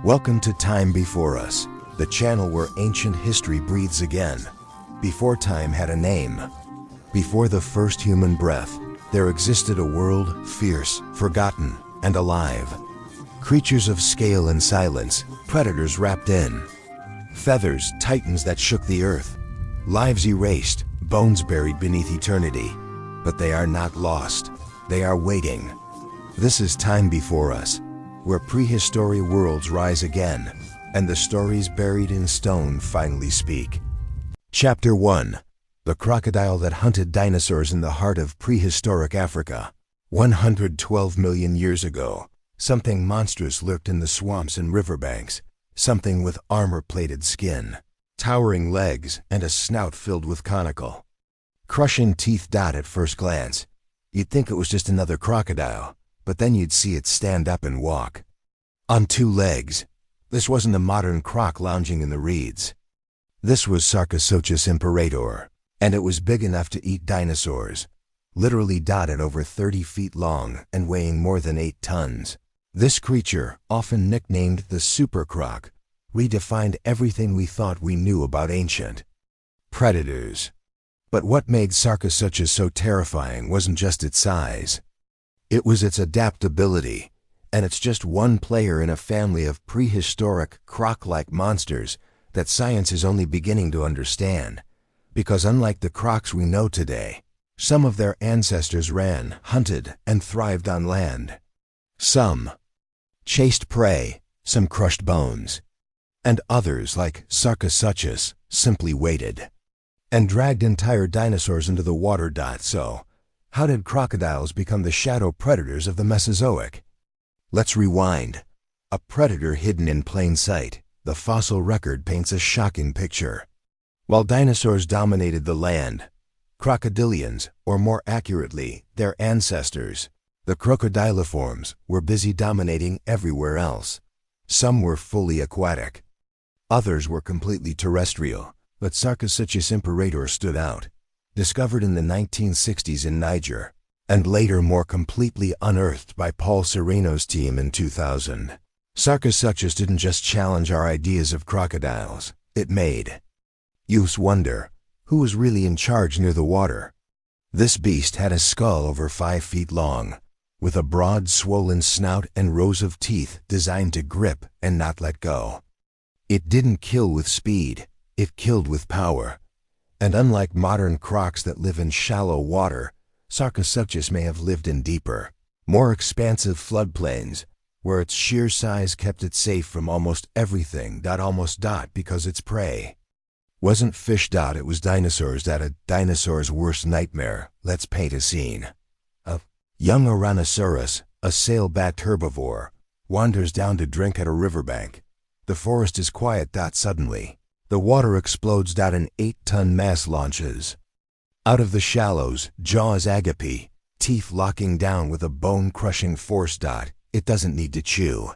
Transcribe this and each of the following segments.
Welcome to Time Before Us, the channel where ancient history breathes again. Before time had a name, before the first human breath, there existed a world fierce, forgotten, and alive. Creatures of scale and silence, predators wrapped in feathers, titans that shook the earth, lives erased, bones buried beneath eternity. But they are not lost, they are waiting. This is Time Before Us, where prehistory worlds rise again, and the stories buried in stone finally speak. Chapter 1. The crocodile that hunted dinosaurs in the heart of prehistoric Africa. 112 million years ago, something monstrous lurked in the swamps and riverbanks, something with armor-plated skin, towering legs, and a snout filled with conical, crushing teeth. At first glance, you'd think it was just another crocodile, but then you'd see it stand up and walk on two legs. This wasn't a modern croc lounging in the reeds. This was Sarcosuchus imperator, and it was big enough to eat dinosaurs, literally dotted over 30 feet long and weighing more than 8 tons. This creature, often nicknamed the super croc, redefined everything we thought we knew about ancient predators. But what made Sarcosuchus so terrifying wasn't just its size. It was its adaptability, and it's just one player in a family of prehistoric, croc-like monsters that science is only beginning to understand. Because unlike the crocs we know today, some of their ancestors ran, hunted, and thrived on land. Some chased prey, some crushed bones, and others, like Sarcosuchus, simply waited and dragged entire dinosaurs into the water. So, how did crocodiles become the shadow predators of the Mesozoic? Let's rewind. A predator hidden in plain sight, the fossil record paints a shocking picture. While dinosaurs dominated the land, crocodilians, or more accurately, their ancestors, the crocodiliforms, were busy dominating everywhere else. Some were fully aquatic. Others were completely terrestrial, but Sarcosuchus imperator stood out. Discovered in the 1960s in Niger, and later more completely unearthed by Paul Sereno's team in 2000. Sarcosuchus didn't just challenge our ideas of crocodiles, it made us wonder, who was really in charge near the water? This beast had a skull over 5 feet long, with a broad swollen snout and rows of teeth designed to grip and not let go. It didn't kill with speed, it killed with power. And unlike modern crocs that live in shallow water, Sarcosuchus may have lived in deeper, more expansive floodplains, where its sheer size kept it safe from almost everything. Because its prey wasn't fish. It was dinosaurs. A dinosaur's worst nightmare. Let's paint a scene. A young Ouranosaurus, a sail-backed herbivore, wanders down to drink at a riverbank. The forest is quiet. Suddenly, the water explodes. An 8-ton mass launches out of the shallows, jaws agape, teeth locking down with a bone-crushing force. It doesn't need to chew.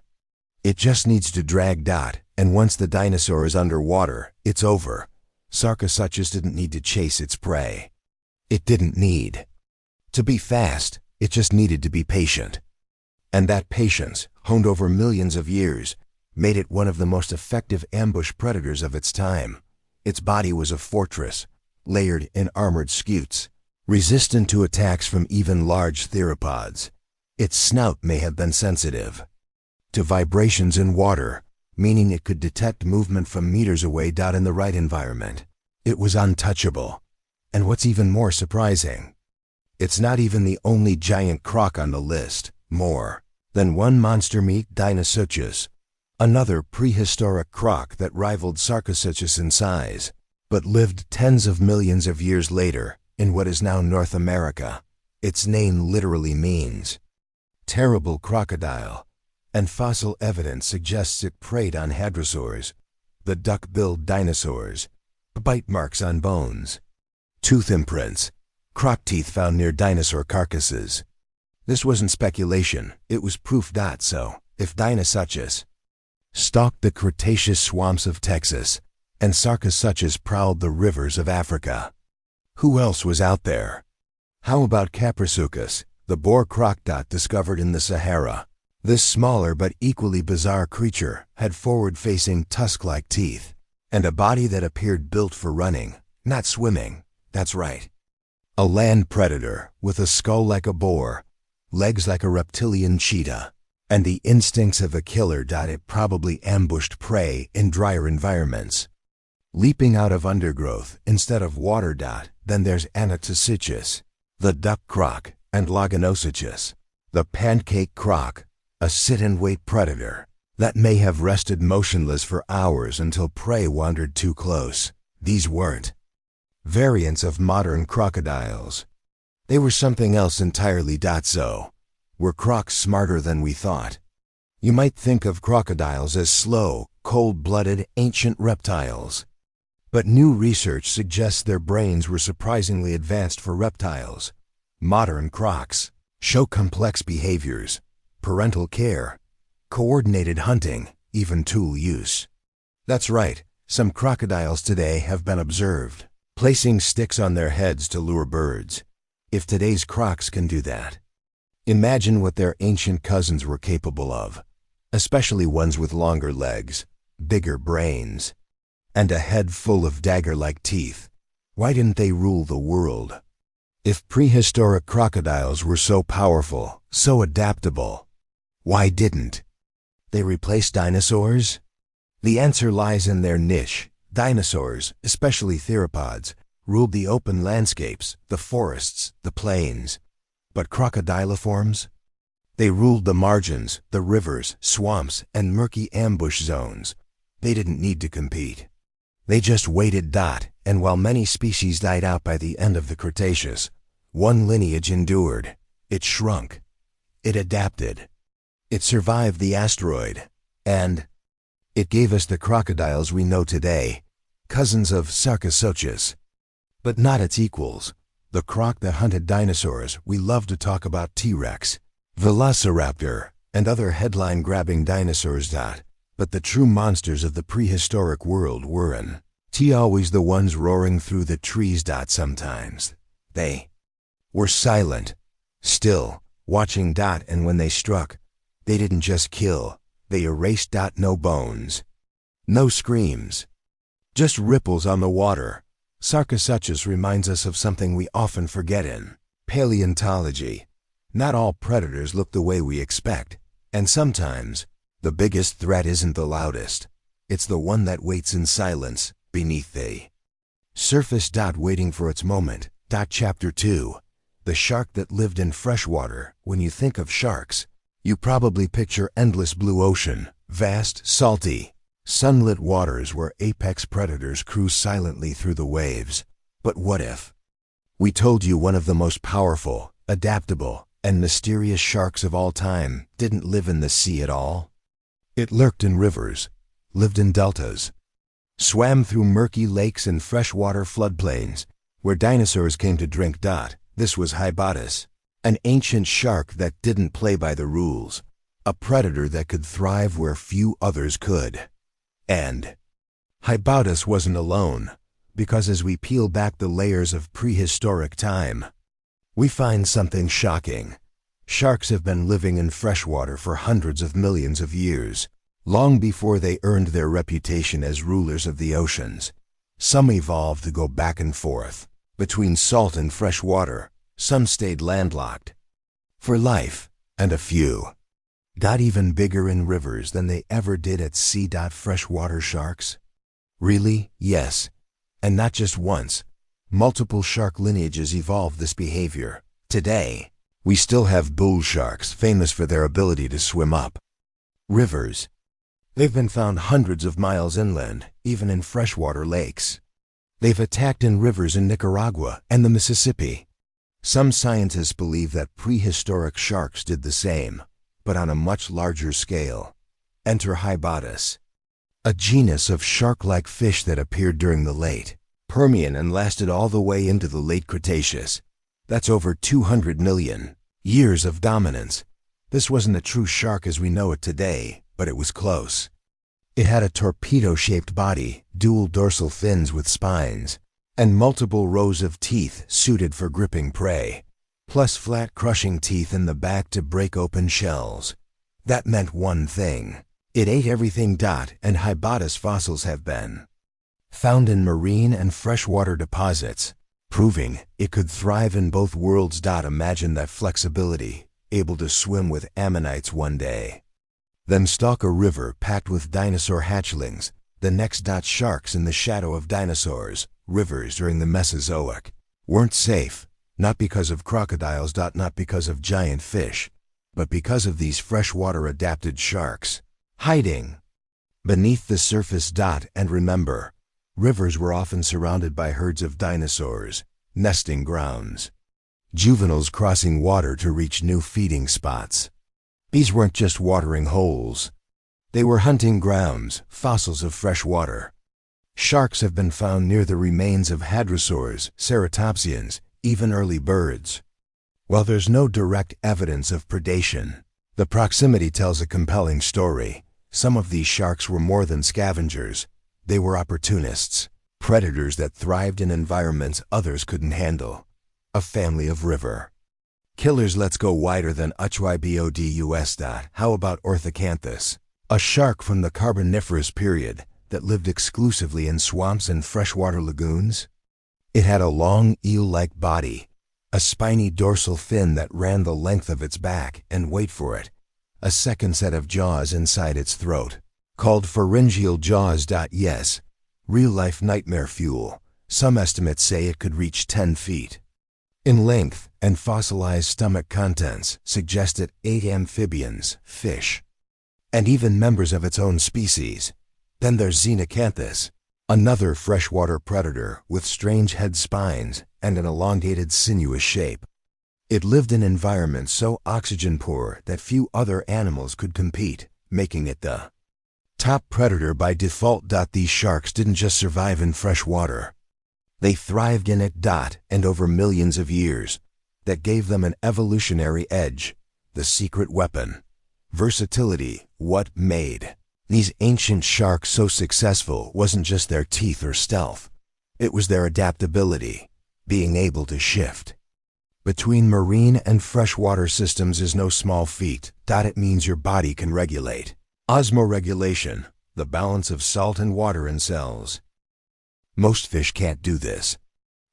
It just needs to drag. And once the dinosaur is underwater, it's over. Sarcosuchus didn't need to chase its prey. It didn't need to be fast, it just needed to be patient. And that patience, honed over millions of years, made it one of the most effective ambush predators of its time. Its body was a fortress, layered in armored scutes, resistant to attacks from even large theropods. Its snout may have been sensitive to vibrations in water, meaning it could detect movement from meters away. In the right environment, it was untouchable. And what's even more surprising, it's not even the only giant croc on the list. More than one monster meet Dinosuchus, another prehistoric croc that rivaled Sarcosuchus in size, but lived tens of millions of years later in what is now North America. Its name literally means terrible crocodile, and fossil evidence suggests it preyed on hadrosaurs, the duck-billed dinosaurs. Bite marks on bones, tooth imprints, croc teeth found near dinosaur carcasses. This wasn't speculation, it was proof. So, if Dinosuchus stalked the Cretaceous swamps of Texas, and Sarcosuchus prowled the rivers of Africa, who else was out there? How about Caprisuchus, the boar croc discovered in the Sahara? This smaller but equally bizarre creature had forward-facing tusk-like teeth and a body that appeared built for running, not swimming. That's right. A land predator with a skull like a boar, legs like a reptilian cheetah, and the instincts of a killer. It probably ambushed prey in drier environments, leaping out of undergrowth instead of water. Then there's Anatocychus, the duck croc, and Laganocychus, the pancake croc, a sit-and-wait predator that may have rested motionless for hours until prey wandered too close. These weren't variants of modern crocodiles. They were something else entirely. So, were crocs smarter than we thought? You might think of crocodiles as slow, cold-blooded, ancient reptiles. But new research suggests their brains were surprisingly advanced for reptiles. Modern crocs show complex behaviors, parental care, coordinated hunting, even tool use. That's right, some crocodiles today have been observed placing sticks on their heads to lure birds. If today's crocs can do that, imagine what their ancient cousins were capable of, especially ones with longer legs, bigger brains, and a head full of dagger-like teeth. Why didn't they rule the world? If prehistoric crocodiles were so powerful, so adaptable, why didn't they replace dinosaurs? The answer lies in their niche. Dinosaurs, especially theropods, ruled the open landscapes, the forests, the plains. But crocodiliforms? They ruled the margins, the rivers, swamps, and murky ambush zones. They didn't need to compete. They just waited. And while many species died out by the end of the Cretaceous, one lineage endured. It shrunk. It adapted. It survived the asteroid. And it gave us the crocodiles we know today, cousins of Sarcosuchus. But not its equals. The croc that hunted dinosaurs. We love to talk about T-Rex, Velociraptor, and other headline-grabbing dinosaurs. But the true monsters of the prehistoric world weren't always the ones roaring through the trees. Sometimes they were silent, still, watching. And when they struck, they didn't just kill, they erased. No bones, no screams, just ripples on the water. Sarcosuchus reminds us of something we often forget in paleontology. Not all predators look the way we expect, and sometimes the biggest threat isn't the loudest. It's the one that waits in silence beneath the surface. Waiting for its moment. Chapter 2. The shark that lived in freshwater. When you think of sharks, you probably picture endless blue ocean, vast, salty, sunlit waters where apex predators cruise silently through the waves. But what if we told you one of the most powerful, adaptable, and mysterious sharks of all time didn't live in the sea at all? It lurked in rivers, lived in deltas, swam through murky lakes and freshwater floodplains where dinosaurs came to drink. This was Hybotus, an ancient shark that didn't play by the rules, a predator that could thrive where few others could. And Hybotus wasn't alone, because as we peel back the layers of prehistoric time, we find something shocking. Sharks have been living in freshwater for hundreds of millions of years, long before they earned their reputation as rulers of the oceans. Some evolved to go back and forth between salt and fresh water. Some stayed landlocked for life, and a few got even bigger in rivers than they ever did at sea. Freshwater sharks? Really? Yes. And not just once. Multiple shark lineages evolved this behavior. Today, we still have bull sharks famous for their ability to swim up rivers. They've been found hundreds of miles inland, even in freshwater lakes. They've attacked in rivers in Nicaragua and the Mississippi. Some scientists believe that prehistoric sharks did the same, but on a much larger scale. Enter Hybotus, a genus of shark-like fish that appeared during the late Permian and lasted all the way into the late Cretaceous. That's over 200 million years of dominance. This wasn't a true shark as we know it today, but it was close. It had a torpedo-shaped body, dual dorsal fins with spines, and multiple rows of teeth suited for gripping prey, plus flat crushing teeth in the back to break open shells. That meant one thing. It ate everything. And Hybotis fossils have been found in marine and freshwater deposits, proving it could thrive in both worlds. Imagine that flexibility, able to swim with ammonites one day, then stalk a river packed with dinosaur hatchlings, the next. Sharks in the shadow of dinosaurs. Rivers during the Mesozoic weren't safe, not because of crocodiles. Not because of giant fish, but because of these freshwater adapted sharks, hiding beneath the surface. And remember, rivers were often surrounded by herds of dinosaurs, nesting grounds, juveniles crossing water to reach new feeding spots. These weren't just watering holes. They were hunting grounds, fossils of fresh water. Sharks have been found near the remains of hadrosaurs, ceratopsians, even early birds. While there's no direct evidence of predation, the proximity tells a compelling story. Some of these sharks were more than scavengers. They were opportunists, predators that thrived in environments others couldn't handle. A family of river killers. Let's go wider than Hybodus. How about Orthocanthus, a shark from the Carboniferous period that lived exclusively in swamps and freshwater lagoons? It had a long eel-like body, a spiny dorsal fin that ran the length of its back, and wait for it, a second set of jaws inside its throat, called pharyngeal jaws. Yes, real-life nightmare fuel. Some estimates say it could reach 10 feet in length, and fossilized stomach contents suggest it ate amphibians, fish, and even members of its own species. Then there's Xenocanthus, another freshwater predator with strange head spines and an elongated sinuous shape. It lived in environments so oxygen-poor that few other animals could compete, making it the top predator by default. These sharks didn't just survive in fresh water. They thrived in it. And over millions of years, that gave them an evolutionary edge, the secret weapon. Versatility. What made these ancient sharks so successful wasn't just their teeth or stealth. It was their adaptability, being able to shift between marine and freshwater systems is no small feat. It means your body can regulate osmoregulation, the balance of salt and water in cells. Most fish can't do this,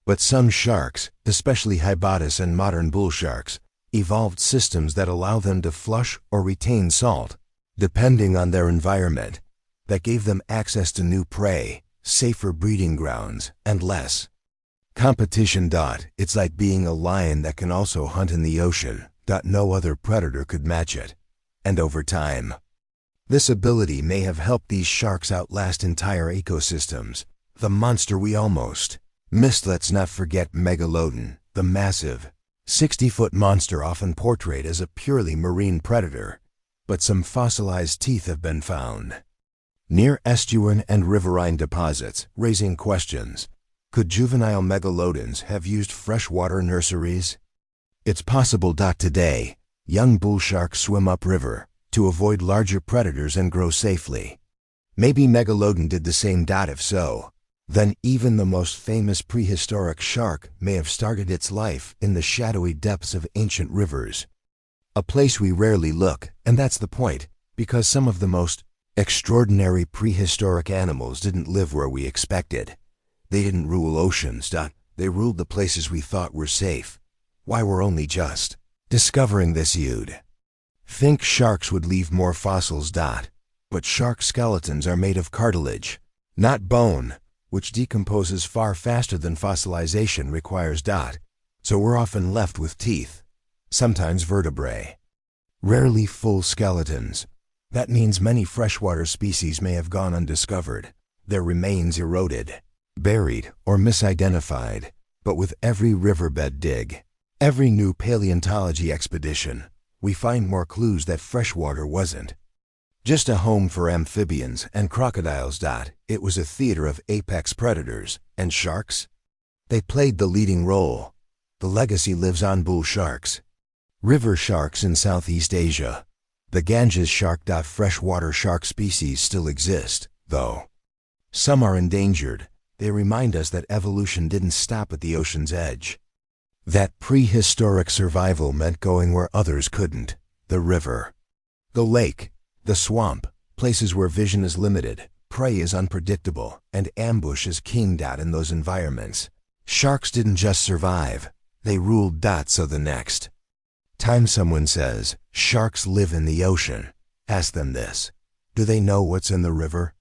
but some sharks, especially Hybotis and modern bull sharks, evolved systems that allow them to flush or retain salt, depending on their environment. That gave them access to new prey, safer breeding grounds, and less competition. It's like being a lion that can also hunt in the ocean. No other predator could match it. And over time, this ability may have helped these sharks outlast entire ecosystems. The monster we almost missed. Let's not forget Megalodon, the massive 60-foot monster often portrayed as a purely marine predator. But some fossilized teeth have been found near estuarine and riverine deposits, raising questions. Could juvenile megalodons have used freshwater nurseries? It's possible. Today, young bull sharks swim upriver to avoid larger predators and grow safely. Maybe Megalodon did the same. If so, then even the most famous prehistoric shark may have started its life in the shadowy depths of ancient rivers. A place we rarely look, and that's the point, because some of the most extraordinary prehistoric animals didn't live where we expected. They didn't rule oceans. They ruled the places we thought were safe. Why we're only just discovering this. You'd think sharks would leave more fossils. But shark skeletons are made of cartilage, not bone, which decomposes far faster than fossilization requires. So we're often left with teeth, sometimes vertebrae, rarely full skeletons. That means many freshwater species may have gone undiscovered, their remains eroded, buried, or misidentified. But with every riverbed dig, every new paleontology expedition, we find more clues that freshwater wasn't just a home for amphibians and crocodiles. It was a theater of apex predators, and sharks? They played the leading role. The legacy lives on. Bull sharks, river sharks in Southeast Asia, the Ganges shark. Freshwater shark species still exist, though some are endangered. They remind us that evolution didn't stop at the ocean's edge. That prehistoric survival meant going where others couldn't, the river. The lake, the swamp, places where vision is limited, prey is unpredictable, and ambush is king. In those environments, sharks didn't just survive, they ruled. So the next time someone says, sharks live in the ocean, ask them this: do they know what's in the river?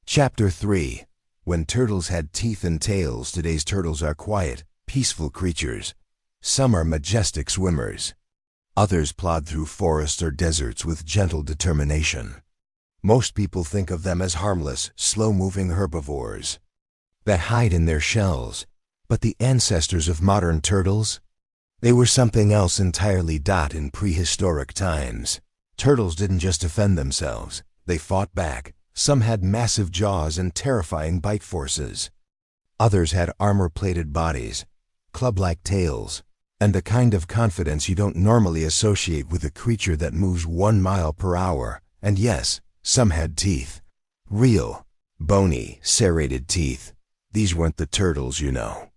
Chapter 3. When turtles had teeth and tails. Today's turtles are quiet, peaceful creatures. Some are majestic swimmers. Others plod through forests or deserts with gentle determination. Most people think of them as harmless, slow-moving herbivores that hide in their shells. But the ancestors of modern turtles? They were something else entirely. In prehistoric times, turtles didn't just defend themselves, they fought back. Some had massive jaws and terrifying bite forces. Others had armor-plated bodies, club-like tails, and the kind of confidence you don't normally associate with a creature that moves 1 mile per hour. And yes, some had teeth. Real, bony, serrated teeth. These weren't the turtles, you know.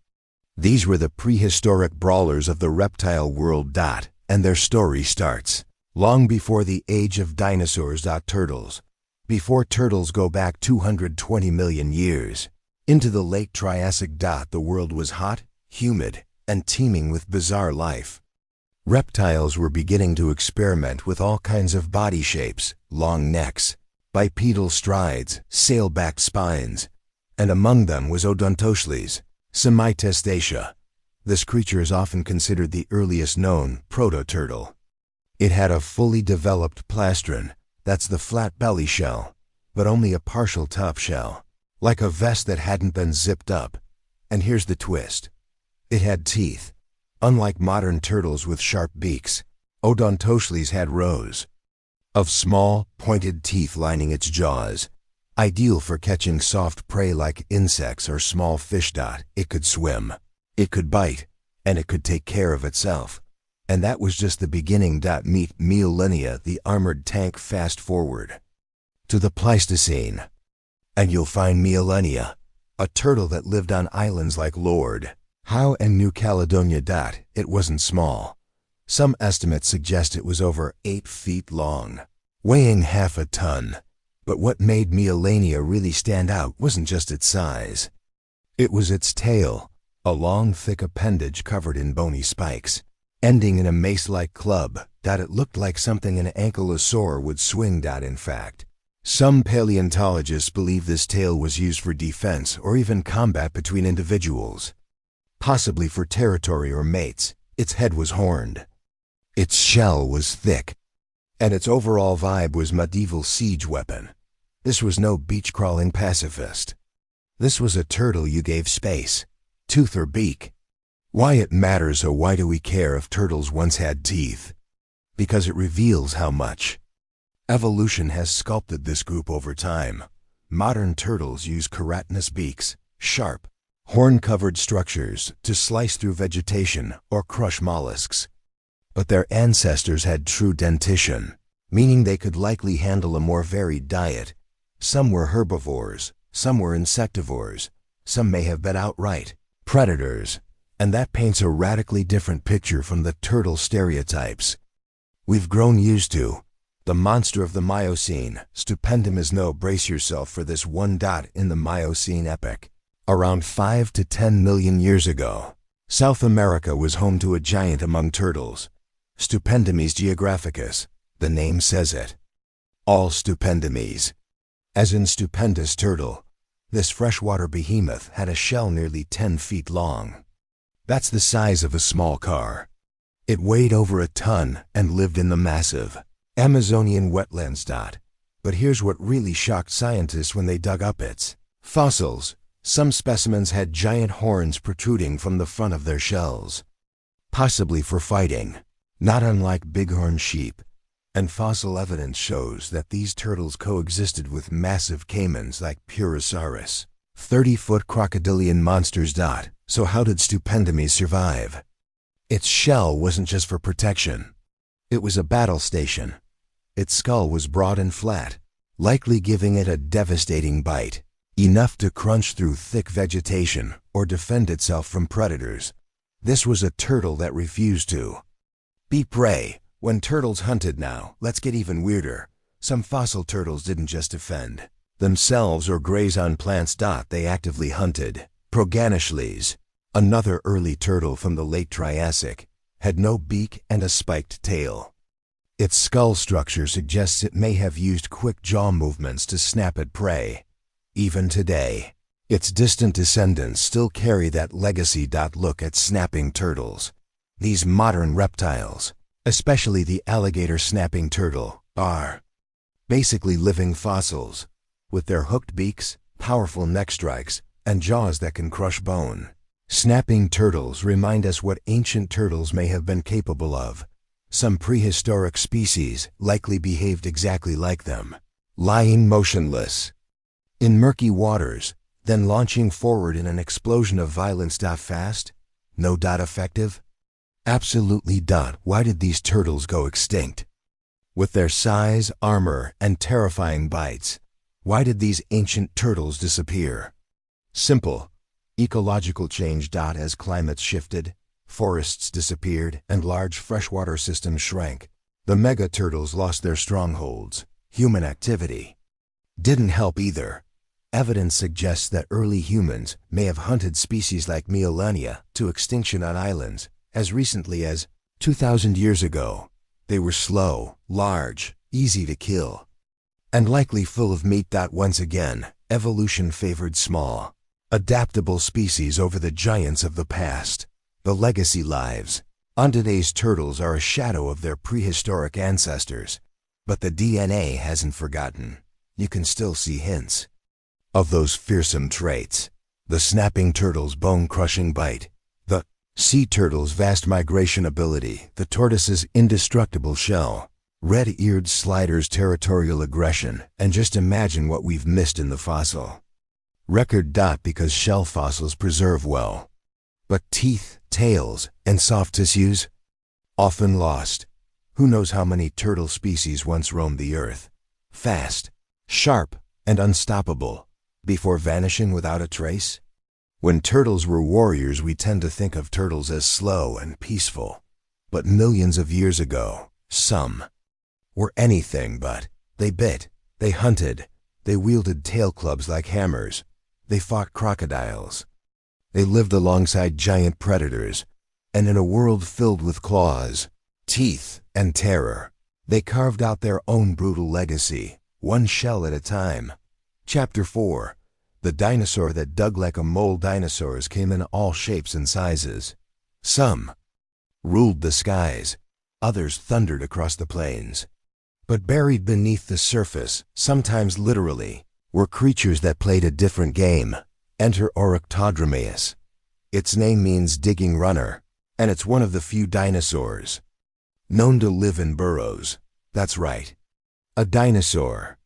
These were the prehistoric brawlers of the reptile world. And their story starts long before the age of dinosaurs. Turtles. Before turtles go back 220 million years into the late Triassic. The world was hot, humid, and teeming with bizarre life. Reptiles were beginning to experiment with all kinds of body shapes: long necks, bipedal strides, sail-backed spines, and among them was Odontocles, Semitestacea. This creature is often considered the earliest known proto-turtle. It had a fully developed plastron, that's the flat belly shell, but only a partial top shell, like a vest that hadn't been zipped up. And here's the twist: it had teeth. Unlike modern turtles with sharp beaks, Odontocles had rows of small, pointed teeth lining its jaws, ideal for catching soft prey like insects or small fish. It could swim, it could bite, and it could take care of itself. And that was just the beginning. Meet Mylenia, the armored tank. Fast forward to the Pleistocene, and you'll find Mylenia, a turtle that lived on islands like Lord Howe and New Caledonia. It wasn't small. Some estimates suggest it was over 8 feet long, weighing half a ton. But what made Mylenia really stand out wasn't just its size. It was its tail, a long, thick appendage covered in bony spikes, ending in a mace-like club. It looked like something an ankylosaur would swing. In fact, some paleontologists believe this tail was used for defense or even combat between individuals, possibly for territory or mates. Its head was horned, its shell was thick, and its overall vibe was medieval siege weapon. This was no beach-crawling pacifist. This was a turtle you gave space, tooth or beak. Why it matters, or why do we care if turtles once had teeth? Because it reveals how much evolution has sculpted this group over time. Modern turtles use keratinous beaks, sharp, horn-covered structures, to slice through vegetation or crush mollusks. But their ancestors had true dentition, meaning they could likely handle a more varied diet. Some were herbivores, some were insectivores, some may have been outright predators. And that paints a radically different picture from the turtle stereotypes we've grown used to. The monster of the Miocene, Stupendum is no. Brace yourself for this one. In the Miocene epoch, around 5 to 10 million years ago, South America was home to a giant among turtles, Stupendomys geographicus. The name says it all. Stupendomys, as in stupendous turtle. This freshwater behemoth had a shell nearly 10 feet long. That's the size of a small car. It weighed over a ton and lived in the massive Amazonian wetlands. But here's what really shocked scientists when they dug up its fossils. Some specimens had giant horns protruding from the front of their shells, possibly for fighting, not unlike bighorn sheep. And fossil evidence shows that these turtles coexisted with massive caimans like Purosaurus, 30-foot crocodilian monsters. So how did Stupendomys survive? Its shell wasn't just for protection. It was a battle station. Its skull was broad and flat, likely giving it a devastating bite, enough to crunch through thick vegetation or defend itself from predators. This was a turtle that refused to be prey, When turtles hunted now, let's get even weirder. Some fossil turtles didn't just defend themselves or graze on plants. They actively hunted. Proganishles, another early turtle from the late Triassic, had no beak and a spiked tail. Its skull structure suggests it may have used quick jaw movements to snap at prey. Even today, its distant descendants still carry that legacy. Look at snapping turtles. These modern reptiles, especially the alligator snapping turtle, are basically living fossils, with their hooked beaks, powerful neck strikes, and jaws that can crush bone. Snapping turtles remind us what ancient turtles may have been capable of. Some prehistoric species likely behaved exactly like them, lying motionless in murky waters, then launching forward in an explosion of violence. Fast? No. Effective? Absolutely. Why did these turtles go extinct? With their size, armor, and terrifying bites, why did these ancient turtles disappear? Simple. Ecological change. As climates shifted, forests disappeared, and large freshwater systems shrank, the mega turtles lost their strongholds. Human activity didn't help either. Evidence suggests that early humans may have hunted species like millennia to extinction on islands as recently as 2,000 years ago. They were slow, large, easy to kill, and likely full of meat. Once again, evolution favored small, adaptable species over the giants of the past. The legacy lives on today's turtles are a shadow of their prehistoric ancestors, but the DNA hasn't forgotten. You can still see hints of those fearsome traits. The snapping turtle's bone-crushing bite, the sea turtle's vast migration ability, the tortoise's indestructible shell, red-eared slider's territorial aggression, and just imagine what we've missed in the fossil record. Because shell fossils preserve well, but teeth, tails, and soft tissues? Often lost. Who knows how many turtle species once roamed the earth, fast, sharp, and unstoppable, before vanishing without a trace? When turtles were warriors, we tend to think of turtles as slow and peaceful. But millions of years ago, some were anything but. They bit, they hunted, they wielded tail clubs like hammers, they fought crocodiles. They lived alongside giant predators, and in a world filled with claws, teeth, and terror, they carved out their own brutal legacy, one shell at a time. Chapter 4. The dinosaur that dug like a mole. Dinosaurs came in all shapes and sizes. Some ruled the skies, others thundered across the plains. But buried beneath the surface, sometimes literally, were creatures that played a different game. Enter Orictodromeus. Its name means digging runner, and it's one of the few dinosaurs known to live in burrows. That's right, a dinosaur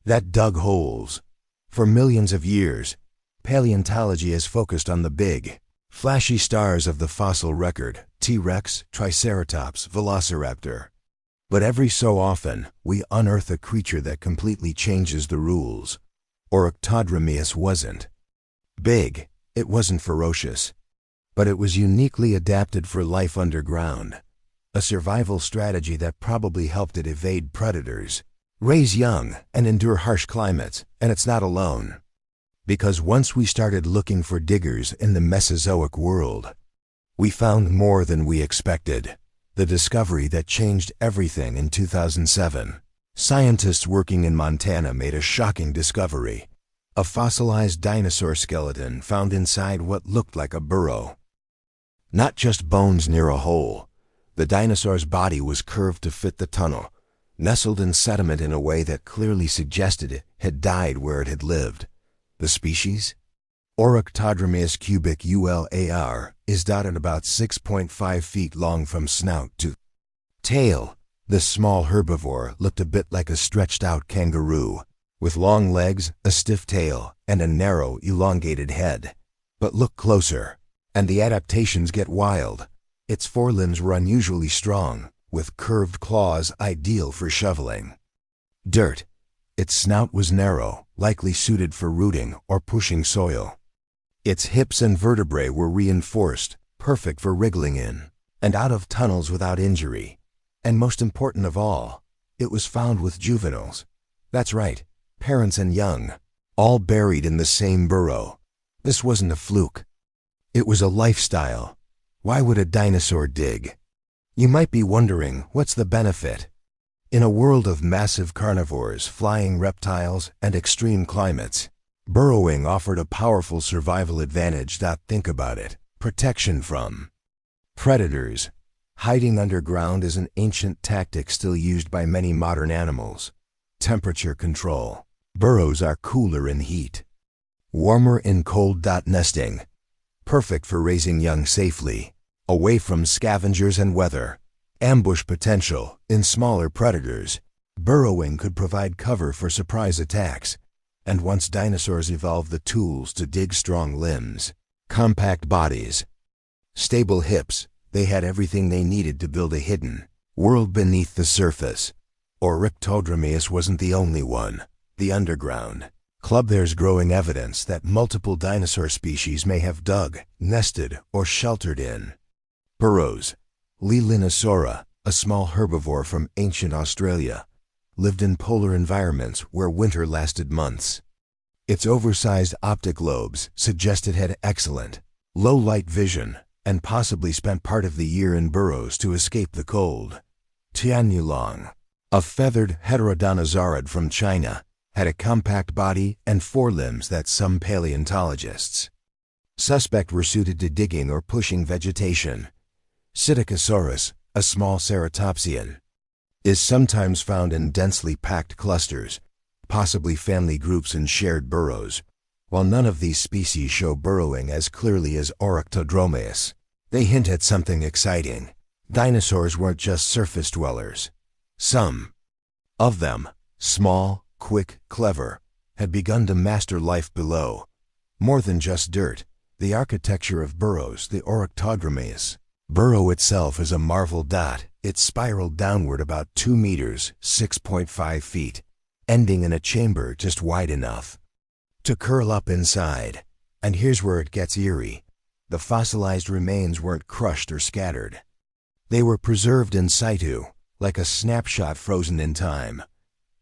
that dug holes. For millions of years, paleontology has focused on the big, flashy stars of the fossil record: T-Rex, Triceratops, Velociraptor. But every so often, we unearth a creature that completely changes the rules. Orictodromeus wasn't big, it wasn't ferocious, but it was uniquely adapted for life underground, a survival strategy that probably helped it evade predators, raise young, and endure harsh climates. And it's not alone. Because once we started looking for diggers in the Mesozoic world, we found more than we expected. The discovery that changed everything in 2007. Scientists working in Montana made a shocking discovery: a fossilized dinosaur skeleton found inside what looked like a burrow. Not just bones near a hole. The dinosaur's body was curved to fit the tunnel, nestled in sediment in a way that clearly suggested it had died where it had lived. The species? Orictodromeus cubic ULAR is dotted about 6.5 feet long from snout to tail. This small herbivore looked a bit like a stretched-out kangaroo, with long legs, a stiff tail, and a narrow, elongated head. But look closer, and the adaptations get wild. Its forelimbs were unusually strong, with curved claws ideal for shoveling dirt. Its snout was narrow, likely suited for rooting or pushing soil. Its hips and vertebrae were reinforced, perfect for wriggling in and out of tunnels without injury. And most important of all, it was found with juveniles. That's right, parents and young, all buried in the same burrow. This wasn't a fluke. It was a lifestyle. Why would a dinosaur dig? You might be wondering, what's the benefit? In a world of massive carnivores, flying reptiles, and extreme climates, burrowing offered a powerful survival advantage. Think about it. Protection from predators. Hiding underground is an ancient tactic still used by many modern animals. Temperature control. Burrows are cooler in heat, warmer in cold. Nesting. Perfect for raising young safely, away from scavengers and weather. Ambush potential. In smaller predators, burrowing could provide cover for surprise attacks. And once dinosaurs evolved the tools to dig strong limbs, compact bodies, stable hips, they had everything they needed to build a hidden world beneath the surface. Orictodromeus wasn't the only one. The underground club. There's growing evidence that multiple dinosaur species may have dug, nested, or sheltered in burrows. Leelinosaura, a small herbivore from ancient Australia, lived in polar environments where winter lasted months. Its oversized optic lobes suggest it had excellent low-light vision and possibly spent part of the year in burrows to escape the cold. Tianyulong, a feathered heterodonosaurid from China, had a compact body and forelimbs that some paleontologists suspect were suited to digging or pushing vegetation. Psittacosaurus, a small ceratopsian, is sometimes found in densely packed clusters, possibly family groups in shared burrows. While none of these species show burrowing as clearly as Orictodromeus, they hint at something exciting. Dinosaurs weren't just surface dwellers. Some of them, small, quick, clever, had begun to master life below. More than just dirt, the architecture of burrows. The Orictodromeus burrow itself is a marvel. It spiraled downward about 2 meters, 6.5 feet, ending in a chamber just wide enough to curl up inside. And here's where it gets eerie. The fossilized remains weren't crushed or scattered. They were preserved in situ, like a snapshot frozen in time.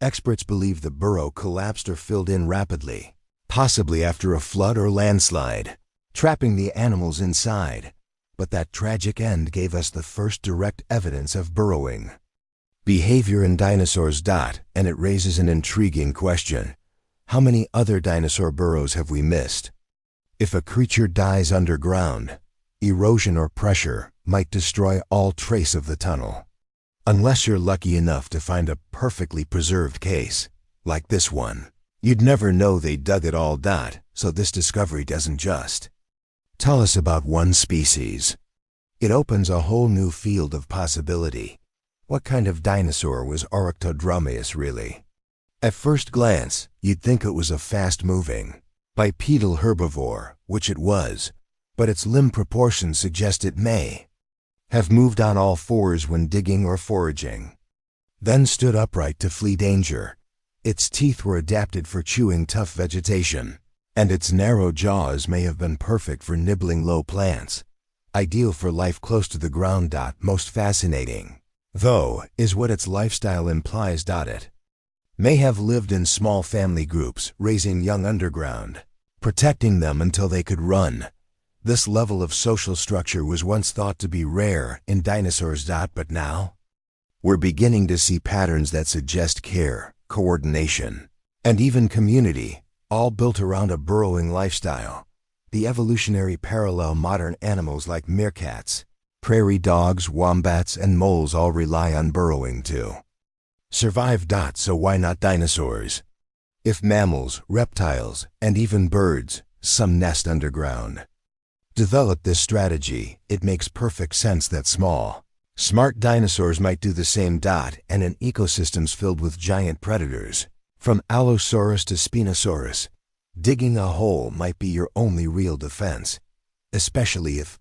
Experts believe the burrow collapsed or filled in rapidly, possibly after a flood or landslide, trapping the animals inside. But that tragic end gave us the first direct evidence of burrowing behavior in dinosaurs. And it raises an intriguing question. How many other dinosaur burrows have we missed? If a creature dies underground, erosion or pressure might destroy all trace of the tunnel. Unless you're lucky enough to find a perfectly preserved case, like this one, you'd never know they dug it all. So this discovery doesn't just tell us about one species. It opens a whole new field of possibility. What kind of dinosaur was Orictodromeus really? At first glance, you'd think it was a fast-moving, bipedal herbivore, which it was, but its limb proportions suggest it may have moved on all fours when digging or foraging, then stood upright to flee danger. Its teeth were adapted for chewing tough vegetation, and its narrow jaws may have been perfect for nibbling low plants, ideal for life close to the ground. Most fascinating, though, is what its lifestyle implies. It may have lived in small family groups, raising young underground, protecting them until they could run. This level of social structure was once thought to be rare in dinosaurs. But now, we're beginning to see patterns that suggest care, coordination, and even community, all built around a burrowing lifestyle. The evolutionary parallel. Modern animals like meerkats, prairie dogs, wombats, and moles all rely on burrowing to survive. So why not dinosaurs? If mammals, reptiles, and even birds, some nest underground, developed this strategy, it makes perfect sense that small, smart dinosaurs might do the same. And in ecosystems filled with giant predators, from Allosaurus to Spinosaurus, digging a hole might be your only real defense, especially if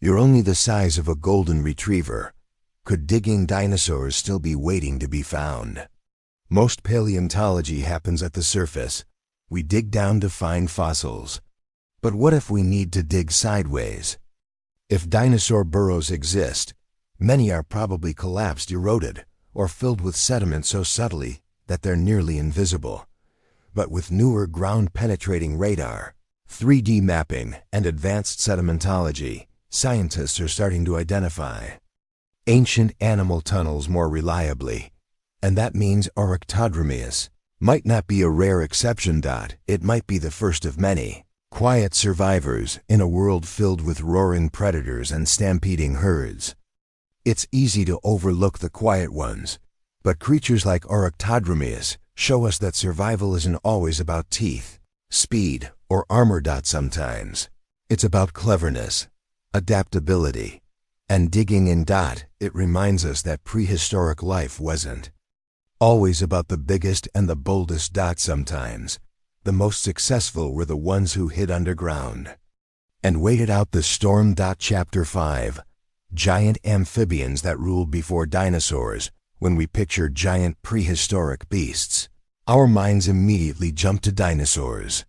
you're only the size of a golden retriever. Could digging dinosaurs still be waiting to be found? Most paleontology happens at the surface. We dig down to find fossils. But what if we need to dig sideways? If dinosaur burrows exist, Many are probably collapsed, eroded, or filled with sediment so subtly that they're nearly invisible. But with newer ground-penetrating radar, 3D mapping, and advanced sedimentology, scientists are starting to identify ancient animal tunnels more reliably. And that means Orictodromeus might not be a rare exception. It might be the first of many quiet survivors in a world filled with roaring predators and stampeding herds. It's easy to overlook the quiet ones, but creatures like Orictodromeus show us that survival isn't always about teeth, speed, or armor. Sometimes it's about cleverness, adaptability, and digging in. It reminds us that prehistoric life wasn't always about the biggest and the boldest. Sometimes the most successful were the ones who hid underground and waited out the storm. Chapter 5: Giant amphibians that ruled before dinosaurs. When we picture giant prehistoric beasts, our minds immediately jump to dinosaurs.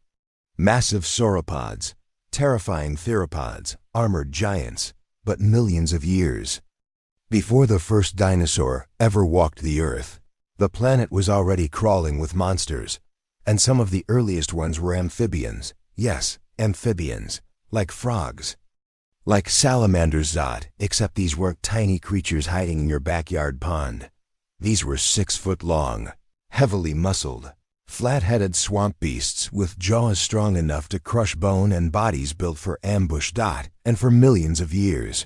Massive sauropods, terrifying theropods, armored giants, but millions of years before the first dinosaur ever walked the earth, the planet was already crawling with monsters, and some of the earliest ones were amphibians. Yes, amphibians, like frogs, like salamanders. Except these weren't tiny creatures hiding in your backyard pond. These were 6 foot long, heavily muscled, flat-headed swamp beasts with jaws strong enough to crush bone and bodies built for ambush. And for millions of years,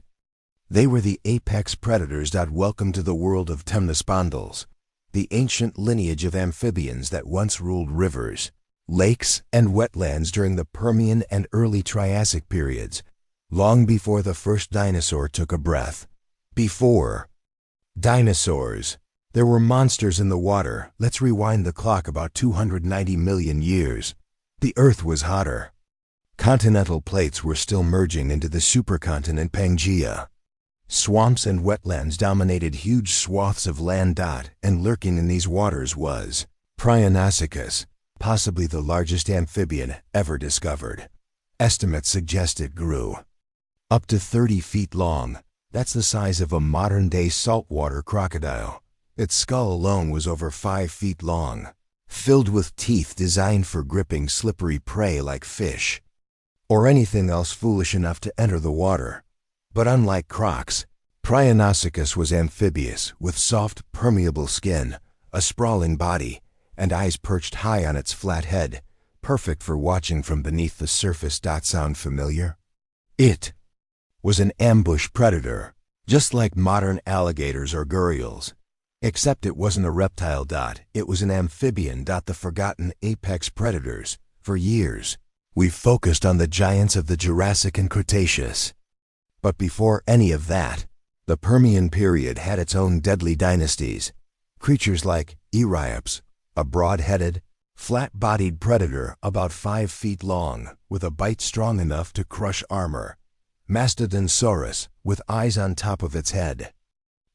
they were the apex predators. Welcome to the world of temnospondyls, the ancient lineage of amphibians that once ruled rivers, lakes, and wetlands during the Permian and early Triassic periods, long before the first dinosaur took a breath. Before dinosaurs, there were monsters in the water. Let's rewind the clock about 290 million years. The Earth was hotter. Continental plates were still merging into the supercontinent Pangaea. Swamps and wetlands dominated huge swaths of land. And lurking in these waters was Prionosuchus, possibly the largest amphibian ever discovered. Estimates suggest it grew up to 30 feet long. That's the size of a modern-day saltwater crocodile. Its skull alone was over 5 feet long, filled with teeth designed for gripping slippery prey like fish or anything else foolish enough to enter the water. But unlike crocs, Prionosuchus was amphibious, with soft, permeable skin, a sprawling body, and eyes perched high on its flat head, perfect for watching from beneath the surface. Sound familiar? It was an ambush predator, just like modern alligators or gharials. Except it wasn't a reptile. It was an amphibian. The forgotten apex predators. For years, we've focused on the giants of the Jurassic and Cretaceous. But before any of that, the Permian period had its own deadly dynasties. Creatures like Eriops, a broad-headed, flat-bodied predator about 5 feet long, with a bite strong enough to crush armor. Mastodonsaurus, with eyes on top of its head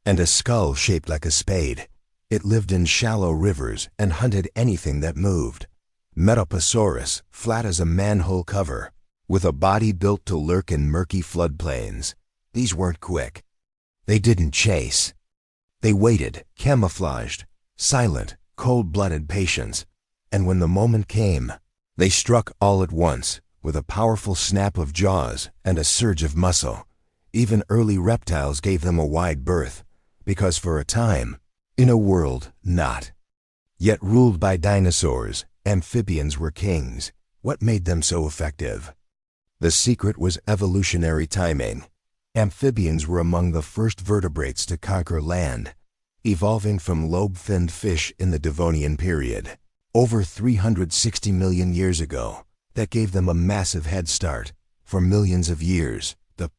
and a skull shaped like a spade. It lived in shallow rivers and hunted anything that moved. Metaposaurus, flat as a manhole cover, with a body built to lurk in murky floodplains. These weren't quick. They didn't chase. They waited, camouflaged, silent, cold-blooded patience. And when the moment came, they struck all at once, with a powerful snap of jaws and a surge of muscle. Even early reptiles gave them a wide berth, because for a time, in a world not yet ruled by dinosaurs, amphibians were kings. What made them so effective? The secret was evolutionary timing. Amphibians were among the first vertebrates to conquer land, evolving from lobe-finned fish in the Devonian period, over 360 million years ago. That gave them a massive head start. For millions of years, the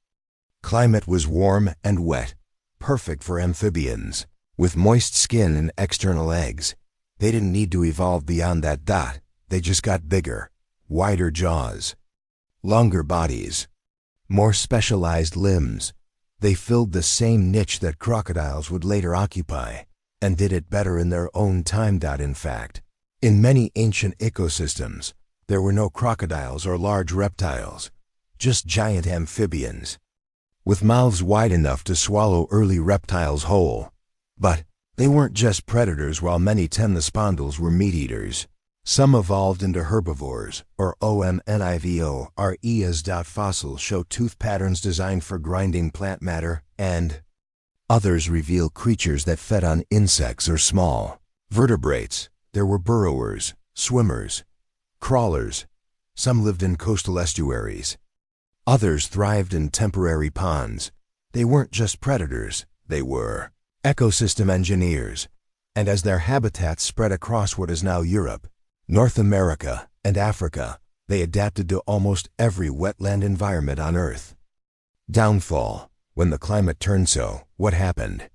climate was warm and wet, perfect for amphibians. With moist skin and external eggs, they didn't need to evolve beyond that. They just got bigger, wider jaws, longer bodies, more specialized limbs. They filled the same niche that crocodiles would later occupy, and did it better in their own time. In fact, in many ancient ecosystems, there were no crocodiles or large reptiles, just giant amphibians. with mouths wide enough to swallow early reptiles whole. But they weren't just predators. While many temnospondyls were meat-eaters, some evolved into herbivores, or omnivores. Fossils show tooth patterns designed for grinding plant matter, and others reveal creatures that fed on insects or small vertebrates. There were burrowers, swimmers, crawlers. Some lived in coastal estuaries. Others thrived in temporary ponds. They weren't just predators, they were ecosystem engineers. And as their habitats spread across what is now Europe, North America, and Africa, they adapted to almost every wetland environment on Earth. Downfall. When the climate turned so, what happened?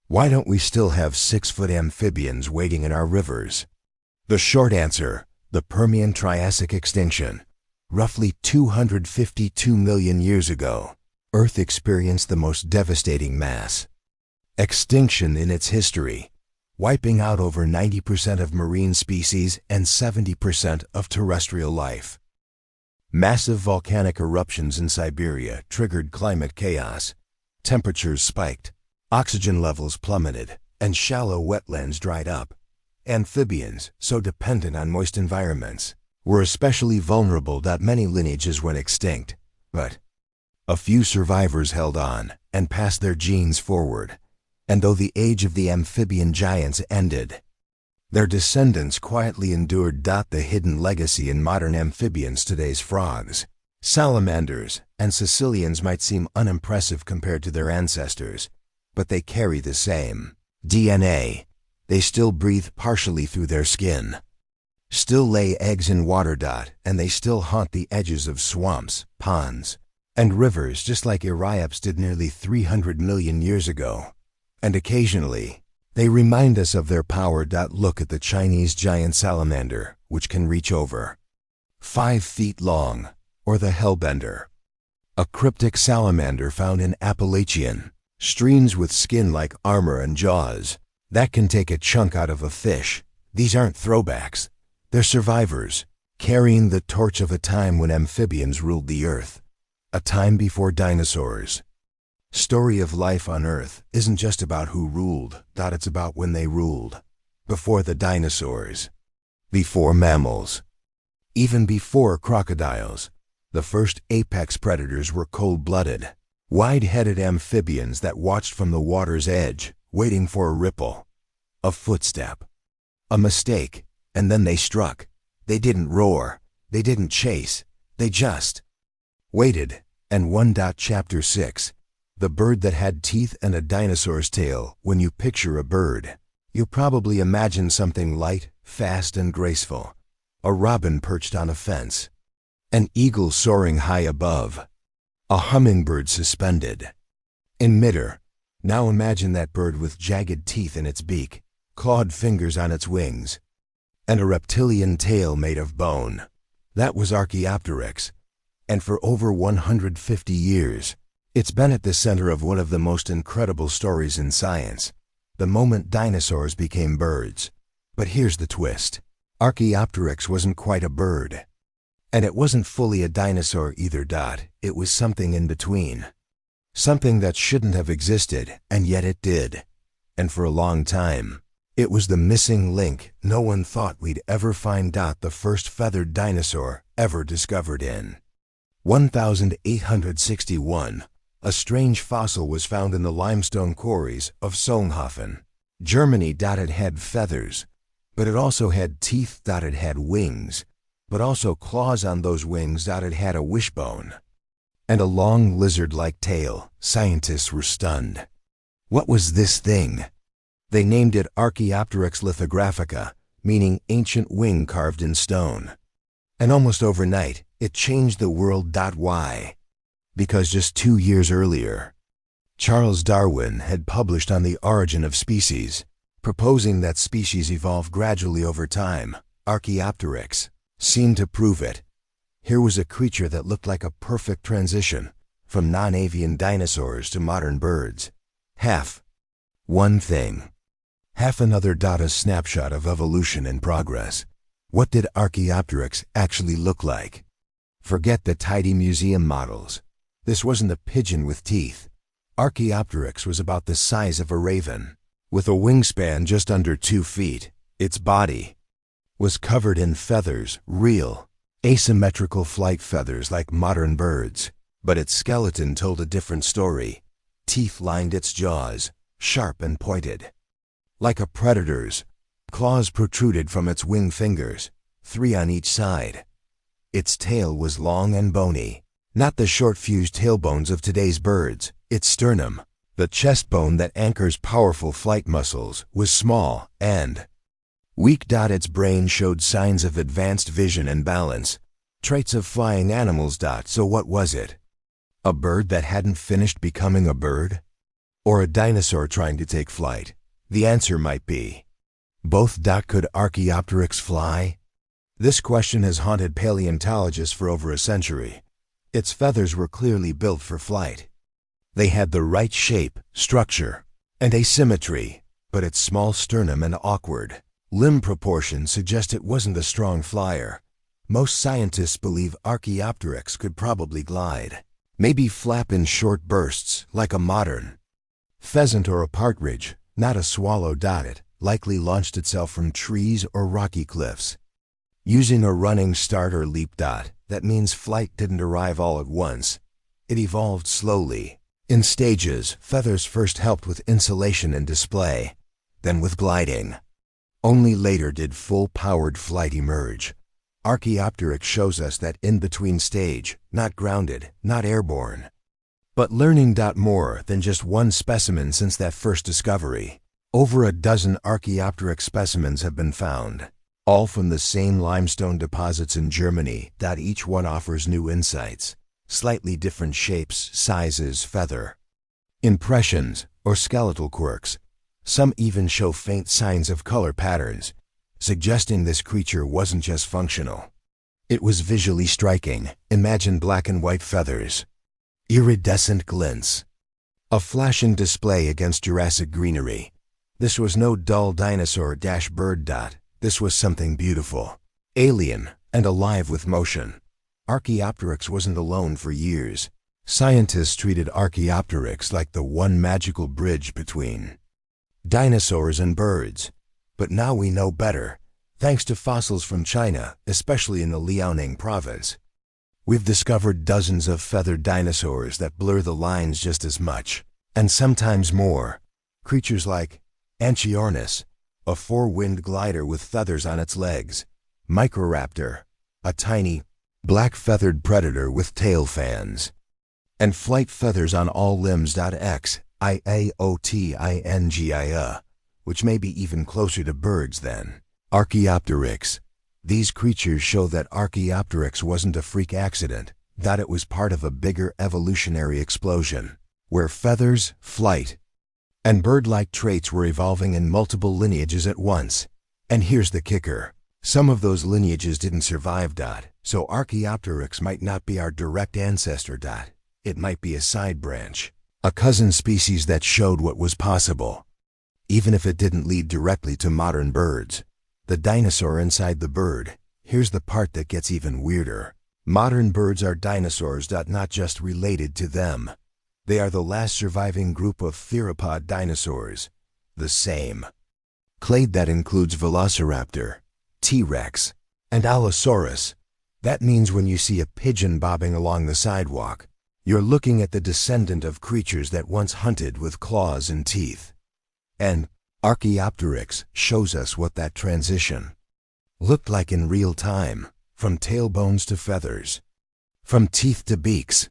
Why don't we still have 6-foot amphibians wading in our rivers? The short answer: the Permian-Triassic extinction. Roughly 252 million years ago, Earth experienced the most devastating mass extinction in its history, wiping out over 90% of marine species and 70% of terrestrial life. Massive volcanic eruptions in Siberia triggered climate chaos. Temperatures spiked, oxygen levels plummeted, and shallow wetlands dried up. Amphibians, so dependent on moist environments, were especially vulnerable. Many lineages went extinct, but a few survivors held on and passed their genes forward. And though the age of the amphibian giants ended, their descendants quietly endured. The hidden legacy in modern amphibians: today's frogs, salamanders, and caecilians might seem unimpressive compared to their ancestors, but they carry the same DNA. They still breathe partially through their skin, still lay eggs in water. And they still haunt the edges of swamps, ponds, and rivers just like Eriops did nearly 300 million years ago. And occasionally, they remind us of their power. Look at the Chinese giant salamander, which can reach over 5 feet long, or the hellbender, a cryptic salamander found in Appalachian streams with skin like armor and jaws that can take a chunk out of a fish. These aren't throwbacks, they're survivors, carrying the torch of a time when amphibians ruled the earth, a time before dinosaurs. Story of life on Earth isn't just about who ruled. It's about when they ruled. Before the dinosaurs, before mammals, even before crocodiles, the first apex predators were cold-blooded, wide-headed amphibians that watched from the water's edge, waiting for a ripple, a footstep, a mistake, and then they struck. They didn't roar, they didn't chase, they just waited. And won. Chapter 6. The bird that had teeth and a dinosaur's tail. When you picture a bird, you probably imagine something light, fast, and graceful. A robin perched on a fence, an eagle soaring high above, a hummingbird suspended in midair. Now imagine that bird with jagged teeth in its beak, clawed fingers on its wings, and a reptilian tail made of bone. That was Archaeopteryx, and for over 150 years, it's been at the center of one of the most incredible stories in science, the moment dinosaurs became birds. But here's the twist: Archaeopteryx wasn't quite a bird, and it wasn't fully a dinosaur either. It was something in between. Something that shouldn't have existed, and yet it did. And for a long time, it was the missing link. No one thought we'd ever find. The first feathered dinosaur ever discovered in 1861, a strange fossil was found in the limestone quarries of Solnhofen, Germany. It had feathers, but it also had teeth. It had wings, but also claws on those wings. It had a wishbone and a long lizard-like tail. Scientists were stunned. What was this thing? They named it Archaeopteryx lithographica, meaning ancient wing carved in stone. And almost overnight, it changed the world. Why? Because just 2 years earlier, Charles Darwin had published on the origin of species, proposing that species evolve gradually over time. Archaeopteryx seemed to prove it. Here was a creature that looked like a perfect transition from non-avian dinosaurs to modern birds. Half one thing, half another. A snapshot of evolution in progress. What did Archaeopteryx actually look like? Forget the tidy museum models. This wasn't a pigeon with teeth. Archaeopteryx was about the size of a raven, with a wingspan just under 2 feet. Its body was covered in feathers, real, asymmetrical flight feathers like modern birds. But its skeleton told a different story. Teeth lined its jaws, sharp and pointed. Like a predator's, claws protruded from its wing fingers, 3 on each side. Its tail was long and bony, not the short-fused tailbones of today's birds. Its sternum, the chest bone that anchors powerful flight muscles, was small and weak. Its brain showed signs of advanced vision and balance, traits of flying animals. So what was it? A bird that hadn't finished becoming a bird? Or a dinosaur trying to take flight? The answer might be both. Could Archaeopteryx fly? This question has haunted paleontologists for over a century. Its feathers were clearly built for flight. They had the right shape, structure, and asymmetry, but its small sternum and awkward limb proportions suggest it wasn't a strong flyer. Most scientists believe Archaeopteryx could probably glide, maybe flap in short bursts like a modern pheasant or a partridge, not a swallow. It likely launched itself from trees or rocky cliffs, using a running start or leap. That means flight didn't arrive all at once. It evolved slowly, in stages. Feathers first helped with insulation and display, then with gliding. Only later did full-powered flight emerge. Archaeopteryx shows us that in-between stage, not grounded, not airborne, but learning. More than just one specimen since that first discovery. Over a dozen Archaeopteryx specimens have been found, all from the same limestone deposits in Germany. Each one offers new insights, slightly different shapes, sizes, feather impressions, or skeletal quirks. Some even show faint signs of color patterns, suggesting this creature wasn't just functional. It was visually striking. Imagine black and white feathers, iridescent glints, a flashing display against Jurassic greenery. This was no dull dinosaur-bird. This was something beautiful, alien, and alive with motion. Archaeopteryx wasn't alone for years. Scientists treated Archaeopteryx like the one magical bridge between dinosaurs and birds. But now we know better, thanks to fossils from China, especially in the Liaoning province. We've discovered dozens of feathered dinosaurs that blur the lines just as much, and sometimes more. Creatures like Anchiornis, a 4-winged glider with feathers on its legs; Microraptor, a tiny, black-feathered predator with tail fans, and flight feathers on all limbs. Iotingia, which may be even closer to birds than Archaeopteryx. These creatures show that Archaeopteryx wasn't a freak accident, that it was part of a bigger evolutionary explosion, where feathers, flight, and bird-like traits were evolving in multiple lineages at once. And here's the kicker: some of those lineages didn't survive. So Archaeopteryx might not be our direct ancestor. It might be a side branch, a cousin species that showed what was possible. Even if it didn't lead directly to modern birds, the dinosaur inside the bird. Here's the part that gets even weirder. Modern birds are dinosaurs. Not just related to them. They are the last surviving group of theropod dinosaurs. The same clade that includes Velociraptor, T-Rex, and Allosaurus. That means when you see a pigeon bobbing along the sidewalk, you're looking at the descendant of creatures that once hunted with claws and teeth. And Archaeopteryx shows us what that transition looked like in real time, from tailbones to feathers, from teeth to beaks,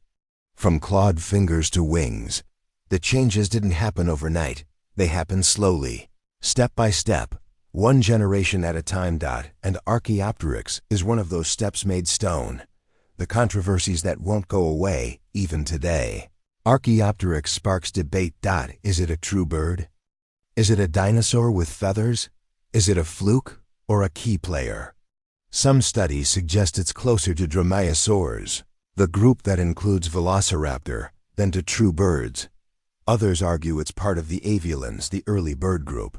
from clawed fingers to wings. The changes didn't happen overnight. They happened slowly, step by step, one generation at a time. And Archaeopteryx is one of those steps made stone, the controversies that won't go away even today. Archaeopteryx sparks debate. Is it a true bird? Is it a dinosaur with feathers? Is it a fluke or a key player? Some studies suggest it's closer to Dromaeosaurs, the group that includes Velociraptor, than to true birds. Others argue it's part of the aviolans, the early bird group,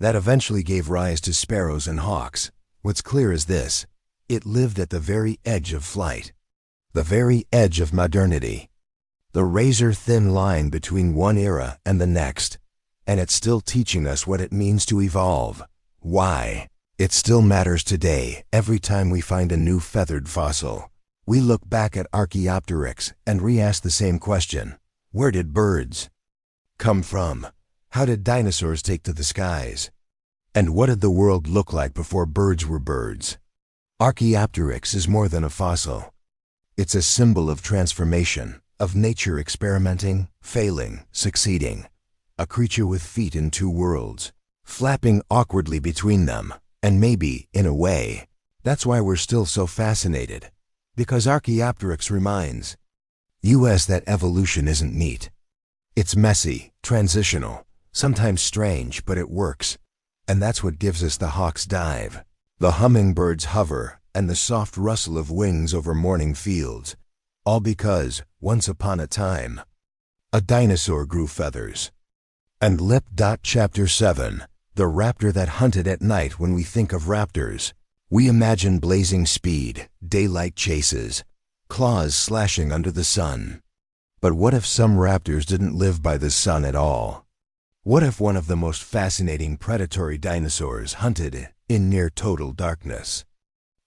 that eventually gave rise to sparrows and hawks. What's clear is this: it lived at the very edge of flight, the very edge of modernity. The razor-thin line between one era and the next. And it's still teaching us what it means to evolve. Why? It still matters today every time we find a new feathered fossil. We look back at Archaeopteryx and re-ask the same question. Where did birds come from? How did dinosaurs take to the skies? And what did the world look like before birds were birds? Archaeopteryx is more than a fossil. It's a symbol of transformation, of nature experimenting, failing, succeeding. A creature with feet in two worlds, flapping awkwardly between them. And maybe, in a way, that's why we're still so fascinated. Because Archaeopteryx reminds us that evolution isn't neat. It's messy, transitional, sometimes strange, but it works. And that's what gives us the hawk's dive, the hummingbirds hover, and the soft rustle of wings over morning fields. All because, once upon a time, a dinosaur grew feathers. And lip. Chapter 7. The raptor that hunted at night. When we think of raptors, we imagine blazing speed, daylight chases, claws slashing under the sun. But what if some raptors didn't live by the sun at all? What if one of the most fascinating predatory dinosaurs hunted in near total darkness?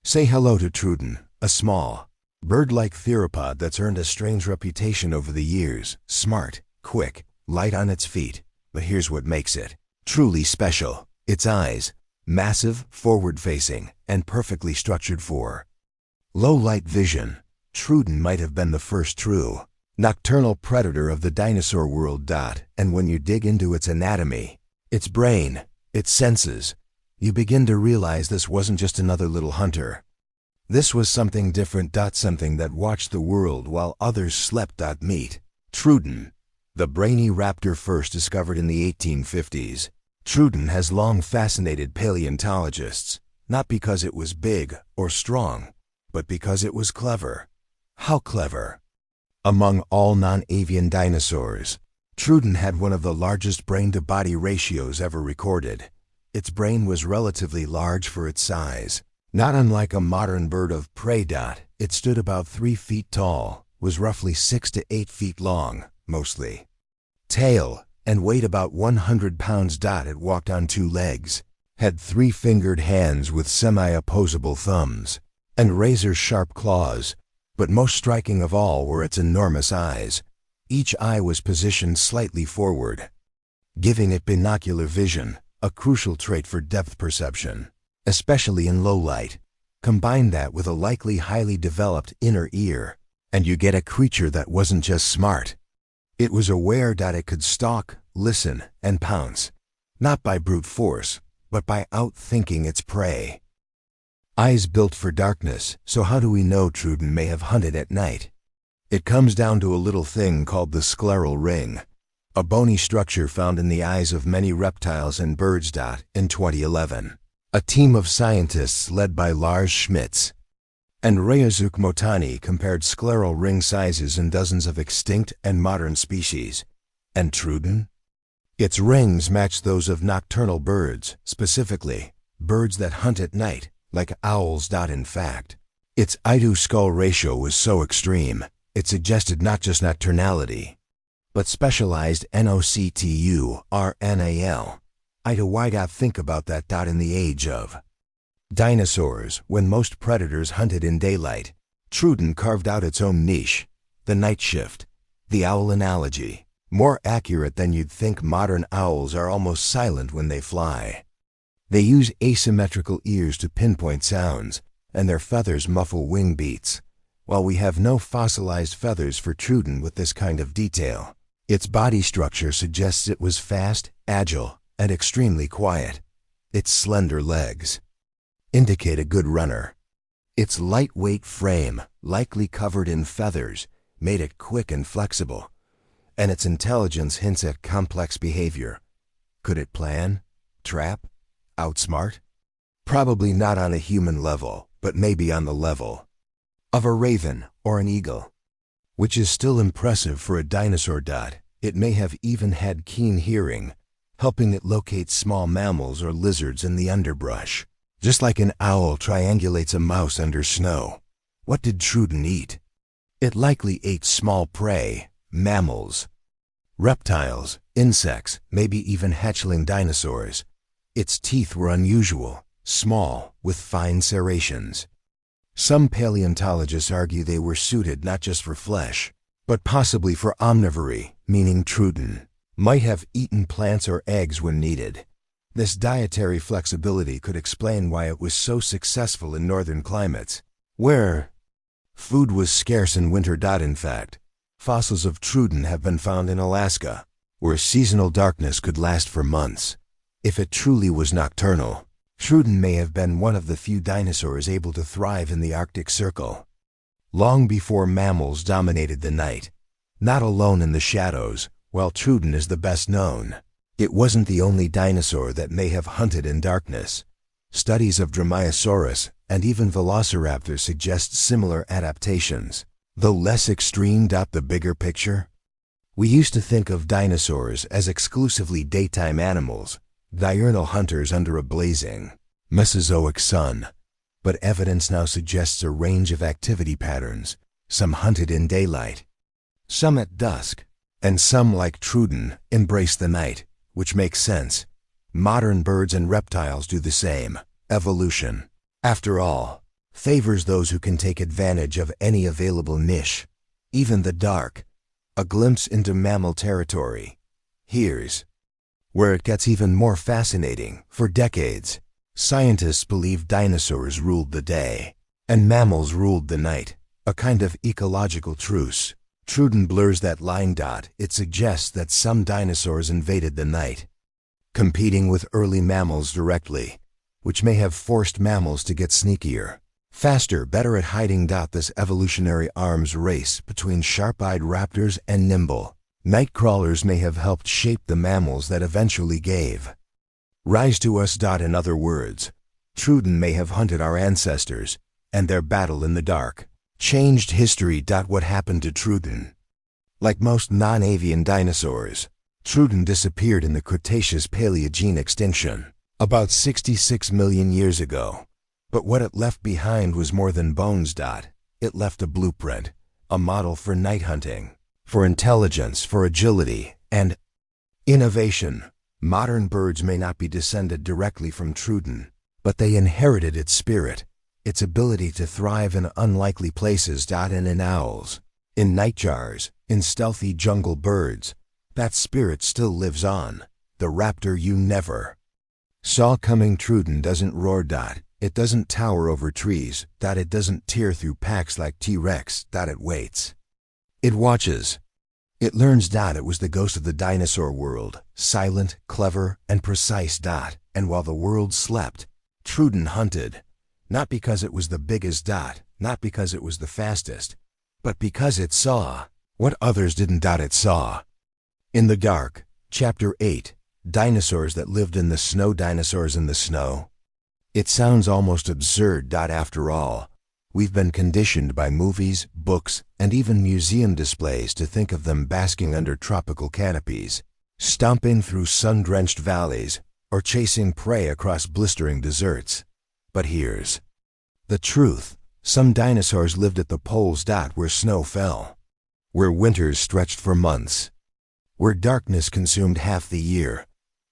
Say hello to Truden, a small, bird-like theropod that's earned a strange reputation over the years. Smart, quick, light on its feet. But here's what makes it truly special. Its eyes, massive, forward-facing, and perfectly structured for low-light vision. Truden might have been the first true nocturnal predator of the dinosaur world. And when you dig into its anatomy, its brain, its senses, you begin to realize this wasn't just another little hunter. This was something different. Something that watched the world while others slept. Meet Truden, the brainy raptor first discovered in the 1850s. Truden has long fascinated paleontologists, not because it was big or strong, but because it was clever. How clever? Among all non-avian dinosaurs, Truden had one of the largest brain-to-body ratios ever recorded. Its brain was relatively large for its size. Not unlike a modern bird of prey. It stood about 3 feet tall, was roughly 6 to 8 feet long, mostly tail, and weighed about 100 pounds. It walked on 2 legs, had 3-fingered hands with semi-opposable thumbs, and razor-sharp claws. But most striking of all were its enormous eyes. Each eye was positioned slightly forward, giving it binocular vision, a crucial trait for depth perception, especially in low light. Combine that with a likely highly developed inner ear, and you get a creature that wasn't just smart. It was aware. It could stalk, listen, and pounce, not by brute force, but by outthinking its prey. Eyes built for darkness. So how do we know Truden may have hunted at night? It comes down to a little thing called the scleral ring, a bony structure found in the eyes of many reptiles and birds. In 2011, a team of scientists led by Lars Schmitz and Rayazuk Motani compared scleral ring sizes in dozens of extinct and modern species. And Truden? Its rings match those of nocturnal birds, specifically birds that hunt at night, like owls. In fact, its eye-to-skull ratio was so extreme, it suggested not just nocturnality, but specialized nocturnal, eye-to-wide. Think about that. In the age of dinosaurs, when most predators hunted in daylight, Truden carved out its own niche, the night shift, the owl analogy. More accurate than you'd think. Modern owls are almost silent when they fly. They use asymmetrical ears to pinpoint sounds, and their feathers muffle wing beats, while we have no fossilized feathers for Truden with this kind of detail. Its body structure suggests it was fast, agile, and extremely quiet. Its slender legs indicate a good runner. Its lightweight frame, likely covered in feathers, made it quick and flexible. And its intelligence hints at complex behavior. Could it plan, trap, outsmart? Probably not on a human level, but maybe on the level of a raven or an eagle, which is still impressive for a dinosaur. It may have even had keen hearing, helping it locate small mammals or lizards in the underbrush. Just like an owl triangulates a mouse under snow. What did Truden eat? It likely ate small prey, mammals, reptiles, insects, maybe even hatchling dinosaurs. Its teeth were unusual, small, with fine serrations. Some paleontologists argue they were suited not just for flesh, but possibly for omnivory, meaning Truden might have eaten plants or eggs when needed. This dietary flexibility could explain why it was so successful in northern climates, where food was scarce in winter. In fact, fossils of Truden have been found in Alaska, where seasonal darkness could last for months. If it truly was nocturnal, Truden may have been one of the few dinosaurs able to thrive in the Arctic Circle. Long before mammals dominated the night, not alone in the shadows, while Truden is the best known, it wasn't the only dinosaur that may have hunted in darkness. Studies of Dromaeosaurus and even Velociraptor suggest similar adaptations, though less extreme. The bigger picture? We used to think of dinosaurs as exclusively daytime animals, diurnal hunters under a blazing Mesozoic sun. But evidence now suggests a range of activity patterns. Some hunted in daylight, some at dusk, and some, like Truden, embrace the night, which makes sense. Modern birds and reptiles do the same. Evolution, after all, favors those who can take advantage of any available niche, even the dark. A glimpse into mammal territory. Here's where it gets even more fascinating. For decades, scientists believed dinosaurs ruled the day, and mammals ruled the night, a kind of ecological truce. Truden blurs that line. It suggests that some dinosaurs invaded the night, competing with early mammals directly, which may have forced mammals to get sneakier, faster, better at hiding. This evolutionary arms race between sharp-eyed raptors and nimble night crawlers may have helped shape the mammals that eventually gave rise to us. In other words, Truden may have hunted our ancestors, and their battle in the dark changed history. What happened to Truden? Like most non-avian dinosaurs, Truden disappeared in the Cretaceous-Paleogene extinction about 66 million years ago. But what it left behind was more than bones. It left a blueprint, a model for night hunting, for intelligence, for agility, and innovation. Modern birds may not be descended directly from Truden, but they inherited its spirit, its ability to thrive in unlikely places. And in owls, in nightjars, in stealthy jungle birds, that spirit still lives on. The raptor you never saw coming. Truden doesn't roar. It doesn't tower over trees. It doesn't tear through packs like T-Rex. It waits. It watches. It learns. It was the ghost of the dinosaur world, silent, clever, and precise. And while the world slept, Truden hunted. Not because it was the biggest. Not because it was the fastest, but because it saw what others didn't. It saw. In the Dark, Chapter 8, Dinosaurs that lived in the snow. Dinosaurs in the snow. It sounds almost absurd. After all, we've been conditioned by movies, books, and even museum displays to think of them basking under tropical canopies, stomping through sun-drenched valleys, or chasing prey across blistering deserts. But here's the truth. Some dinosaurs lived at the poles. Where snow fell, where winters stretched for months, where darkness consumed half the year.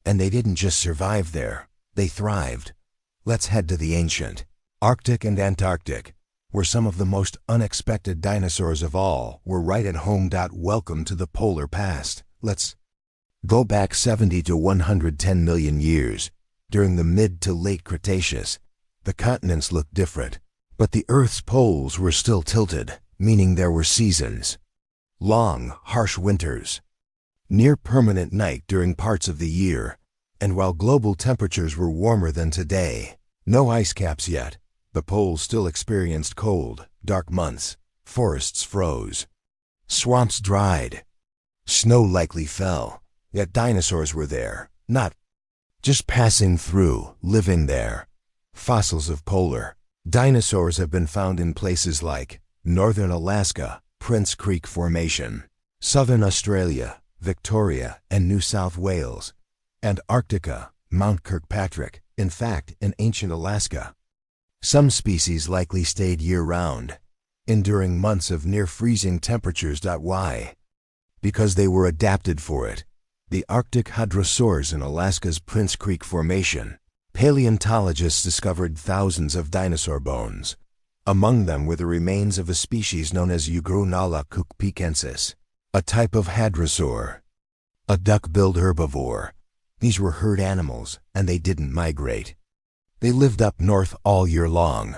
And they didn't just survive there, they thrived. Let's head to the ancient Arctic and Antarctic, where some of the most unexpected dinosaurs of all were right at home. Welcome to the polar past. Let's go back 70 to 110 million years. During the mid to late Cretaceous, the continents looked different, but the Earth's poles were still tilted, meaning there were seasons. Long, harsh winters, near permanent night during parts of the year, and while global temperatures were warmer than today, no ice caps yet, the poles still experienced cold, dark months. Forests froze, swamps dried, snow likely fell, yet dinosaurs were there, not just passing through, living there. Fossils of polar dinosaurs have been found in places like northern Alaska, Prince Creek Formation, southern Australia, Victoria and New South Wales, Antarctica, Mount Kirkpatrick, in fact, in ancient Alaska. Some species likely stayed year-round, enduring months of near-freezing temperatures. Why? Because they were adapted for it. The Arctic hadrosaurs in Alaska's Prince Creek Formation. Paleontologists discovered thousands of dinosaur bones. Among them were the remains of a species known as Eugrunala cookpekensis, a type of hadrosaur, a duck-billed herbivore. These were herd animals, and they didn't migrate. They lived up north all year long.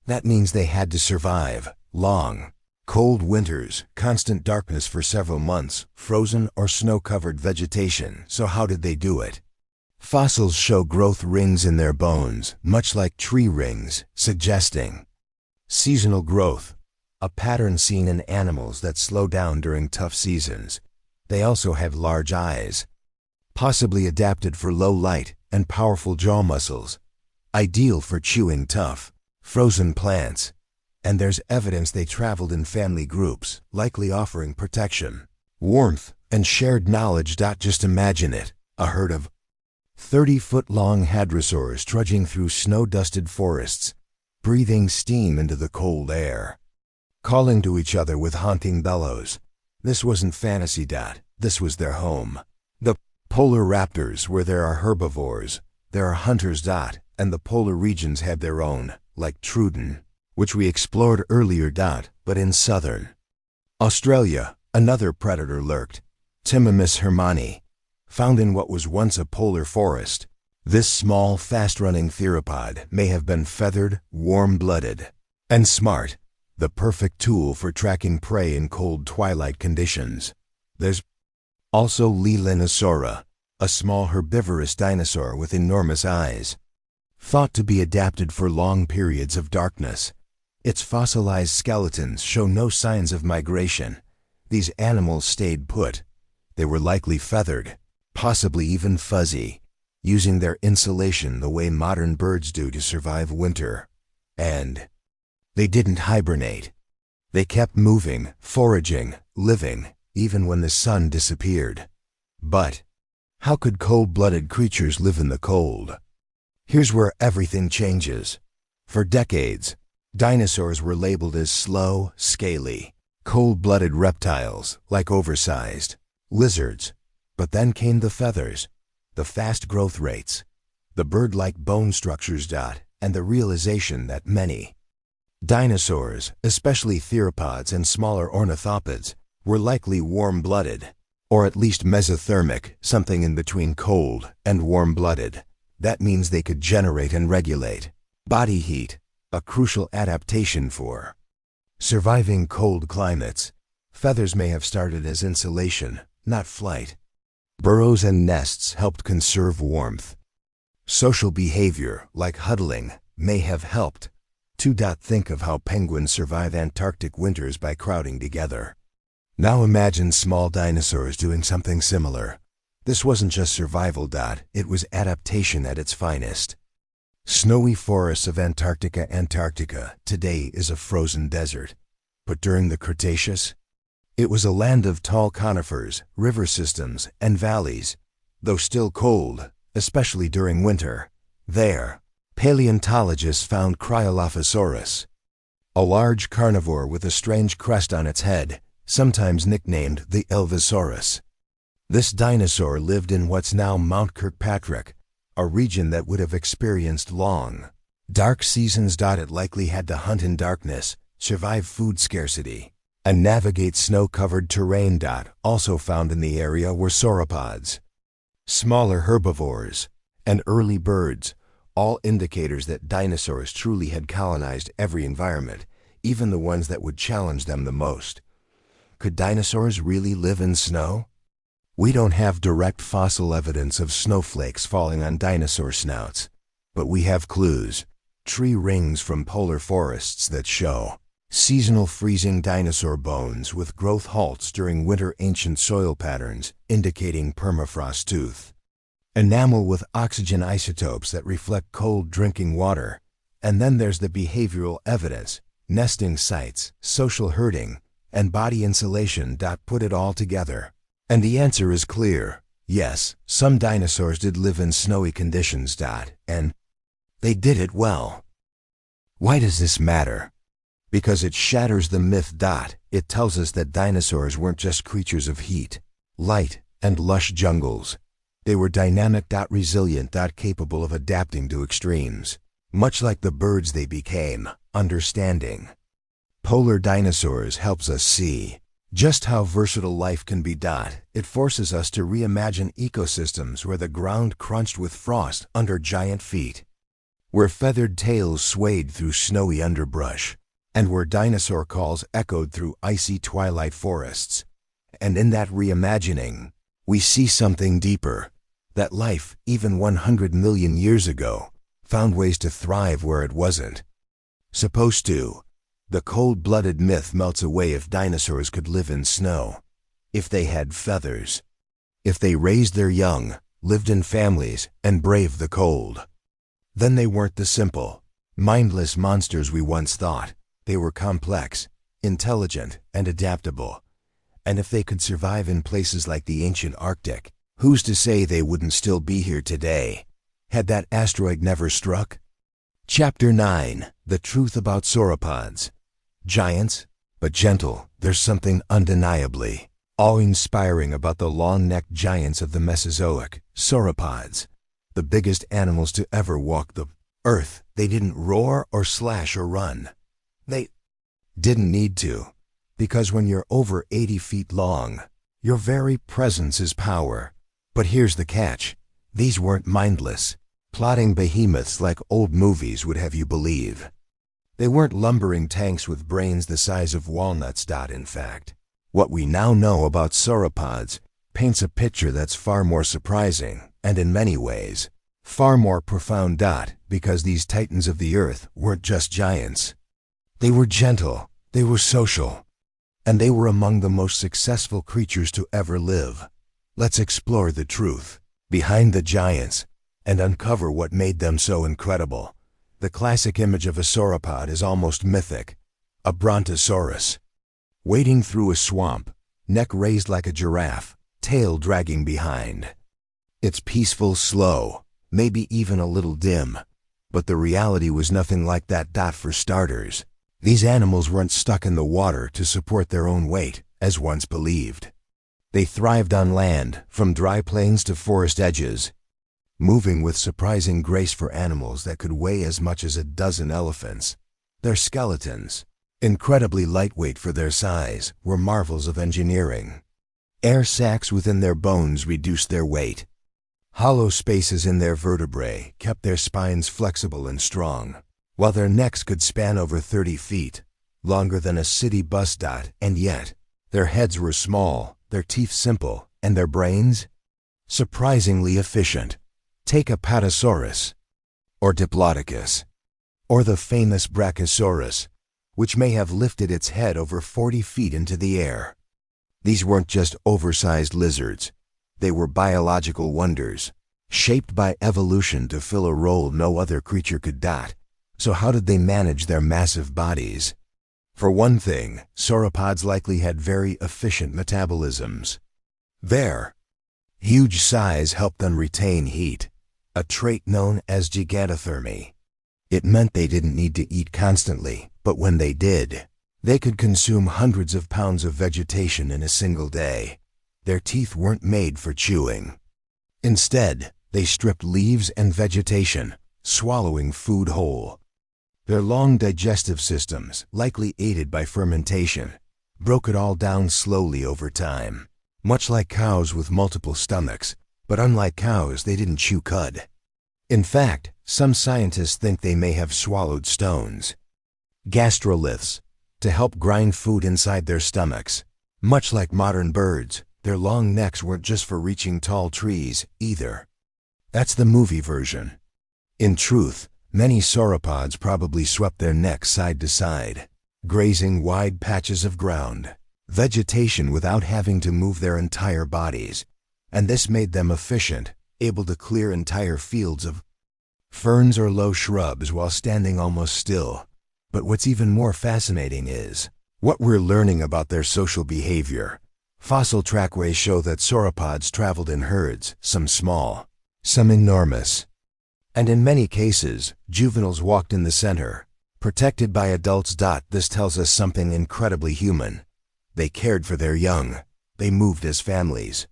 That means they had to survive long, cold winters, constant darkness for several months, frozen or snow-covered vegetation. So how did they do it? Fossils show growth rings in their bones, much like tree rings, suggesting seasonal growth, a pattern seen in animals that slow down during tough seasons. They also have large eyes, possibly adapted for low light, and powerful jaw muscles, ideal for chewing tough, frozen plants. And there's evidence they traveled in family groups, likely offering protection, warmth, and shared knowledge. Just imagine it, a herd of 30-foot-long hadrosaurs trudging through snow-dusted forests, breathing steam into the cold air, calling to each other with haunting bellows. This wasn't fantasy. This was their home. The polar raptors, where there are herbivores, there are hunters. And the polar regions have their own, like Truden, which we explored earlier. But in southern Australia, another predator lurked, Timmaemus hermanni, found in what was once a polar forest. This small, fast-running theropod may have been feathered, warm-blooded, and smart, the perfect tool for tracking prey in cold twilight conditions. There's also Leelinosaura, a small herbivorous dinosaur with enormous eyes, thought to be adapted for long periods of darkness. Its fossilized skeletons show no signs of migration. These animals stayed put. They were likely feathered, possibly even fuzzy, using their insulation the way modern birds do to survive winter. And they didn't hibernate. They kept moving, foraging, living, even when the sun disappeared. But how could cold-blooded creatures live in the cold? Here's where everything changes. For decades, dinosaurs were labeled as slow, scaly, cold-blooded reptiles, like oversized lizards. But then came the feathers, the fast growth rates, the bird-like bone structures. And the realization that many dinosaurs, especially theropods and smaller ornithopods, were likely warm-blooded, or at least mesothermic, something in between cold and warm-blooded. That means they could generate and regulate body heat, a crucial adaptation for surviving cold climates. Feathers may have started as insulation, not flight. Burrows and nests helped conserve warmth. Social behavior, like huddling, may have helped. Think of how penguins survive Antarctic winters by crowding together. Now imagine small dinosaurs doing something similar. This wasn't just survival. It was adaptation at its finest. Snowy forests of Antarctica. Antarctica today is a frozen desert. But during the Cretaceous, it was a land of tall conifers, river systems, and valleys. Though still cold, especially during winter, there, paleontologists found Cryolophosaurus, a large carnivore with a strange crest on its head, sometimes nicknamed the Elvisaurus. This dinosaur lived in what's now Mount Kirkpatrick, a region that would have experienced long, dark seasons. It likely had to hunt in darkness, survive food scarcity, and navigate snow-covered terrain. Also found in the area were sauropods, smaller herbivores, and early birds, all indicators that dinosaurs truly had colonized every environment, even the ones that would challenge them the most. Could dinosaurs really live in snow? We don't have direct fossil evidence of snowflakes falling on dinosaur snouts, but we have clues, tree rings from polar forests that show seasonal freezing dinosaur bones with growth halts during winter, ancient soil patterns indicating permafrost tooth, enamel with oxygen isotopes that reflect cold drinking water, and then there's the behavioral evidence, nesting sites, social herding, and body insulation. Put it all together, and the answer is clear. Yes, some dinosaurs did live in snowy conditions. And they did it well. Why does this matter? Because it shatters the myth. It tells us that dinosaurs weren't just creatures of heat, light, and lush jungles. They were dynamic, resilient, capable of adapting to extremes. Much like the birds they became, understanding polar dinosaurs helps us see just how versatile life can be. It forces us to reimagine ecosystems where the ground crunched with frost under giant feet, where feathered tails swayed through snowy underbrush, and where dinosaur calls echoed through icy twilight forests. And in that reimagining, we see something deeper, that life, even 100 million years ago, found ways to thrive where it wasn't supposed to. The cold-blooded myth melts away if dinosaurs could live in snow, if they had feathers, if they raised their young, lived in families, and braved the cold. Then they weren't the simple, mindless monsters we once thought. They were complex, intelligent, and adaptable. And if they could survive in places like the ancient Arctic, who's to say they wouldn't still be here today, had that asteroid never struck? Chapter 9. The Truth About Sauropods. Giants, but gentle. There's something undeniably awe-inspiring about the long-necked giants of the Mesozoic, sauropods, the biggest animals to ever walk the earth. They didn't roar or slash or run. They didn't need to, because when you're over 80 feet long, your very presence is power. But here's the catch. These weren't mindless, plodding behemoths like old movies would have you believe. They weren't lumbering tanks with brains the size of walnuts. In fact, what we now know about sauropods paints a picture that's far more surprising, and in many ways, far more profound. Because these titans of the earth weren't just giants. They were gentle, they were social, and they were among the most successful creatures to ever live. Let's explore the truth behind the giants and uncover what made them so incredible. The classic image of a sauropod is almost mythic. A brontosaurus, wading through a swamp, neck raised like a giraffe, tail dragging behind. It's peaceful, slow, maybe even a little dim, but the reality was nothing like that. For starters, these animals weren't stuck in the water to support their own weight, as once believed. They thrived on land, from dry plains to forest edges, moving with surprising grace for animals that could weigh as much as a dozen elephants. Their skeletons, incredibly lightweight for their size, were marvels of engineering. Air sacs within their bones reduced their weight. Hollow spaces in their vertebrae kept their spines flexible and strong, while their necks could span over 30 feet, longer than a city bus. And yet, their heads were small, their teeth simple, and their brains surprisingly efficient. Take Apatosaurus, or Diplodocus, or the famous Brachiosaurus, which may have lifted its head over 40 feet into the air. These weren't just oversized lizards. They were biological wonders, shaped by evolution to fill a role no other creature could. So how did they manage their massive bodies? For one thing, sauropods likely had very efficient metabolisms. Their huge size helped them retain heat, a trait known as gigantothermy. It meant they didn't need to eat constantly, but when they did, they could consume hundreds of pounds of vegetation in a single day. Their teeth weren't made for chewing. Instead, they stripped leaves and vegetation, swallowing food whole. Their long digestive systems, likely aided by fermentation, broke it all down slowly over time. Much like cows with multiple stomachs, but unlike cows, they didn't chew cud. In fact, some scientists think they may have swallowed stones, gastroliths, to help grind food inside their stomachs. Much like modern birds, their long necks weren't just for reaching tall trees, either. That's the movie version. In truth, many sauropods probably swept their necks side to side, grazing wide patches of ground, vegetation without having to move their entire bodies. And this made them efficient, able to clear entire fields of ferns or low shrubs while standing almost still. But what's even more fascinating is what we're learning about their social behavior. Fossil trackways show that sauropods traveled in herds, some small, some enormous. And in many cases, juveniles walked in the center, Protected by adults. This tells us something incredibly human. They cared for their young, they moved as families,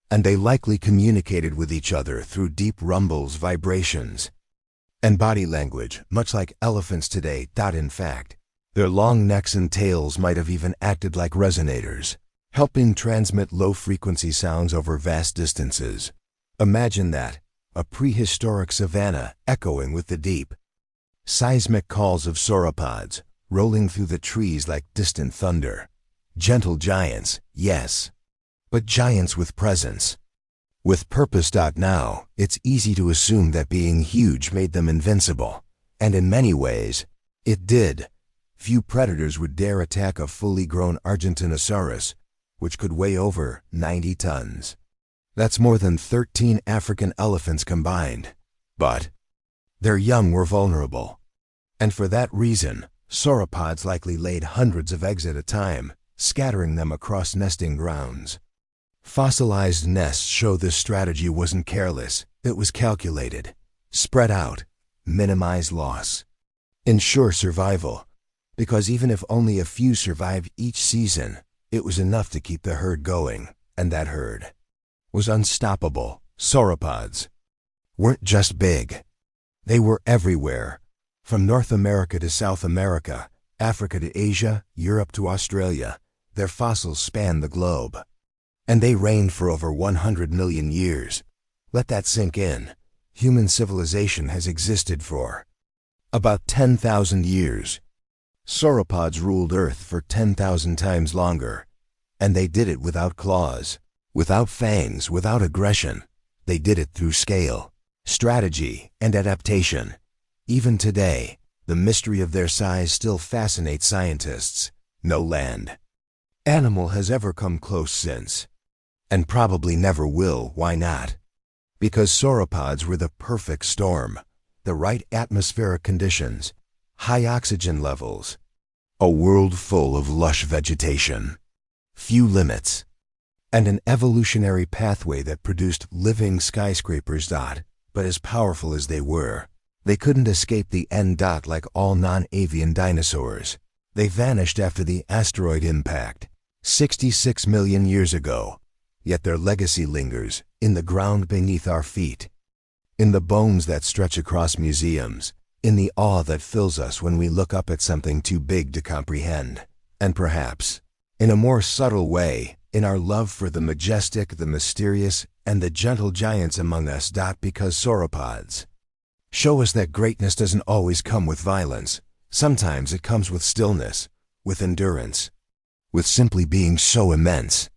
and they likely communicated with each other through deep rumbles, vibrations, and body language, much like elephants today. In fact, their long necks and tails might have even acted like resonators, helping transmit low-frequency sounds over vast distances. Imagine that, a prehistoric savanna echoing with the deep, seismic calls of sauropods, rolling through the trees like distant thunder. Gentle giants, yes, but giants with presence, with purpose. Now, it's easy to assume that being huge made them invincible, and in many ways, it did. Few predators would dare attack a fully grown Argentinosaurus, which could weigh over 90 tons. That's more than 13 African elephants combined. But their young were vulnerable. And for that reason, sauropods likely laid hundreds of eggs at a time, scattering them across nesting grounds. Fossilized nests show this strategy wasn't careless, it was calculated. Spread out, minimize loss, ensure survival. Because even if only a few survived each season, it was enough to keep the herd going, and that herd was unstoppable. Sauropods weren't just big. They were everywhere, from North America to South America, Africa to Asia, Europe to Australia. Their fossils span the globe. And they reigned for over 100 million years. Let that sink in. Human civilization has existed for about 10,000 years. Sauropods ruled Earth for 10,000 times longer. And they did it without claws, without fangs, without aggression. They did it through scale, strategy, and adaptation. Even today, the mystery of their size still fascinates scientists. No land animal has ever come close since. And probably never will. Why not? Because sauropods were the perfect storm. The right atmospheric conditions, high oxygen levels, a world full of lush vegetation, few limits, and an evolutionary pathway that produced living skyscrapers. But as powerful as they were, they couldn't escape the end. Like all non-avian dinosaurs, they vanished after the asteroid impact, 66 million years ago. Yet their legacy lingers in the ground beneath our feet, in the bones that stretch across museums, in the awe that fills us when we look up at something too big to comprehend, and perhaps, in a more subtle way, in our love for the majestic, the mysterious, and the gentle giants among us. Because sauropods show us that greatness doesn't always come with violence. Sometimes it comes with stillness, with endurance, with simply being so immense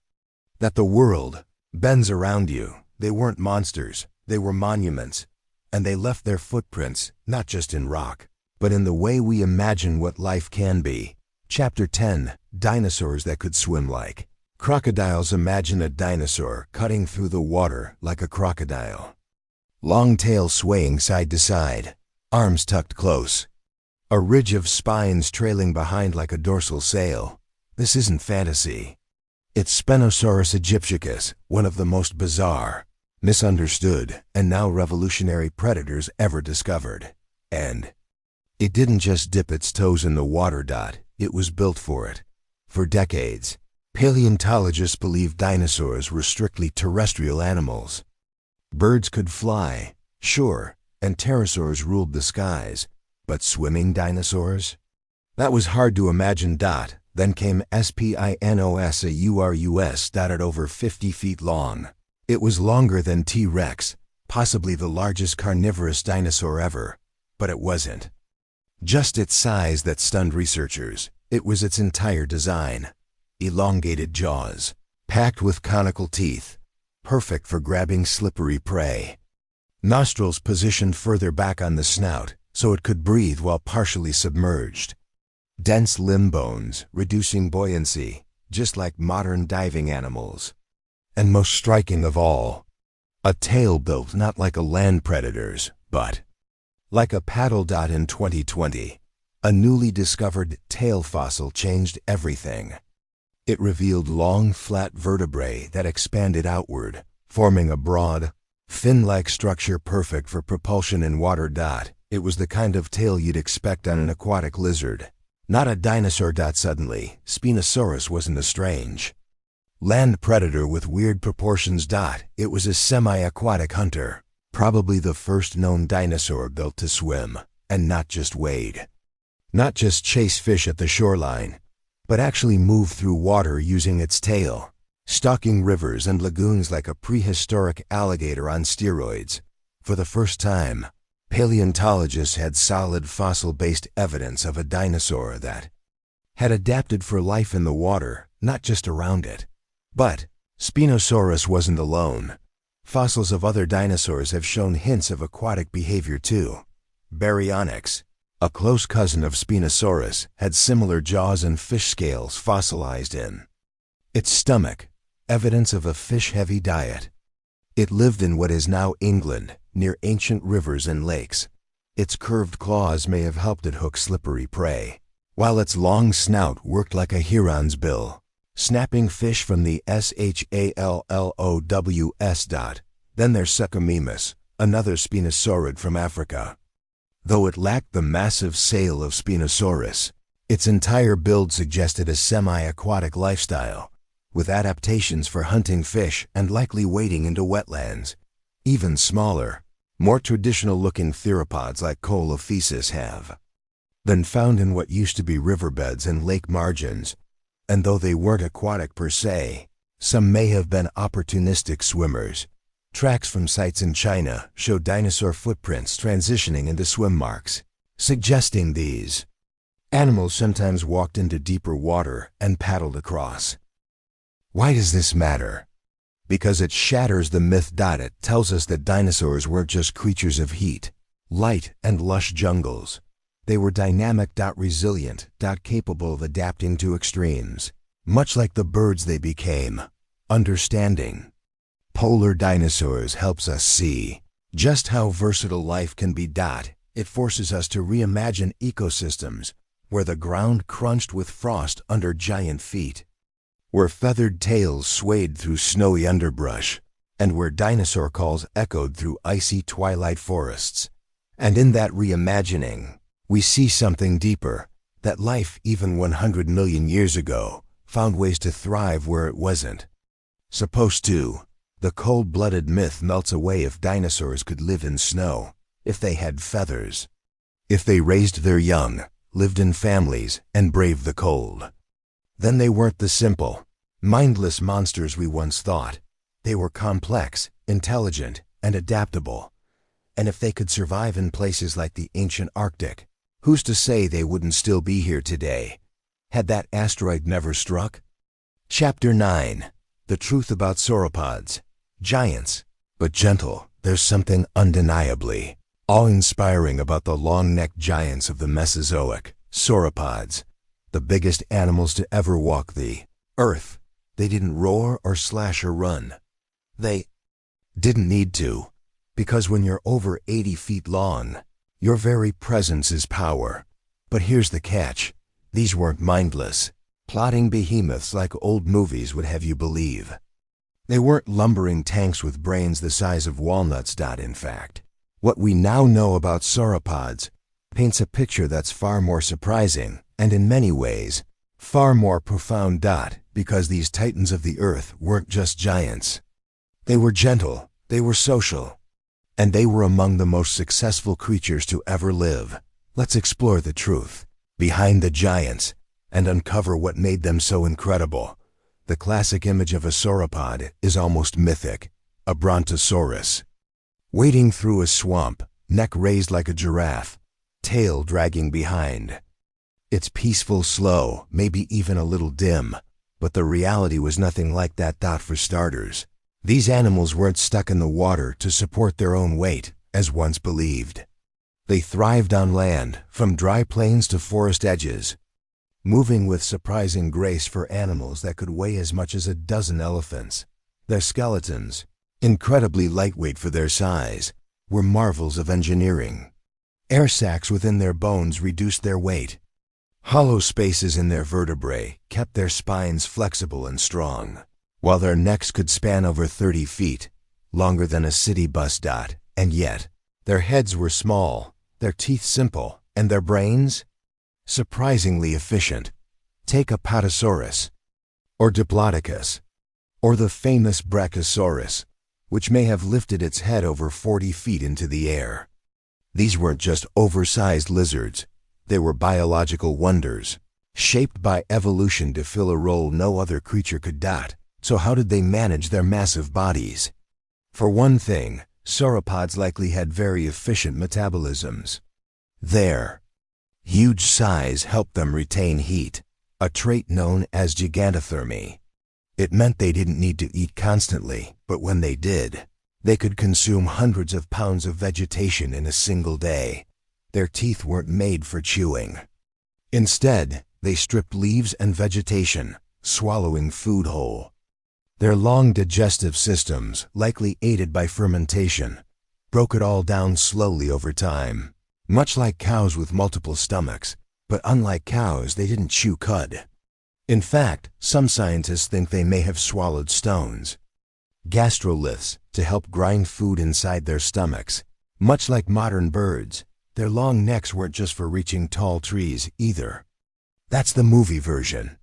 that the world bends around you. They weren't monsters, they were monuments, and they left their footprints not just in rock, but in the way we imagine what life can be. Chapter 10, Dinosaurs that could swim like crocodiles. Imagine a dinosaur cutting through the water like a crocodile. Long tail swaying side to side, arms tucked close, a ridge of spines trailing behind like a dorsal sail. This isn't fantasy. It's Spinosaurus aegyptiacus, one of the most bizarre, misunderstood, and now revolutionary predators ever discovered. And it didn't just dip its toes in the water. It was built for it. For decades, paleontologists believed dinosaurs were strictly terrestrial animals. Birds could fly, sure, and pterosaurs ruled the skies, but swimming dinosaurs? That was hard to imagine. Then came Spinosaurus at over 50 feet long. It was longer than T-Rex, possibly the largest carnivorous dinosaur ever. But it wasn't just its size that stunned researchers. It was its entire design. Elongated jaws, packed with conical teeth, perfect for grabbing slippery prey. Nostrils positioned further back on the snout, so it could breathe while partially submerged. Dense limb bones, reducing buoyancy, just like modern diving animals. And most striking of all, a tail built not like a land predator's, but like a paddle. In 2020, a newly discovered tail fossil changed everything. It revealed long, flat vertebrae that expanded outward, forming a broad, fin-like structure perfect for propulsion in water. It was the kind of tail you'd expect on an aquatic lizard. Not a dinosaur. Suddenly, Spinosaurus wasn't a strange land predator with weird proportions. It was a semi-aquatic hunter, probably the first known dinosaur built to swim, and not just wade. Not just chase fish at the shoreline, but actually move through water using its tail, stalking rivers and lagoons like a prehistoric alligator on steroids. For the first time, paleontologists had solid fossil-based evidence of a dinosaur that had adapted for life in the water, not just around it. But Spinosaurus wasn't alone. Fossils of other dinosaurs have shown hints of aquatic behavior too. Baryonyx, a close cousin of Spinosaurus, had similar jaws and fish scales fossilized in its stomach, evidence of a fish-heavy diet. It lived in what is now England, near ancient rivers and lakes. Its curved claws may have helped it hook slippery prey, while its long snout worked like a heron's bill, snapping fish from the shallows. Then there's Suchomimus, another Spinosaurid from Africa. Though it lacked the massive sail of Spinosaurus, its entire build suggested a semi-aquatic lifestyle, with adaptations for hunting fish and likely wading into wetlands. Even smaller, more traditional-looking theropods like Coelophysis have been found in what used to be riverbeds and lake margins, and though they weren't aquatic per se, some may have been opportunistic swimmers. Tracks from sites in China show dinosaur footprints transitioning into swim marks, suggesting these animals sometimes walked into deeper water and paddled across. Why does this matter? Because it shatters the myth. It tells us that dinosaurs weren't just creatures of heat, light, and lush jungles. They were dynamic, resilient, capable of adapting to extremes, much like the birds they became. Understanding polar dinosaurs helps us see just how versatile life can be. It forces us to reimagine ecosystems where the ground crunched with frost under giant feet, where feathered tails swayed through snowy underbrush, and where dinosaur calls echoed through icy twilight forests. And in that reimagining, we see something deeper, that life, even 100 million years ago, found ways to thrive where it wasn't supposed to. The cold-blooded myth melts away if dinosaurs could live in snow, if they had feathers, if they raised their young, lived in families, and braved the cold. Then they weren't the simple, mindless monsters we once thought. They were complex, intelligent, and adaptable. And if they could survive in places like the ancient Arctic, who's to say they wouldn't still be here today, had that asteroid never struck? Chapter 9. The Truth About Sauropods. Giants, but gentle. There's something undeniably awe-inspiring about the long-necked giants of the Mesozoic, sauropods, the biggest animals to ever walk the earth. They didn't roar or slash or run. They didn't need to, because when you're over 80 feet long, your very presence is power. But here's the catch. These weren't mindless, plodding behemoths like old movies would have you believe. They weren't lumbering tanks with brains the size of walnuts. In fact, what we now know about sauropods paints a picture that's far more surprising, and in many ways, far more profound. Because these titans of the earth weren't just giants. They were gentle, they were social, and they were among the most successful creatures to ever live. Let's explore the truth behind the giants and uncover what made them so incredible. The classic image of a sauropod is almost mythic, a brontosaurus, wading through a swamp, neck raised like a giraffe, tail dragging behind. It's peaceful, slow, maybe even a little dim, but the reality was nothing like that. For starters, these animals weren't stuck in the water to support their own weight, as once believed. They thrived on land, from dry plains to forest edges, moving with surprising grace for animals that could weigh as much as a dozen elephants. Their skeletons, incredibly lightweight for their size, were marvels of engineering. Air sacs within their bones reduced their weight. Hollow spaces in their vertebrae kept their spines flexible and strong, while their necks could span over 30 feet, longer than a city bus. And yet, their heads were small, their teeth simple, and their brains surprisingly efficient. Take Apatosaurus, or Diplodocus, or the famous Brachiosaurus, which may have lifted its head over 40 feet into the air. These weren't just oversized lizards, they were biological wonders, shaped by evolution to fill a role no other creature could dot. So how did they manage their massive bodies? For one thing, sauropods likely had very efficient metabolisms. Their huge size helped them retain heat, a trait known as gigantothermy. It meant they didn't need to eat constantly, but when they did, they could consume hundreds of pounds of vegetation in a single day. Their teeth weren't made for chewing. Instead, they stripped leaves and vegetation, swallowing food whole. Their long digestive systems, likely aided by fermentation, broke it all down slowly over time. Much like cows with multiple stomachs, but unlike cows, they didn't chew cud. In fact, some scientists think they may have swallowed stones, gastroliths, to help grind food inside their stomachs. Much like modern birds, their long necks weren't just for reaching tall trees either. That's the movie version.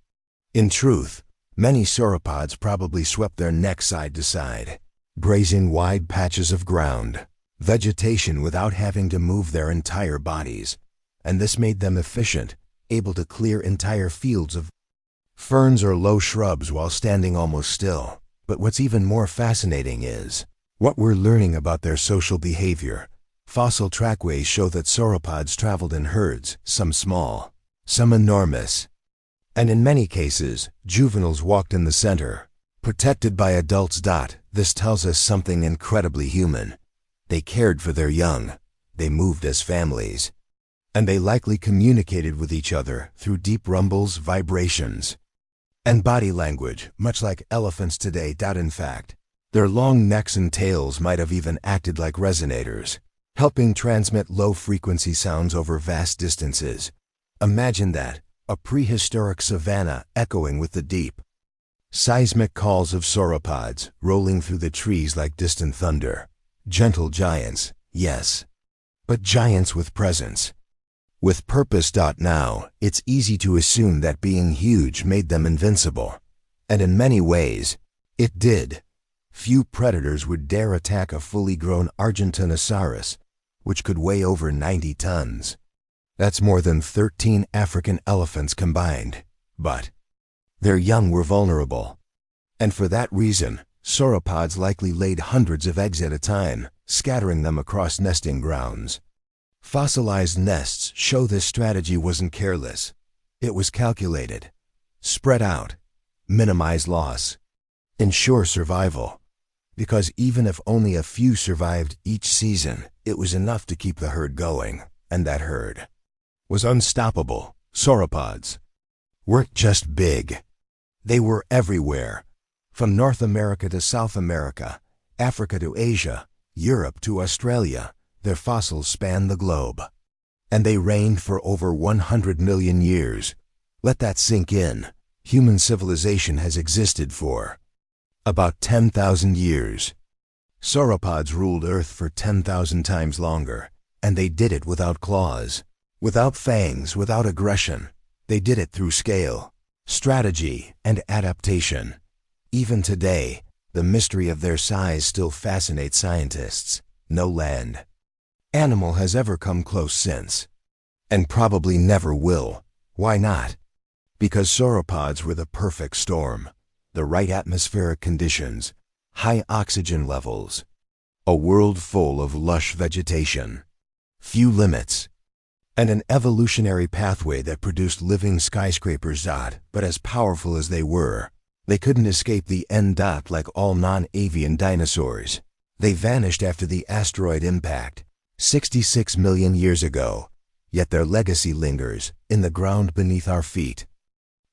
In truth, many sauropods probably swept their necks side to side, grazing wide patches of ground, vegetation without having to move their entire bodies, and this made them efficient, able to clear entire fields of ferns or low shrubs while standing almost still. But what's even more fascinating is what we're learning about their social behavior. Fossil trackways show that sauropods traveled in herds, some small, some enormous, and in many cases, juveniles walked in the center, protected by adults. This tells us something incredibly human. They cared for their young, they moved as families, and they likely communicated with each other through deep rumbles, vibrations, and body language, much like elephants today. In fact, their long necks and tails might have even acted like resonators, helping transmit low-frequency sounds over vast distances. Imagine that, a prehistoric savanna echoing with the deep, seismic calls of sauropods rolling through the trees like distant thunder. Gentle giants, yes, but giants with presence, with purpose. Now, it's easy to assume that being huge made them invincible, and in many ways, it did. Few predators would dare attack a fully grown Argentinosaurus, which could weigh over 90 tons. That's more than 13 African elephants combined. But their young were vulnerable. And for that reason, sauropods likely laid hundreds of eggs at a time, scattering them across nesting grounds. Fossilized nests show this strategy wasn't careless. It was calculated. Spread out, minimize loss, ensure survival. Because even if only a few survived each season, it was enough to keep the herd going, and that herd was unstoppable. Sauropods weren't just big. They were everywhere. From North America to South America, Africa to Asia, Europe to Australia, their fossils span the globe. And they reigned for over 100 million years. Let that sink in. Human civilization has existed for about 10,000 years. Sauropods ruled Earth for 10,000 times longer, and they did it without claws, without fangs, without aggression. They did it through scale, strategy, and adaptation. Even today, the mystery of their size still fascinates scientists. No land animal has ever come close since, and probably never will. Why not? Because sauropods were the perfect storm. The right atmospheric conditions, high oxygen levels, a world full of lush vegetation, few limits, and an evolutionary pathway that produced living skyscrapers. But as powerful as they were, they couldn't escape the end. Like all non-avian dinosaurs, they vanished after the asteroid impact, 66 million years ago. Yet their legacy lingers in the ground beneath our feet,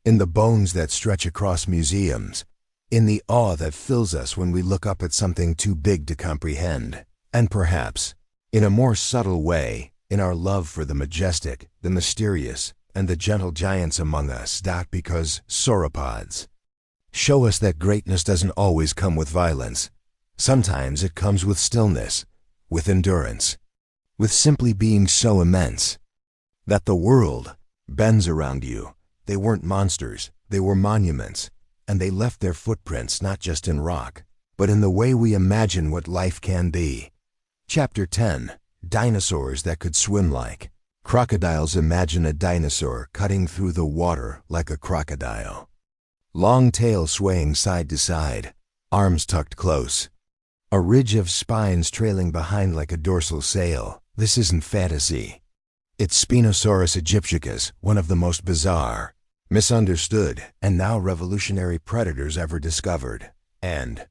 in the bones that stretch across museums, in the awe that fills us when we look up at something too big to comprehend, and perhaps, in a more subtle way, in our love for the majestic, the mysterious, and the gentle giants among us. Because sauropods show us that greatness doesn't always come with violence. Sometimes it comes with stillness, with endurance, with simply being so immense that the world bends around you. They weren't monsters, they were monuments, and they left their footprints not just in rock, but in the way we imagine what life can be. Chapter 10. Dinosaurs that could swim like crocodiles. Imagine a dinosaur cutting through the water like a crocodile. Long tail swaying side to side, arms tucked close. A ridge of spines trailing behind like a dorsal sail. This isn't fantasy. It's Spinosaurus aegyptiacus, one of the most bizarre, misunderstood, and now revolutionary predators ever discovered. And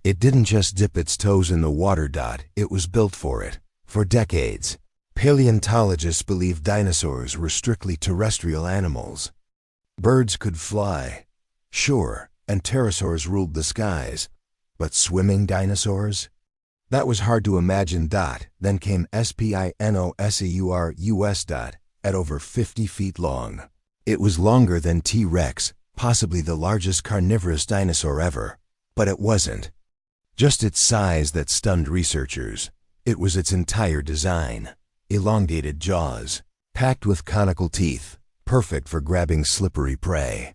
it didn't just dip its toes in the water. It was built for it. For decades, paleontologists believed dinosaurs were strictly terrestrial animals. Birds could fly, sure, and pterosaurs ruled the skies. But swimming dinosaurs? That was hard to imagine. Then came Spinosaurus at over 50 feet long. It was longer than T-Rex, possibly the largest carnivorous dinosaur ever. But it wasn't just its size that stunned researchers. It was its entire design. Elongated jaws, packed with conical teeth, perfect for grabbing slippery prey.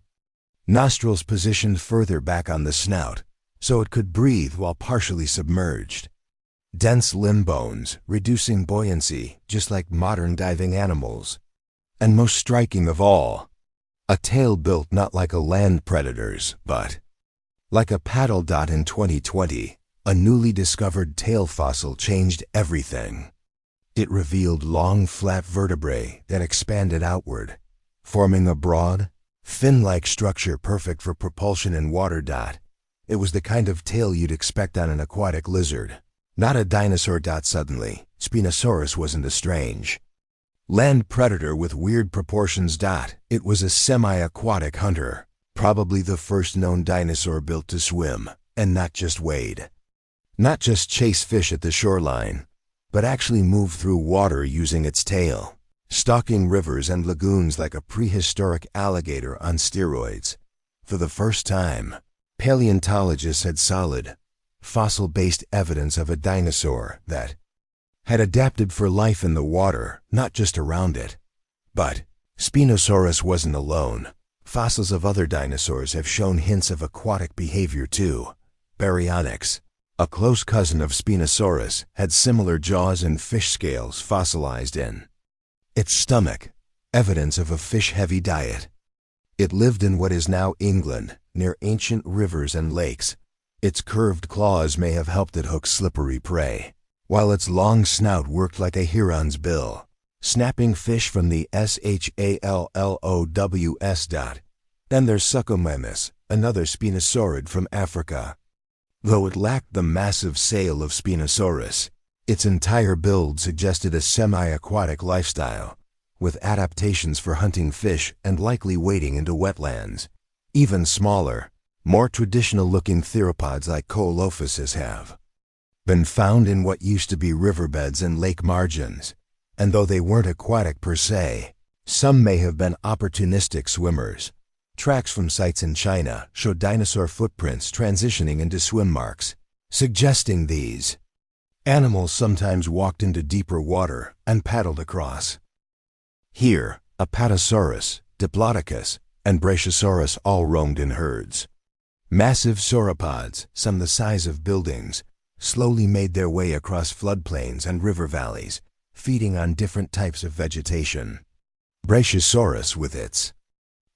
Nostrils positioned further back on the snout, so it could breathe while partially submerged. Dense limb bones, reducing buoyancy, just like modern diving animals. And most striking of all, a tail built not like a land predator's, but like a paddle. In 2020, a newly discovered tail fossil changed everything. It revealed long, flat vertebrae that expanded outward, forming a broad, fin-like structure perfect for propulsion in water. It was the kind of tail you'd expect on an aquatic lizard, not a dinosaur. Suddenly, Spinosaurus wasn't a strange land predator with weird proportions. It was a semi-aquatic hunter, probably the first known dinosaur built to swim, and not just wade. Not just chase fish at the shoreline, but actually move through water using its tail, stalking rivers and lagoons like a prehistoric alligator on steroids. For the first time, paleontologists had solid, fossil-based evidence of a dinosaur that had adapted for life in the water, not just around it. But Spinosaurus wasn't alone. Fossils of other dinosaurs have shown hints of aquatic behavior too. Baryonyx, a close cousin of Spinosaurus, had similar jaws and fish scales fossilized in its stomach, evidence of a fish-heavy diet. It lived in what is now England, near ancient rivers and lakes. Its curved claws may have helped it hook slippery prey, while its long snout worked like a heron's bill, snapping fish from the shallows. Then there's Suchomimus, another spinosaurid from Africa. Though it lacked the massive sail of Spinosaurus, its entire build suggested a semi-aquatic lifestyle, with adaptations for hunting fish and likely wading into wetlands. Even smaller, more traditional-looking theropods like Coelophysis have been found in what used to be riverbeds and lake margins, and though they weren't aquatic per se, some may have been opportunistic swimmers. Tracks from sites in China show dinosaur footprints transitioning into swim marks, suggesting these animals sometimes walked into deeper water and paddled across. Here, Apatosaurus, Diplodocus, and Brachiosaurus all roamed in herds. Massive sauropods, some the size of buildings, slowly made their way across floodplains and river valleys, feeding on different types of vegetation. Brachiosaurus, with its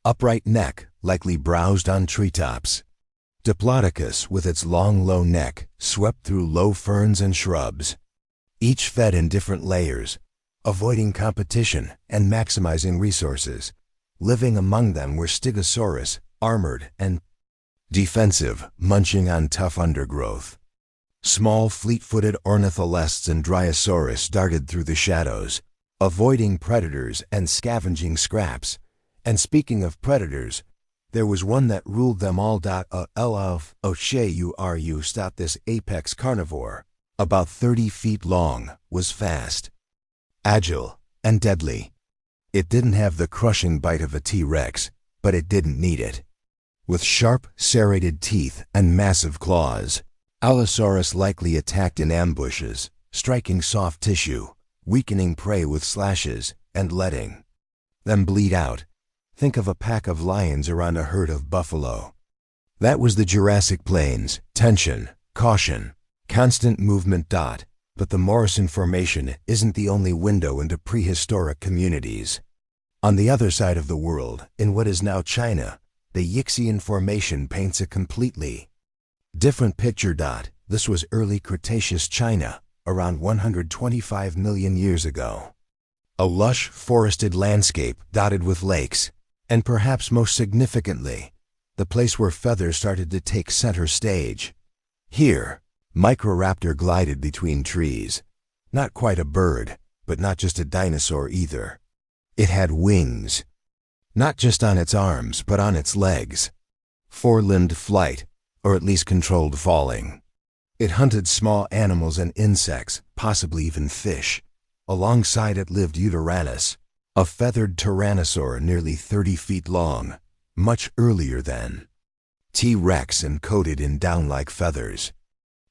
upright neck, likely browsed on treetops. Diplodocus, with its long, low neck, swept through low ferns and shrubs. Each fed in different layers, avoiding competition and maximizing resources. Living among them were Stegosaurus, armored and defensive, munching on tough undergrowth. Small, fleet-footed ornitholestes and Dryosaurus darted through the shadows, avoiding predators and scavenging scraps. And speaking of predators, there was one that ruled them all. This apex carnivore, about 30 feet long, was fast, agile, and deadly. It didn't have the crushing bite of a T-Rex, but it didn't need it. With sharp, serrated teeth and massive claws, Allosaurus likely attacked in ambushes, striking soft tissue, weakening prey with slashes and letting them bleed out. Think of a pack of lions around a herd of buffalo. That was the Jurassic Plains. Tension, caution, constant movement. But the Morrison Formation isn't the only window into prehistoric communities. On the other side of the world, in what is now China, the Yixian Formation paints a completely different picture. This was early Cretaceous China, around 125 million years ago. A lush, forested landscape dotted with lakes, and perhaps most significantly, the place where feathers started to take center stage. Here, Microraptor glided between trees. Not quite a bird, but not just a dinosaur either. It had wings. Not just on its arms, but on its legs. Four-limbed flight, or at least controlled falling. It hunted small animals and insects, possibly even fish. Alongside it lived Utaranus, a feathered tyrannosaur nearly 30 feet long, much earlier than T-Rex and coated in down-like feathers.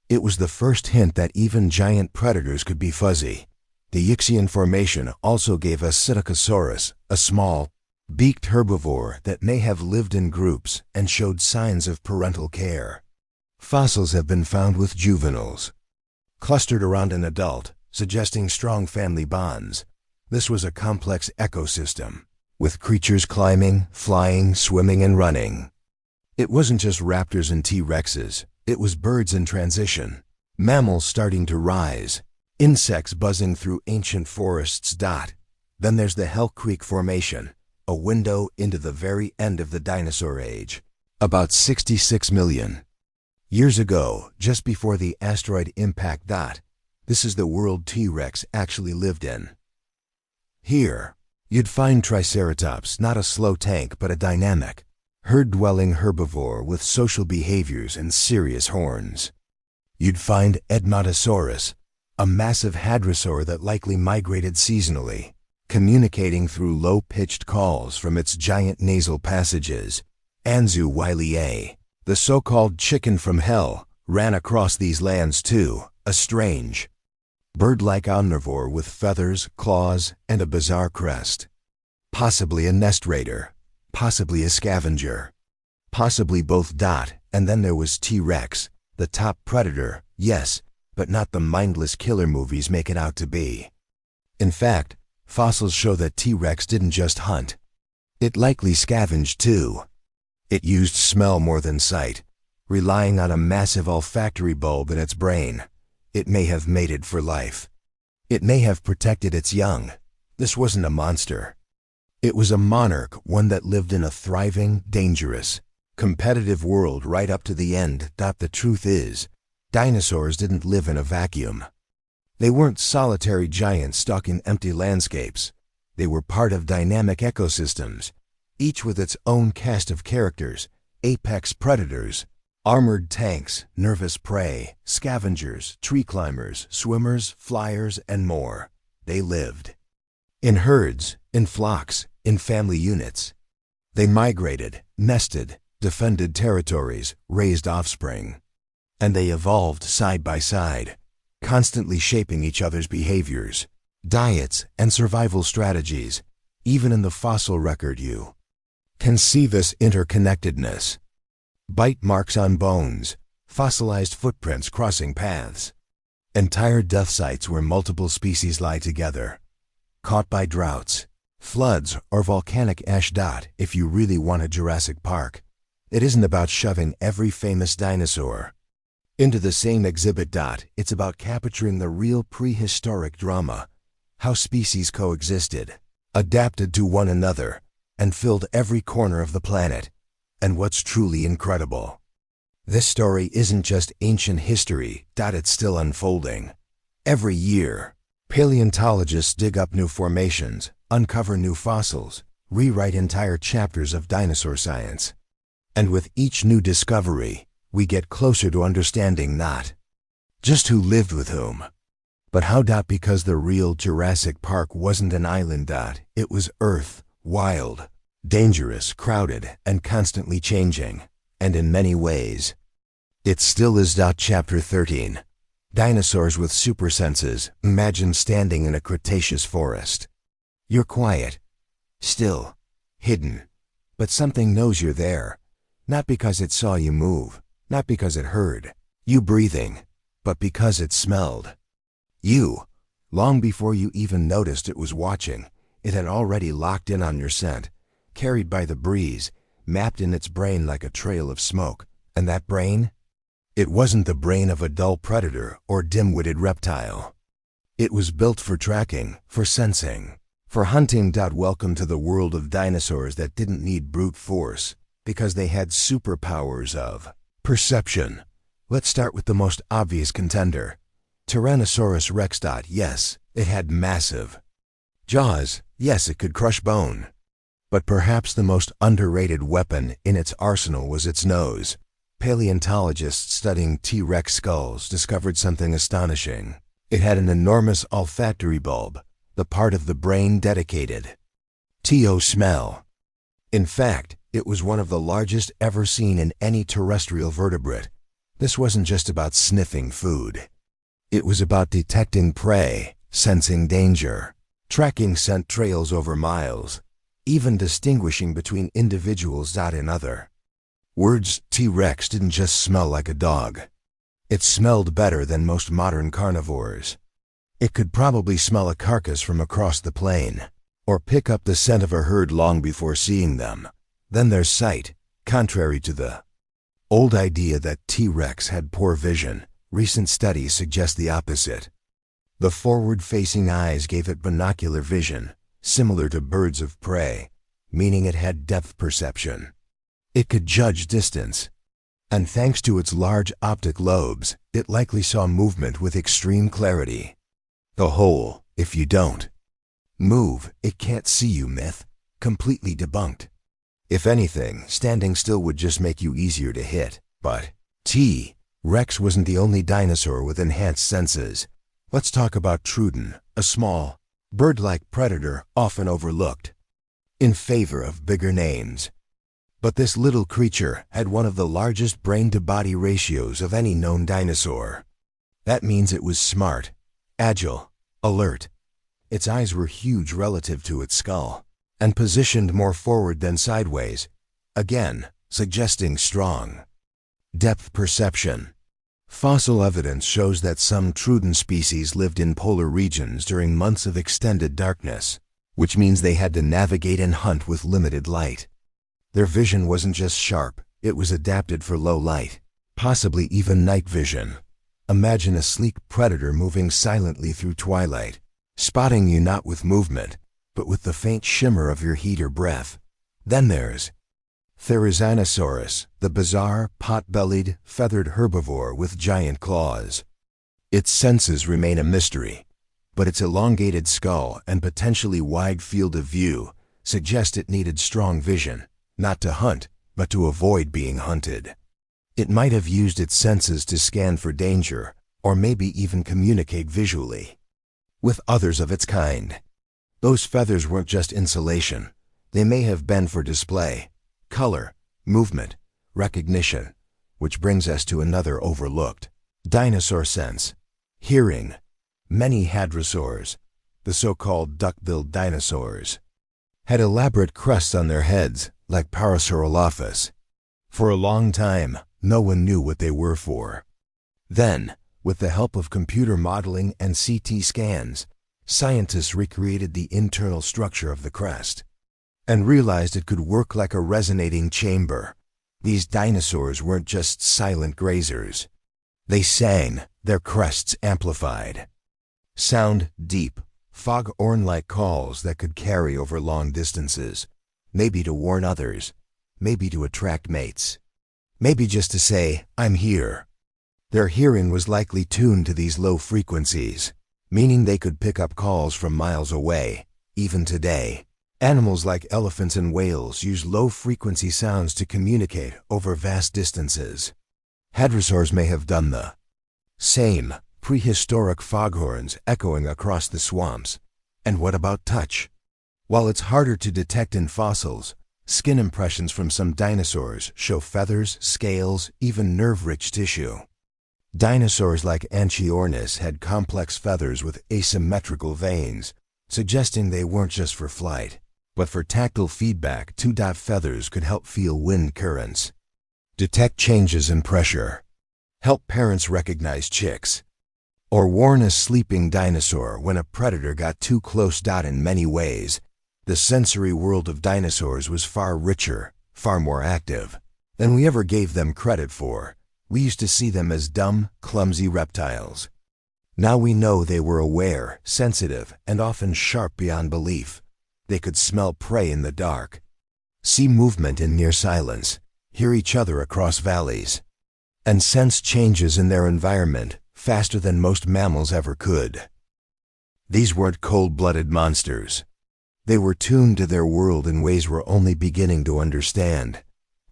It was the first hint that even giant predators could be fuzzy. The Yixian Formation also gave us Psittacosaurus, a small, beaked herbivore that may have lived in groups and showed signs of parental care. Fossils have been found with juveniles clustered around an adult, suggesting strong family bonds. This was a complex ecosystem, with creatures climbing, flying, swimming, and running. It wasn't just raptors and T-Rexes, it was birds in transition, mammals starting to rise, insects buzzing through ancient forests. Then there's the Hell Creek Formation, a window into the very end of the dinosaur age. About 66 million years ago, just before the asteroid impact. This is the world T-Rex actually lived in. Here, you'd find Triceratops, not a slow tank but a dynamic, herd-dwelling herbivore with social behaviors and serious horns. You'd find Edmontosaurus, a massive hadrosaur that likely migrated seasonally, communicating through low-pitched calls from its giant nasal passages. Anzu Wiley, the so-called chicken from hell, ran across these lands too, a strange, bird-like omnivore with feathers, claws, and a bizarre crest. Possibly a nest raider, possibly a scavenger, possibly both. And then there was T-Rex, the top predator, yes, but not the mindless killer movies make it out to be. In fact, fossils show that T-Rex didn't just hunt. It likely scavenged too. It used smell more than sight, relying on a massive olfactory bulb in its brain. It may have mated for life. It may have protected its young. This wasn't a monster. It was a monarch, one that lived in a thriving, dangerous, competitive world right up to the end. The truth is, dinosaurs didn't live in a vacuum. They weren't solitary giants stuck in empty landscapes. They were part of dynamic ecosystems, each with its own cast of characters: apex predators, armored tanks, nervous prey, scavengers, tree climbers, swimmers, flyers, and more. They lived in herds, in flocks, in family units. They migrated, nested, defended territories, raised offspring. And they evolved side by side, constantly shaping each other's behaviors, diets, and survival strategies. Even in the fossil record you can see this interconnectedness. Bite marks on bones, fossilized footprints crossing paths. Entire death sites where multiple species lie together, caught by droughts, floods, or volcanic ash. If you really want a Jurassic Park, it isn't about shoving every famous dinosaur into the same exhibit. It's about capturing the real prehistoric drama, how species coexisted, adapted to one another, and filled every corner of the planet. And what's truly incredible, this story isn't just ancient history. It's still unfolding. Every year, paleontologists dig up new formations, uncover new fossils, rewrite entire chapters of dinosaur science. And with each new discovery, we get closer to understanding not just who lived with whom, but how. Because the real Jurassic Park wasn't an island. It was Earth, wild, dangerous, crowded, and constantly changing. And in many ways, it still is. Chapter 13. Dinosaurs with super senses. Imagine standing in a Cretaceous forest. You're quiet, still, hidden, but something knows you're there. Not because it saw you move, not because it heard you breathing, but because it smelled you. Long before you even noticed it was watching, it had already locked in on your scent, carried by the breeze, mapped in its brain like a trail of smoke. And that brain? It wasn't the brain of a dull predator or dim-witted reptile. It was built for tracking, for sensing, for hunting. Welcome to the world of dinosaurs that didn't need brute force, because they had superpowers of perception. Let's start with the most obvious contender. Tyrannosaurus rex. Yes, it had massive jaws. Yes, it could crush bone. But perhaps the most underrated weapon in its arsenal was its nose. Paleontologists studying T-Rex skulls discovered something astonishing. It had an enormous olfactory bulb, the part of the brain dedicated to smell. In fact, it was one of the largest ever seen in any terrestrial vertebrate. This wasn't just about sniffing food. It was about detecting prey, sensing danger, tracking scent trails over miles, even distinguishing between individuals. In other words, T-Rex didn't just smell like a dog. It smelled better than most modern carnivores. It could probably smell a carcass from across the plain, or pick up the scent of a herd long before seeing them. Then there's sight. Contrary to the old idea that T-Rex had poor vision, recent studies suggest the opposite. The forward-facing eyes gave it binocular vision, similar to birds of prey, meaning it had depth perception. It could judge distance. And thanks to its large optic lobes, it likely saw movement with extreme clarity. The whole, if you don't move, it can't see you myth, completely debunked. If anything, standing still would just make you easier to hit. But T-Rex wasn't the only dinosaur with enhanced senses. Let's talk about Trudon, a small, bird-like predator often overlooked in favor of bigger names. But this little creature had one of the largest brain-to-body ratios of any known dinosaur. That means it was smart, agile, alert. Its eyes were huge relative to its skull, and positioned more forward than sideways, again, suggesting strong depth perception. Fossil evidence shows that some Trudon species lived in polar regions during months of extended darkness, which means they had to navigate and hunt with limited light. Their vision wasn't just sharp, it was adapted for low light, possibly even night vision. Imagine a sleek predator moving silently through twilight, spotting you not with movement, but with the faint shimmer of your heat or breath. Then there's Therizinosaurus, the bizarre, pot-bellied, feathered herbivore with giant claws. Its senses remain a mystery, but its elongated skull and potentially wide field of view suggest it needed strong vision, not to hunt, but to avoid being hunted. It might have used its senses to scan for danger, or maybe even communicate visually with others of its kind. Those feathers weren't just insulation. They may have been for display, color, movement, recognition, which brings us to another overlooked dinosaur sense: hearing. Many hadrosaurs, the so-called duck-billed dinosaurs, had elaborate crests on their heads, like Parasaurolophus. For a long time, no one knew what they were for. Then, with the help of computer modeling and CT scans, scientists recreated the internal structure of the crest and realized it could work like a resonating chamber. These dinosaurs weren't just silent grazers. They sang, their crests amplified. Sound deep, foghorn-like calls that could carry over long distances, maybe to warn others, maybe to attract mates, maybe just to say, "I'm here." Their hearing was likely tuned to these low frequencies, meaning they could pick up calls from miles away. Even today, animals like elephants and whales use low-frequency sounds to communicate over vast distances. Hadrosaurs may have done the same. Prehistoric foghorns echoing across the swamps. And what about touch? While it's harder to detect in fossils, skin impressions from some dinosaurs show feathers, scales, even nerve-rich tissue. Dinosaurs like Anchiornis had complex feathers with asymmetrical veins, suggesting they weren't just for flight, but for tactile feedback. Two-dot feathers could help feel wind currents, detect changes in pressure, help parents recognize chicks, or warn a sleeping dinosaur when a predator got too close. In many ways, the sensory world of dinosaurs was far richer, far more active than we ever gave them credit for. We used to see them as dumb, clumsy reptiles. Now we know they were aware, sensitive, and often sharp beyond belief. They could smell prey in the dark, see movement in near silence, hear each other across valleys, and sense changes in their environment faster than most mammals ever could. These weren't cold-blooded monsters. They were tuned to their world in ways we're only beginning to understand.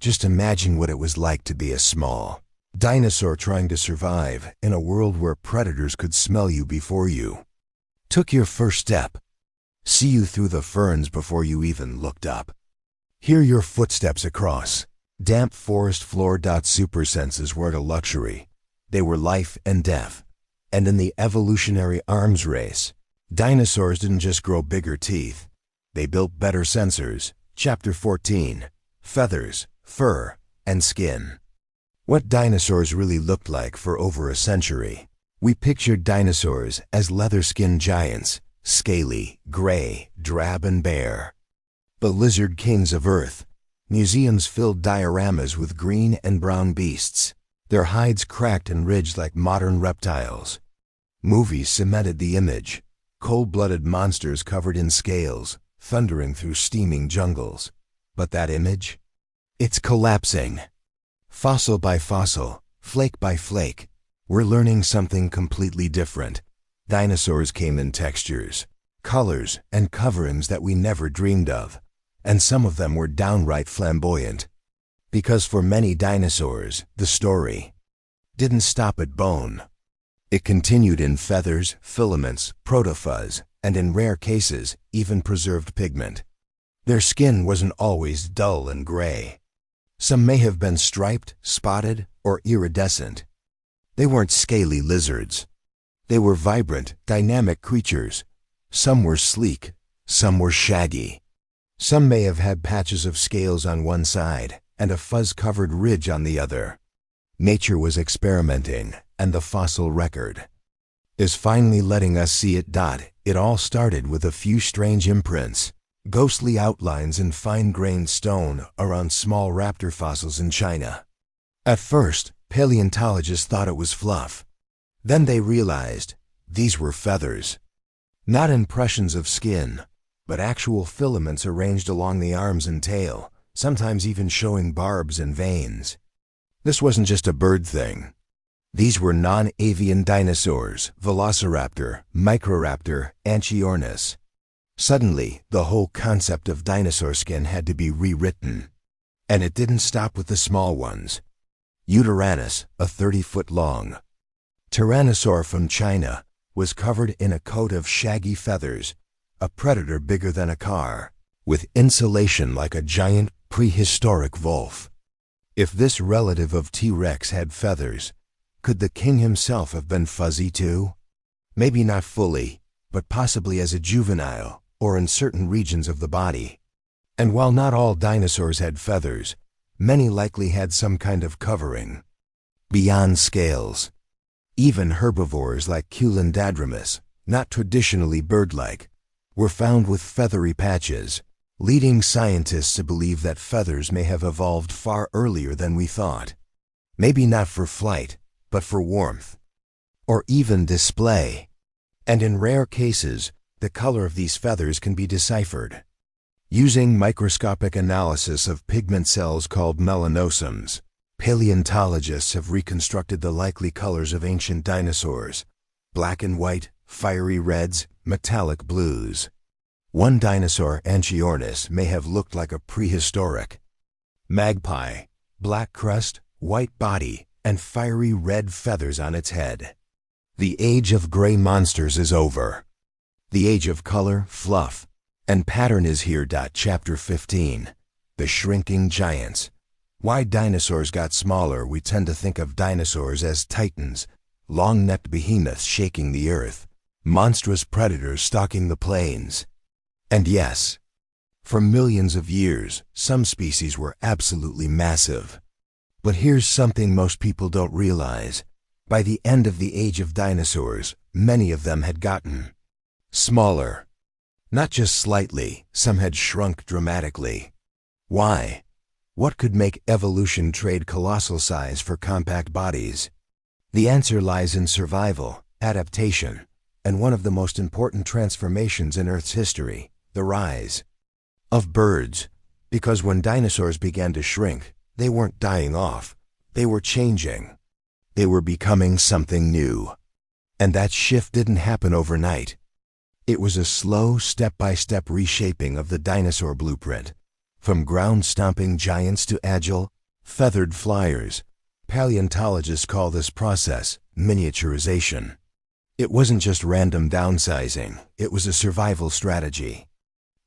Just imagine what it was like to be a small dinosaur trying to survive in a world where predators could smell you before you took your first step, see you through the ferns before you even looked up, hear your footsteps across damp forest floor. Super senses weren't a luxury. They were life and death. And in the evolutionary arms race, dinosaurs didn't just grow bigger teeth. They built better sensors. Chapter 14. Feathers, Fur, and Skin. What dinosaurs really looked like for over a century. We pictured dinosaurs as leather-skinned giants, scaly, gray, drab, and bare. The lizard kings of Earth. Museums filled dioramas with green and brown beasts, their hides cracked and ridged like modern reptiles. Movies cemented the image. Cold-blooded monsters covered in scales, thundering through steaming jungles. But that image? It's collapsing. Fossil by fossil, flake by flake, we're learning something completely different. Dinosaurs came in textures, colors, and coverings that we never dreamed of, and some of them were downright flamboyant. Because for many dinosaurs, the story didn't stop at bone. It continued in feathers, filaments, protofuzz, and in rare cases, even preserved pigment. Their skin wasn't always dull and gray. Some may have been striped, spotted, or iridescent. They weren't scaly lizards. They were vibrant, dynamic creatures. Some were sleek, some were shaggy. Some may have had patches of scales on one side and a fuzz-covered ridge on the other. Nature was experimenting, and the fossil record is finally letting us see it. It all started with a few strange imprints, ghostly outlines in fine-grained stone around small raptor fossils in China. At first, paleontologists thought it was fluff. Then they realized these were feathers. Not impressions of skin, but actual filaments arranged along the arms and tail, sometimes even showing barbs and veins. This wasn't just a bird thing. These were non-avian dinosaurs, Velociraptor, Microraptor, Anchiornis. Suddenly, the whole concept of dinosaur skin had to be rewritten. And it didn't stop with the small ones. Utaranus, a 30-foot-long tyrannosaur from China, was covered in a coat of shaggy feathers, a predator bigger than a car, with insulation like a giant prehistoric wolf. If this relative of T-Rex had feathers, could the king himself have been fuzzy too? Maybe not fully, but possibly as a juvenile or in certain regions of the body. And while not all dinosaurs had feathers, many likely had some kind of covering beyond scales. Even herbivores like Culindadromus, not traditionally bird-like, were found with feathery patches, leading scientists to believe that feathers may have evolved far earlier than we thought. Maybe not for flight, but for warmth, or even display. And in rare cases, the color of these feathers can be deciphered. Using microscopic analysis of pigment cells called melanosomes, paleontologists have reconstructed the likely colors of ancient dinosaurs: black and white, fiery reds, metallic blues. One dinosaur, Anchiornis, may have looked like a prehistoric magpie: black crust, white body, and fiery red feathers on its head. The age of gray monsters is over. The age of color, fluff, and pattern is here. Chapter 15. The Shrinking Giants. Why dinosaurs got smaller? We tend to think of dinosaurs as titans, long-necked behemoths shaking the earth, monstrous predators stalking the plains. And yes, for millions of years, some species were absolutely massive. But here's something most people don't realize. By the end of the age of dinosaurs, many of them had gotten smaller. Not just slightly, some had shrunk dramatically. Why? What could make evolution trade colossal size for compact bodies? The answer lies in survival, adaptation, and one of the most important transformations in Earth's history, the rise of birds. Because when dinosaurs began to shrink, they weren't dying off, they were changing. They were becoming something new. And that shift didn't happen overnight. It was a slow, step-by-step reshaping of the dinosaur blueprint. From ground-stomping giants to agile, feathered flyers, paleontologists call this process miniaturization. It wasn't just random downsizing, it was a survival strategy.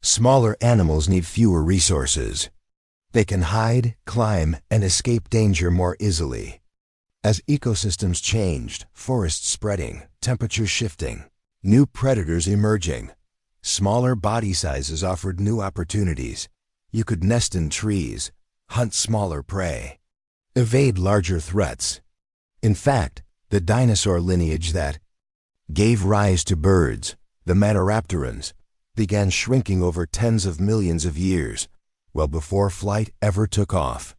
Smaller animals need fewer resources. They can hide, climb, and escape danger more easily. As ecosystems changed, forests spreading, temperatures shifting, new predators emerging, smaller body sizes offered new opportunities. You could nest in trees, hunt smaller prey, evade larger threats. In fact, the dinosaur lineage that gave rise to birds, the Maniraptorans, began shrinking over tens of millions of years, well before flight ever took off.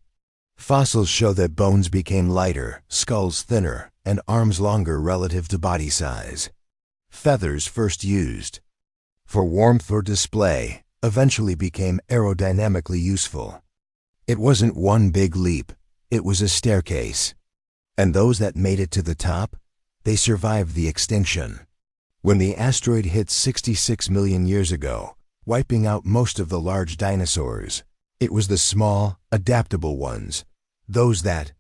Fossils show that bones became lighter, skulls thinner, and arms longer relative to body size. Feathers, first used for warmth or display, eventually became aerodynamically useful. It wasn't one big leap, it was a staircase. And those that made it to the top, they survived the extinction. When the asteroid hit 66 million years ago, wiping out most of the large dinosaurs, it was the small, adaptable ones, those that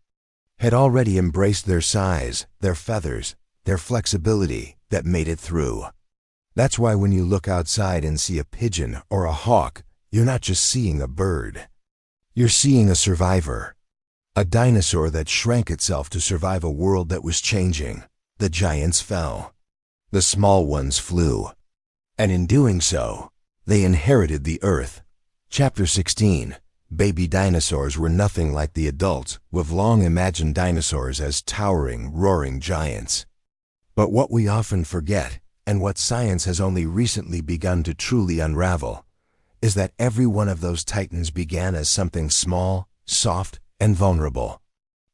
had already embraced their size, their feathers, their flexibility, that made it through. That's why when you look outside and see a pigeon or a hawk, you're not just seeing a bird. You're seeing a survivor. A dinosaur that shrank itself to survive a world that was changing. The giants fell. The small ones flew. And in doing so, they inherited the Earth. Chapter 16. Baby dinosaurs were nothing like the adults. We've long imagined dinosaurs as towering, roaring giants. But what we often forget, and what science has only recently begun to truly unravel, is that every one of those titans began as something small, soft, and vulnerable.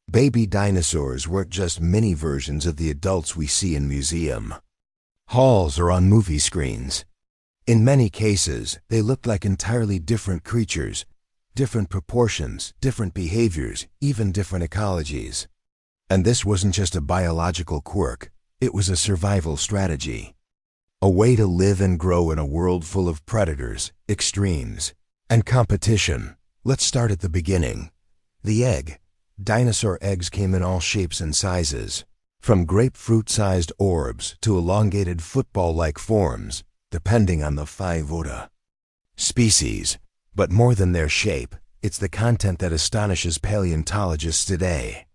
Baby dinosaurs weren't just mini versions of the adults we see in museum halls or on movie screens. In many cases, they looked like entirely different creatures, different proportions, different behaviors, even different ecologies. And this wasn't just a biological quirk, it was a survival strategy. A way to live and grow in a world full of predators, extremes, and competition. Let's start at the beginning. The egg. Dinosaur eggs came in all shapes and sizes, from grapefruit-sized orbs to elongated football-like forms, depending on the phytota species. But more than their shape, it's the content that astonishes paleontologists today.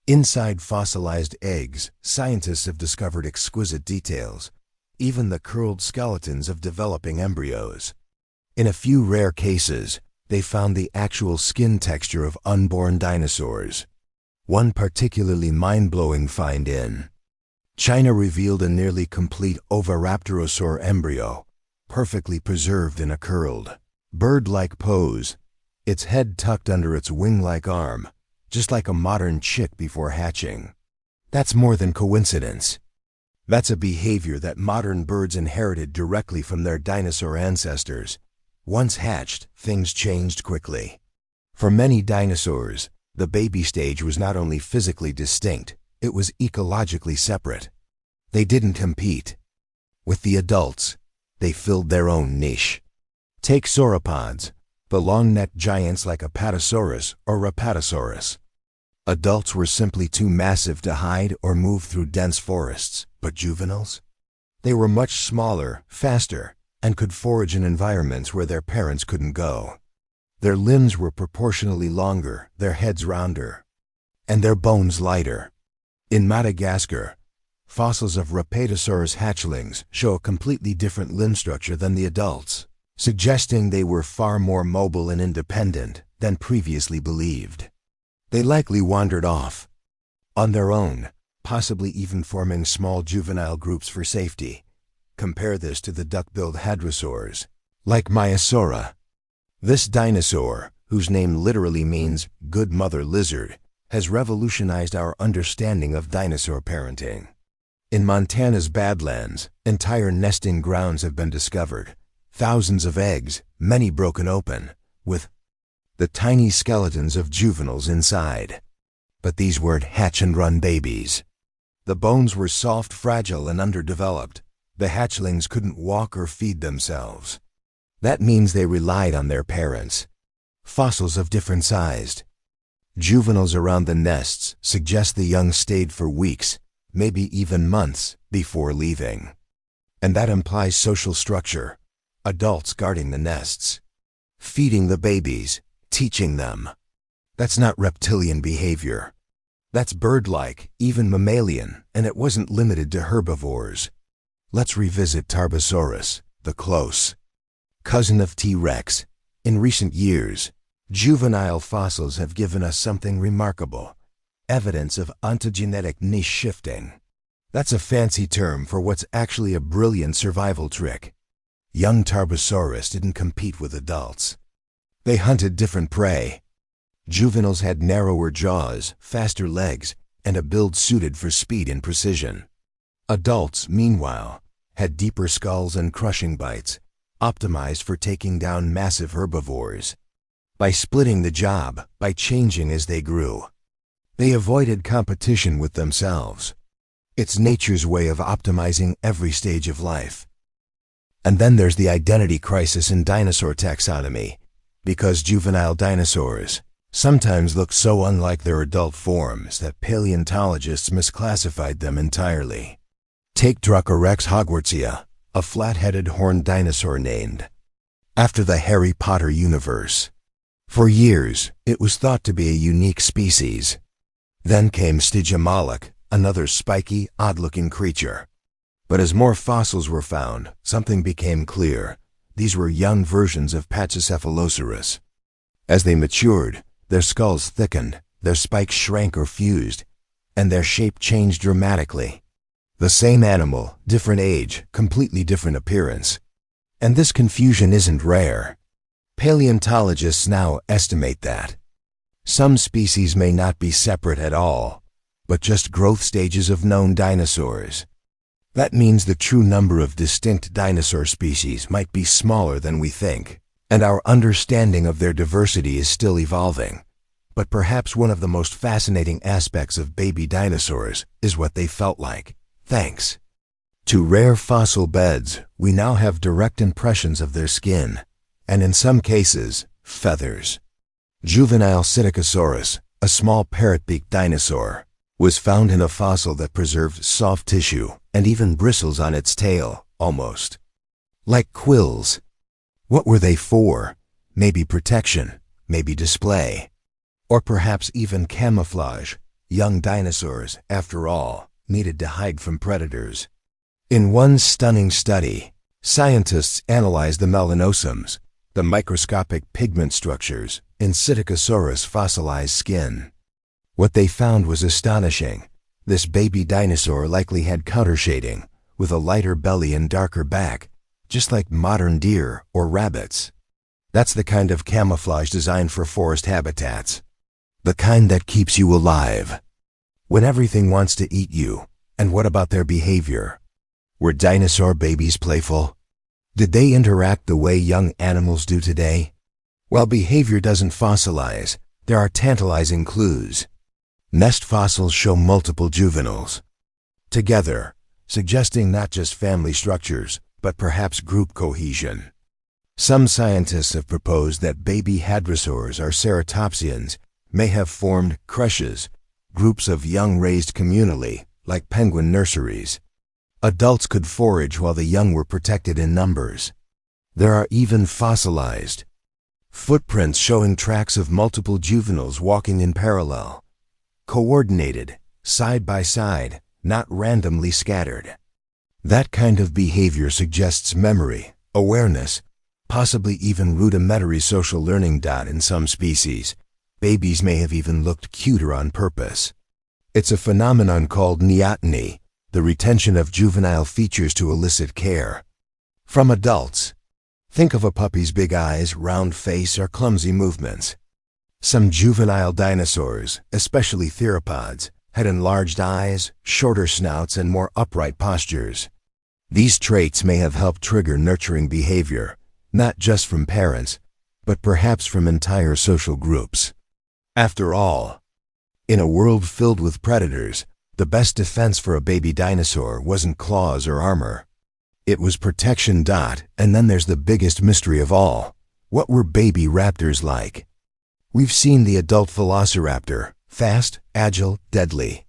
Inside fossilized eggs, scientists have discovered exquisite details, even the curled skeletons of developing embryos. In a few rare cases, they found the actual skin texture of unborn dinosaurs. One particularly mind-blowing find in China revealed a nearly complete oviraptorosaur embryo, perfectly preserved in a curled, bird-like pose, its head tucked under its wing-like arm, just like a modern chick before hatching. That's more than coincidence. That's a behavior that modern birds inherited directly from their dinosaur ancestors. Once hatched, things changed quickly. For many dinosaurs, the baby stage was not only physically distinct, it was ecologically separate. They didn't compete with the adults. They filled their own niche. Take sauropods, the long-necked giants like Apatosaurus or Rapatosaurus. Adults were simply too massive to hide or move through dense forests, but juveniles? They were much smaller, faster, and could forage in environments where their parents couldn't go. Their limbs were proportionally longer, their heads rounder, and their bones lighter. In Madagascar, fossils of Rapatosaurus hatchlings show a completely different limb structure than the adults, suggesting they were far more mobile and independent than previously believed. They likely wandered off on their own, possibly even forming small juvenile groups for safety. Compare this to the duck-billed hadrosaurs, like Maiasaura. This dinosaur, whose name literally means good mother lizard, has revolutionized our understanding of dinosaur parenting. In Montana's Badlands, entire nesting grounds have been discovered. Thousands of eggs, many broken open, with the tiny skeletons of juveniles inside. But these weren't hatch-and-run babies. The bones were soft, fragile, and underdeveloped. The hatchlings couldn't walk or feed themselves. That means they relied on their parents. Fossils of different sized. Juveniles around the nests suggest the young stayed for weeks, maybe even months, before leaving. And that implies social structure. Adults guarding the nests, feeding the babies, teaching them. That's not reptilian behavior. That's bird-like, even mammalian, and it wasn't limited to herbivores. Let's revisit Tarbosaurus, the close cousin of T-Rex. In recent years, juvenile fossils have given us something remarkable: evidence of ontogenetic niche shifting. That's a fancy term for what's actually a brilliant survival trick. Young Tarbosaurus didn't compete with adults. They hunted different prey. Juveniles had narrower jaws, faster legs, and a build suited for speed and precision. Adults, meanwhile, had deeper skulls and crushing bites, optimized for taking down massive herbivores. By splitting the job, by changing as they grew, they avoided competition with themselves. It's nature's way of optimizing every stage of life. And then there's the identity crisis in dinosaur taxonomy, because juvenile dinosaurs sometimes look so unlike their adult forms that paleontologists misclassified them entirely. Take Dracorex hogwartsia, a flat-headed horned dinosaur named after the Harry Potter universe. For years, it was thought to be a unique species. Then came Stygimoloch, another spiky, odd-looking creature. But as more fossils were found, something became clear. These were young versions of Pachycephalosaurus. As they matured, their skulls thickened, their spikes shrank or fused, and their shape changed dramatically. The same animal, different age, completely different appearance. And this confusion isn't rare. Paleontologists now estimate that some species may not be separate at all, but just growth stages of known dinosaurs. That means the true number of distinct dinosaur species might be smaller than we think, and our understanding of their diversity is still evolving. But perhaps one of the most fascinating aspects of baby dinosaurs is what they felt like. Thanks to rare fossil beds, we now have direct impressions of their skin, and in some cases, feathers. Juvenile Psittacosaurus, a small parrot-beaked dinosaur, was found in a fossil that preserved soft tissue and even bristles on its tail, almost like quills. What were they for? Maybe protection, maybe display, or perhaps even camouflage. Young dinosaurs, after all, needed to hide from predators. In one stunning study, scientists analyzed the melanosums, the microscopic pigment structures, in Psittacosaurus fossilized skin. What they found was astonishing. This baby dinosaur likely had countershading, with a lighter belly and darker back, just like modern deer or rabbits. That's the kind of camouflage designed for forest habitats. The kind that keeps you alive when everything wants to eat you. And what about their behavior? Were dinosaur babies playful? Did they interact the way young animals do today? While behavior doesn't fossilize, there are tantalizing clues. Nest fossils show multiple juveniles together, suggesting not just family structures, but perhaps group cohesion. Some scientists have proposed that baby hadrosaurs or ceratopsians may have formed creches, groups of young raised communally, like penguin nurseries. Adults could forage while the young were protected in numbers. There are even fossilized Footprints showing tracks of multiple juveniles walking in parallel. Coordinated, side by side, not randomly scattered. That kind of behavior suggests memory, awareness, possibly even rudimentary social learning. In some species, babies may have even looked cuter on purpose. It's a phenomenon called neoteny, the retention of juvenile features to elicit care. From adults, think of a puppy's big eyes, round face, or clumsy movements. Some juvenile dinosaurs, especially theropods, had enlarged eyes, shorter snouts, and more upright postures. These traits may have helped trigger nurturing behavior, not just from parents, but perhaps from entire social groups. After all, in a world filled with predators, the best defense for a baby dinosaur wasn't claws or armor. It was protection. And then there's the biggest mystery of all. What were baby raptors like? We've seen the adult velociraptor, fast, agile, deadly.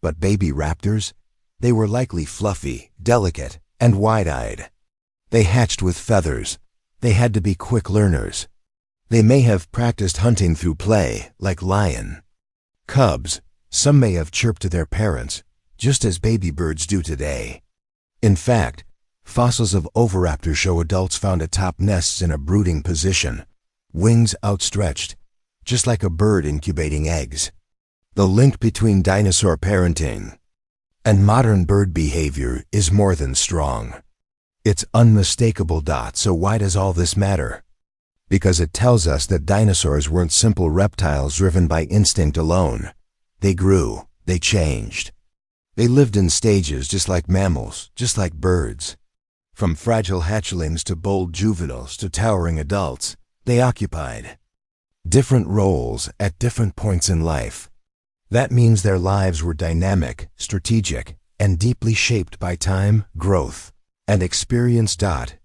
But baby raptors? They were likely fluffy, delicate, and wide-eyed. They hatched with feathers. They had to be quick learners. They may have practiced hunting through play, like lion. Cubs, some may have chirped to their parents, just as baby birds do today. In fact, fossils of oviraptors show adults found atop nests in a brooding position, wings outstretched, just like a bird incubating eggs. The link between dinosaur parenting and modern bird behavior is more than strong. It's unmistakable. So why does all this matter? Because it tells us that dinosaurs weren't simple reptiles driven by instinct alone. They grew, they changed. They lived in stages just like mammals, just like birds. From fragile hatchlings to bold juveniles to towering adults, they occupied different roles at different points in life. That means their lives were dynamic, strategic, and deeply shaped by time, growth, and experience.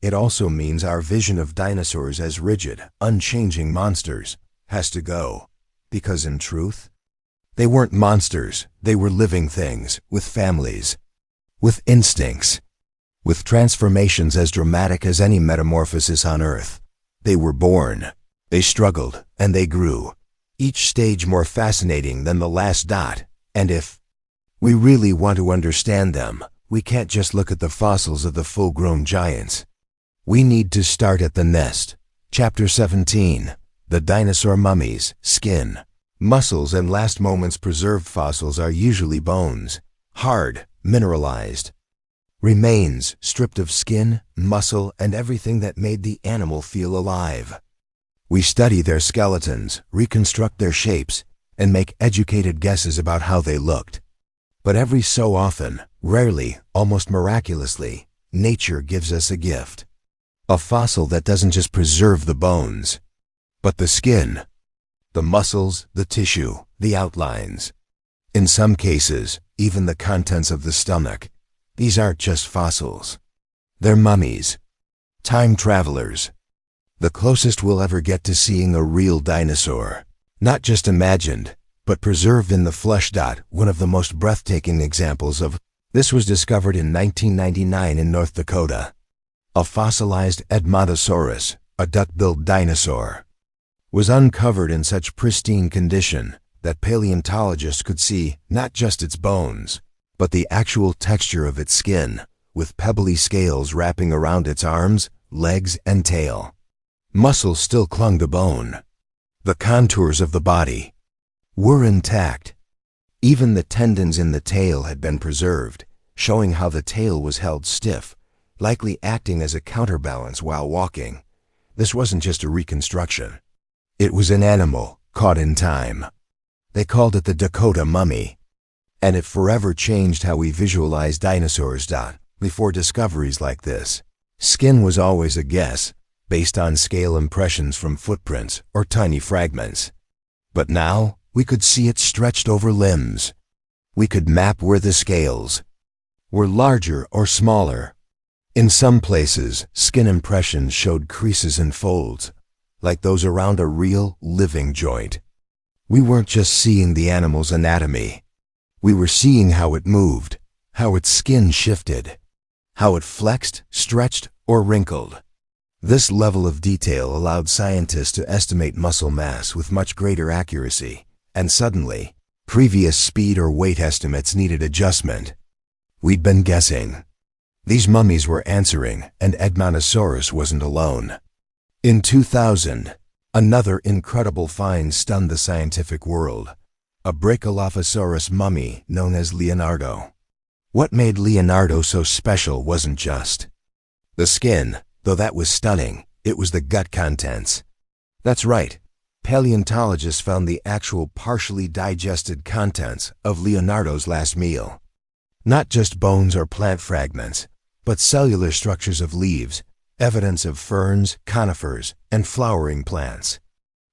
It also means our vision of dinosaurs as rigid, unchanging monsters has to go. Because in truth, they weren't monsters, they were living things, with families, with instincts, with transformations as dramatic as any metamorphosis on Earth. They were born, they struggled, and they grew, each stage more fascinating than the last. And if we really want to understand them, we can't just look at the fossils of the full-grown giants. We need to start at the nest. Chapter 17, The Dinosaur Mummies, Skin. Muscles and last moments preserved fossils are usually bones, hard, mineralized. Remains stripped of skin, muscle, and everything that made the animal feel alive. We study their skeletons, reconstruct their shapes, and make educated guesses about how they looked. But every so often, rarely, almost miraculously, nature gives us a gift. A fossil that doesn't just preserve the bones, but the skin, the muscles, the tissue, the outlines. In some cases, even the contents of the stomach. These aren't just fossils. They're mummies. Time travelers. The closest we'll ever get to seeing a real dinosaur. Not just imagined, but preserved in the flesh. One of the most breathtaking examples of this was discovered in 1999 in North Dakota. A fossilized Edmontosaurus, a duck-billed dinosaur, was uncovered in such pristine condition that paleontologists could see not just its bones, but the actual texture of its skin, with pebbly scales wrapping around its arms, legs, and tail. Muscles still clung to bone. The contours of the body were intact. Even the tendons in the tail had been preserved, showing how the tail was held stiff, likely acting as a counterbalance while walking. This wasn't just a reconstruction. It was an animal caught in time. They called it the Dakota mummy. And it forever changed how we visualize dinosaurs. Before discoveries like this, skin was always a guess, based on scale impressions from footprints or tiny fragments. But now, we could see it stretched over limbs. We could map where the scales were larger or smaller. In some places, skin impressions showed creases and folds, like those around a real, living joint. We weren't just seeing the animal's anatomy. We were seeing how it moved, how its skin shifted, how it flexed, stretched, or wrinkled. This level of detail allowed scientists to estimate muscle mass with much greater accuracy, and suddenly, previous speed or weight estimates needed adjustment. We'd been guessing. These mummies were answering, and Edmontosaurus wasn't alone. In 2000, another incredible find stunned the scientific world, a Brachylophosaurus mummy known as Leonardo. What made Leonardo so special wasn't just the skin, though that was stunning, it was the gut contents. That's right, paleontologists found the actual partially digested contents of Leonardo's last meal. Not just bones or plant fragments, but cellular structures of leaves, evidence of ferns, conifers, and flowering plants.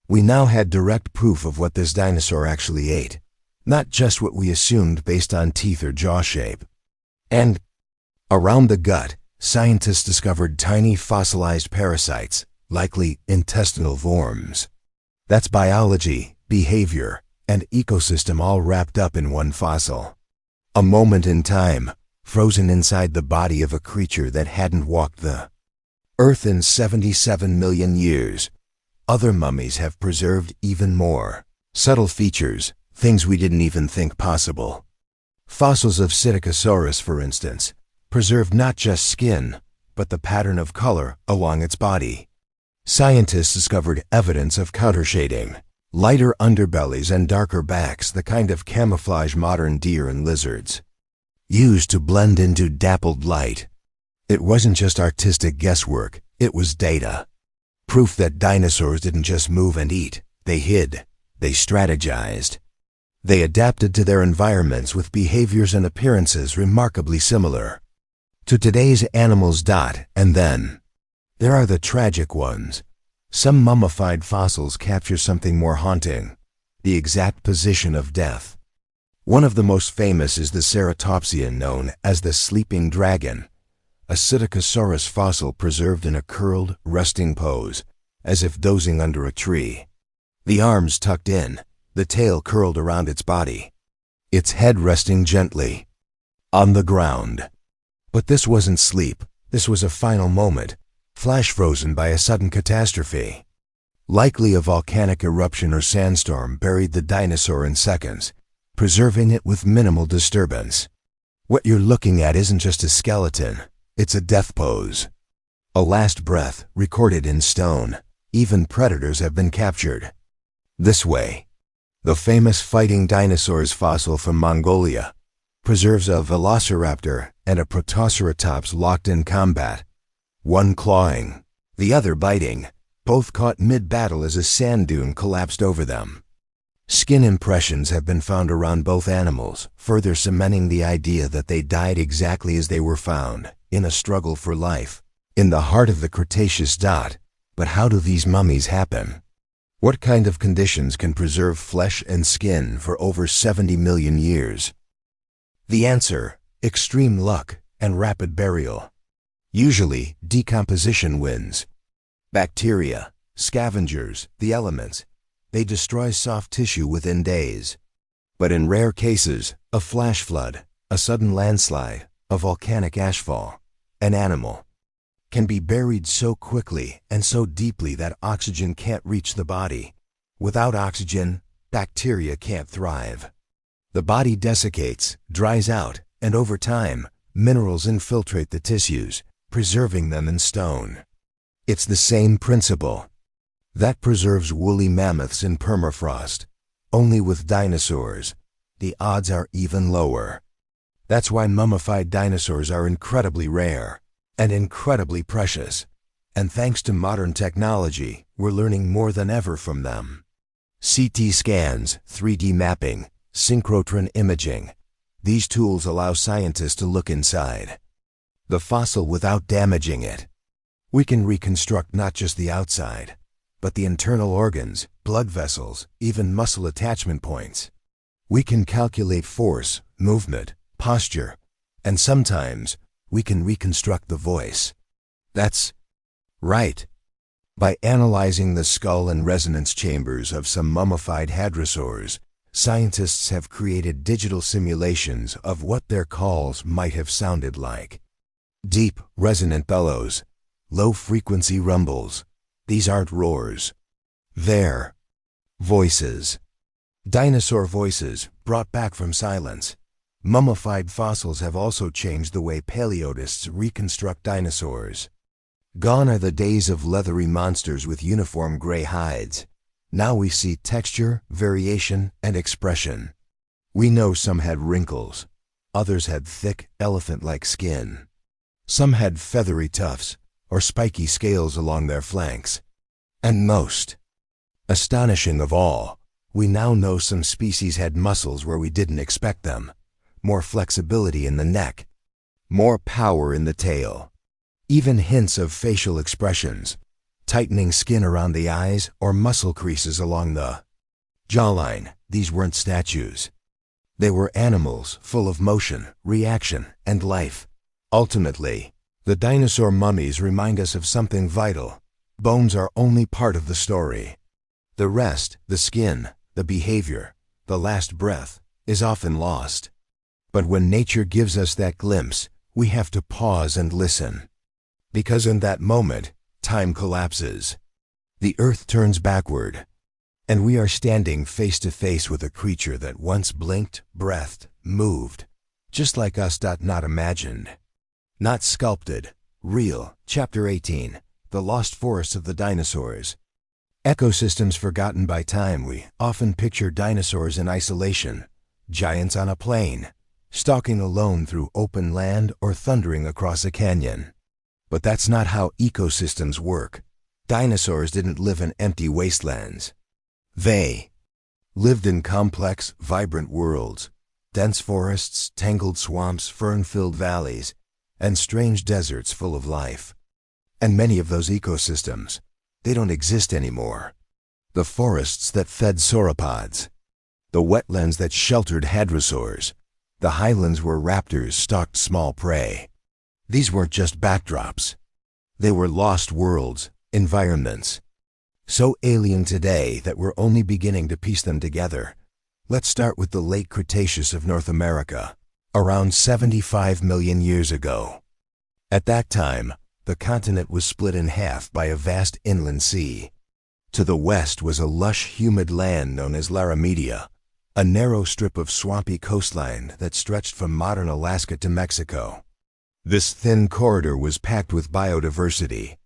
We now had direct proof of what this dinosaur actually ate, not just what we assumed based on teeth or jaw shape. And around the gut, scientists discovered tiny fossilized parasites, likely intestinal worms. That's biology, behavior, and ecosystem all wrapped up in one fossil. A moment in time, frozen inside the body of a creature that hadn't walked the earth in 77 million years. Other mummies have preserved even more subtle features, things we didn't even think possible. Fossils of Psittacosaurus, for instance, preserved not just skin, but the pattern of color along its body. Scientists discovered evidence of countershading, lighter underbellies and darker backs, the kind of camouflage modern deer and lizards used to blend into dappled light. It wasn't just artistic guesswork, it was data. Proof that dinosaurs didn't just move and eat, they hid, they strategized. They adapted to their environments with behaviors and appearances remarkably similar to today's animals. And then there are the tragic ones. Some mummified fossils capture something more haunting, the exact position of death. One of the most famous is the ceratopsian known as the sleeping dragon, a Psittacosaurus fossil preserved in a curled, resting pose, as if dozing under a tree. The arms tucked in, the tail curled around its body, its head resting gently on the ground. But this wasn't sleep, this was a final moment, flash frozen by a sudden catastrophe. Likely a volcanic eruption or sandstorm buried the dinosaur in seconds, preserving it with minimal disturbance. What you're looking at isn't just a skeleton, it's a death pose. A last breath recorded in stone. Even predators have been captured this way. The famous fighting dinosaurs fossil from Mongolia preserves a velociraptor and a protoceratops locked in combat, one clawing, the other biting, both caught mid-battle as a sand dune collapsed over them. Skin impressions have been found around both animals, further cementing the idea that they died exactly as they were found, in a struggle for life, in the heart of the Cretaceous. But how do these mummies happen? What kind of conditions can preserve flesh and skin for over 70 million years? The answer: extreme luck and rapid burial. Usually, decomposition wins. Bacteria, scavengers, the elements, they destroy soft tissue within days. But in rare cases, a flash flood, a sudden landslide, a volcanic ashfall, an animal can be buried so quickly and so deeply that oxygen can't reach the body. Without oxygen, bacteria can't thrive. The body desiccates, dries out, and over time, minerals infiltrate the tissues, preserving them in stone. It's the same principle that preserves woolly mammoths in permafrost. Only with dinosaurs, the odds are even lower. That's why mummified dinosaurs are incredibly rare and incredibly precious. And thanks to modern technology, we're learning more than ever from them. CT scans, 3D mapping, synchrotron imaging. These tools allow scientists to look inside the fossil without damaging it. We can reconstruct not just the outside, but the internal organs, blood vessels, even muscle attachment points. We can calculate force, movement, posture, and sometimes we can reconstruct the voice. That's right. By analyzing the skull and resonance chambers of some mummified hadrosaurs, scientists have created digital simulations of what their calls might have sounded like. Deep, resonant bellows, low-frequency rumbles. These aren't roars. They're voices. Dinosaur voices, brought back from silence. Mummified fossils have also changed the way paleotists reconstruct dinosaurs. Gone are the days of leathery monsters with uniform gray hides. Now we see texture, variation, and expression. We know some had wrinkles. Others had thick, elephant-like skin. Some had feathery tufts or spiky scales along their flanks. And most astonishing of all, we now know some species had muscles where we didn't expect them, more flexibility in the neck, more power in the tail, even hints of facial expressions, tightening skin around the eyes or muscle creases along the jawline. These weren't statues. They were animals full of motion, reaction, and life. Ultimately, the dinosaur mummies remind us of something vital. Bones are only part of the story. The rest, the skin, the behavior, the last breath, is often lost. But when nature gives us that glimpse, we have to pause and listen. Because in that moment, time collapses. The earth turns backward, and we are standing face to face with a creature that once blinked, breathed, moved, just like us. Not imagined, not sculpted, real. Chapter 18, The Lost Forests of the Dinosaurs. Ecosystems forgotten by time. We often picture dinosaurs in isolation, giants on a plain, stalking alone through open land or thundering across a canyon. But that's not how ecosystems work. Dinosaurs didn't live in empty wastelands. They lived in complex, vibrant worlds, dense forests, tangled swamps, fern-filled valleys, and strange deserts full of life. And many of those ecosystems, they don't exist anymore. The forests that fed sauropods, the wetlands that sheltered hadrosaurs, the highlands where raptors stalked small prey. These weren't just backdrops. They were lost worlds, environments, so alien today that we're only beginning to piece them together. Let's start with the late Cretaceous of North America, around 75 million years ago. At that time, the continent was split in half by a vast inland sea. To the west was a lush, humid land known as Laramida, a narrow strip of swampy coastline that stretched from modern Alaska to Mexico. This thin corridor was packed with biodiversity.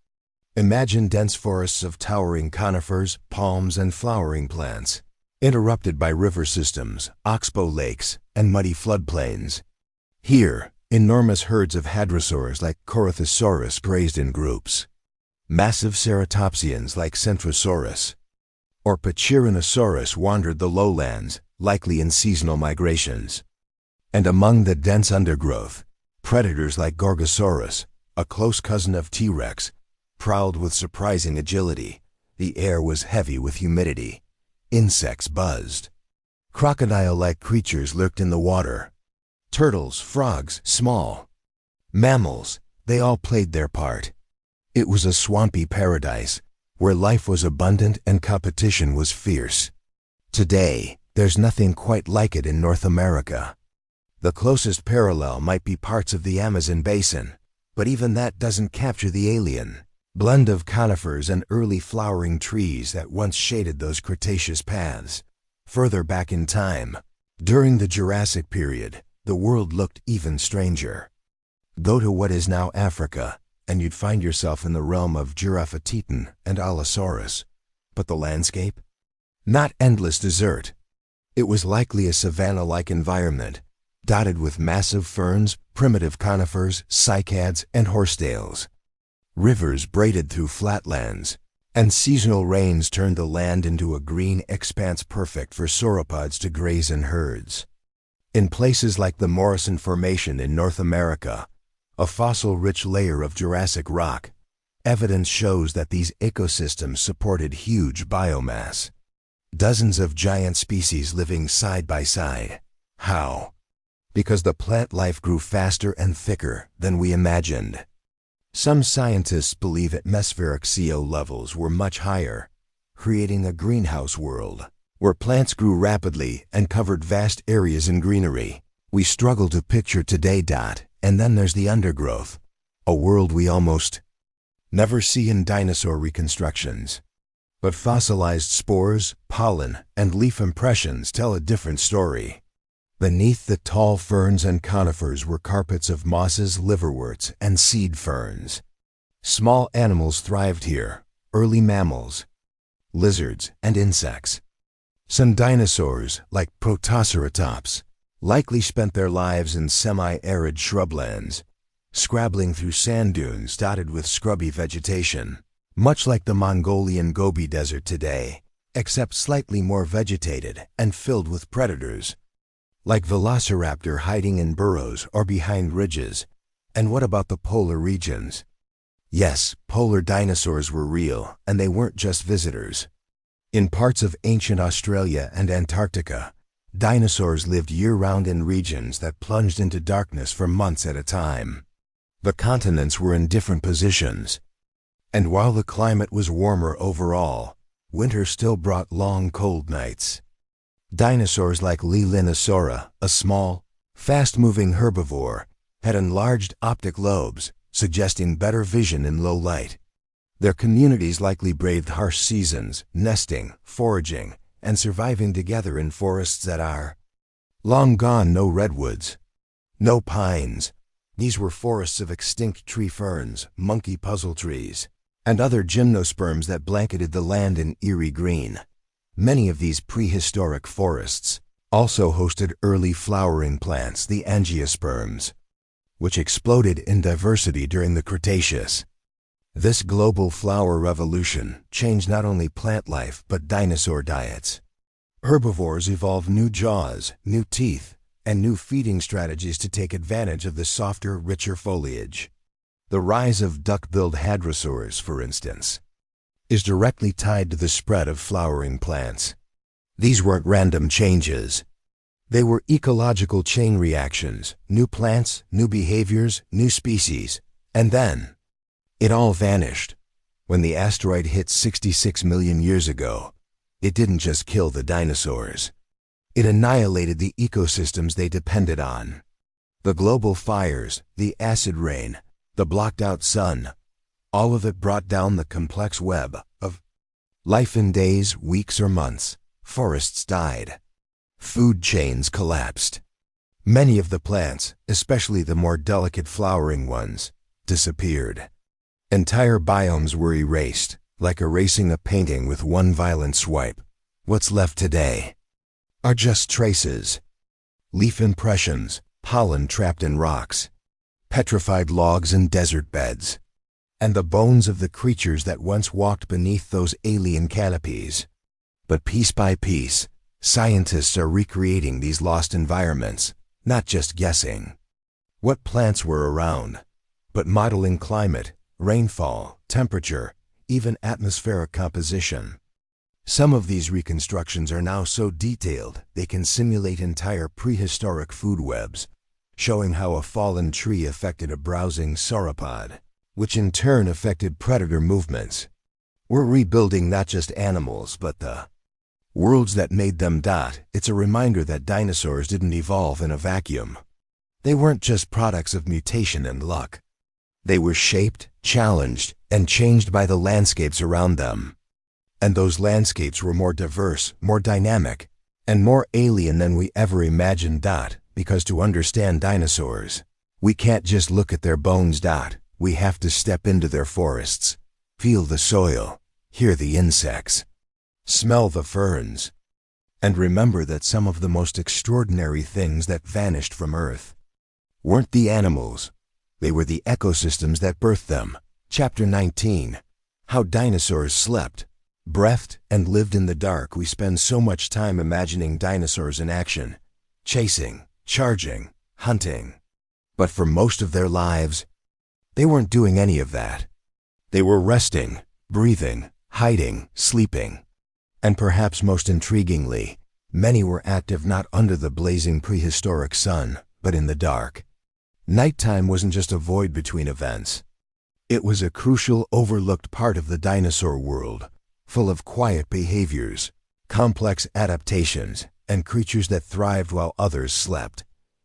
Imagine dense forests of towering conifers, palms, and flowering plants, interrupted by river systems, oxbow lakes, and muddy floodplains. Here, enormous herds of hadrosaurs like Corythosaurus grazed in groups. Massive ceratopsians like Centrosaurus or Pachyrhinosaurus wandered the lowlands, likely in seasonal migrations. And among the dense undergrowth, predators like Gorgosaurus, a close cousin of T-Rex, prowled with surprising agility. The air was heavy with humidity. Insects buzzed. Crocodile-like creatures lurked in the water. Turtles, frogs, small mammals, they all played their part. It was a swampy paradise where life was abundant and competition was fierce. Today, there's nothing quite like it in North America. The closest parallel might be parts of the Amazon basin, but even that doesn't capture the alien blend of conifers and early flowering trees that once shaded those Cretaceous paths. Further back in time, during the Jurassic period, the world looked even stranger. Go to what is now Africa, and you'd find yourself in the realm of Giraffatitan and Allosaurus. But the landscape? Not endless desert. It was likely a savanna-like environment, dotted with massive ferns, primitive conifers, cycads, and horsetails. Rivers braided through flatlands, and seasonal rains turned the land into a green expanse perfect for sauropods to graze in herds. In places like the Morrison Formation in North America, a fossil-rich layer of Jurassic rock, evidence shows that these ecosystems supported huge biomass. Dozens of giant species living side by side. How? Because the plant life grew faster and thicker than we imagined. Some scientists believe atmospheric CO levels were much higher, creating a greenhouse world where plants grew rapidly and covered vast areas in greenery. We struggle to picture today. And then there's the undergrowth, a world we almost never see in dinosaur reconstructions. But fossilized spores, pollen, and leaf impressions tell a different story. Beneath the tall ferns and conifers were carpets of mosses, liverworts, and seed ferns. Small animals thrived here, early mammals, lizards, and insects. Some dinosaurs, like Protoceratops, likely spent their lives in semi-arid shrublands, scrabbling through sand dunes dotted with scrubby vegetation, much like the Mongolian Gobi Desert today, except slightly more vegetated and filled with predators, like velociraptor hiding in burrows or behind ridges. And what about the polar regions? Yes, polar dinosaurs were real, and they weren't just visitors. In parts of ancient Australia and Antarctica, dinosaurs lived year-round in regions that plunged into darkness for months at a time. The continents were in different positions, and while the climate was warmer overall, winter still brought long, cold nights. Dinosaurs like Lilinosaura, a small, fast-moving herbivore, had enlarged optic lobes, suggesting better vision in low light. Their communities likely braved harsh seasons, nesting, foraging, and surviving together in forests that are long gone. No redwoods, no pines. These were forests of extinct tree ferns, monkey puzzle trees, and other gymnosperms that blanketed the land in eerie green. Many of these prehistoric forests also hosted early flowering plants, the angiosperms, which exploded in diversity during the Cretaceous. This global flower revolution changed not only plant life but dinosaur diets. Herbivores evolved new jaws, new teeth, and new feeding strategies to take advantage of the softer, richer foliage. The rise of duck-billed hadrosaurs, for instance, is directly tied to the spread of flowering plants. These weren't random changes. They were ecological chain reactions, new plants, new behaviors, new species, and then it all vanished. When the asteroid hit 66 million years ago, it didn't just kill the dinosaurs. It annihilated the ecosystems they depended on. The global fires, the acid rain, the blocked-out sun, all of it brought down the complex web of life in days, weeks, or months. Forests died. Food chains collapsed. Many of the plants, especially the more delicate flowering ones, disappeared. Entire biomes were erased, like erasing a painting with one violent swipe. What's left today are just traces. Leaf impressions, pollen trapped in rocks, petrified logs in desert beds, and the bones of the creatures that once walked beneath those alien canopies. But piece by piece, scientists are recreating these lost environments, not just guessing what plants were around, but modeling climate, rainfall, temperature, even atmospheric composition. Some of these reconstructions are now so detailed they can simulate entire prehistoric food webs, showing how a fallen tree affected a browsing sauropod, which in turn affected predator movements. We're rebuilding not just animals, but the worlds that made them. It's a reminder that dinosaurs didn't evolve in a vacuum. They weren't just products of mutation and luck. They were shaped, challenged, and changed by the landscapes around them. And those landscapes were more diverse, more dynamic, and more alien than we ever imagined. Because to understand dinosaurs, we can't just look at their bones. We have to step into their forests, feel the soil, hear the insects, smell the ferns, and remember that some of the most extraordinary things that vanished from Earth weren't the animals. They were the ecosystems that birthed them. Chapter 19. How Dinosaurs Slept, Breathed, and Lived in the Dark. We spend so much time imagining dinosaurs in action, chasing, charging, hunting. But for most of their lives, they weren't doing any of that. They were resting, breathing, hiding, sleeping. And perhaps most intriguingly, many were active not under the blazing prehistoric sun, but in the dark. Nighttime wasn't just a void between events. It was a crucial, overlooked part of the dinosaur world, full of quiet behaviors, complex adaptations, and creatures that thrived while others slept.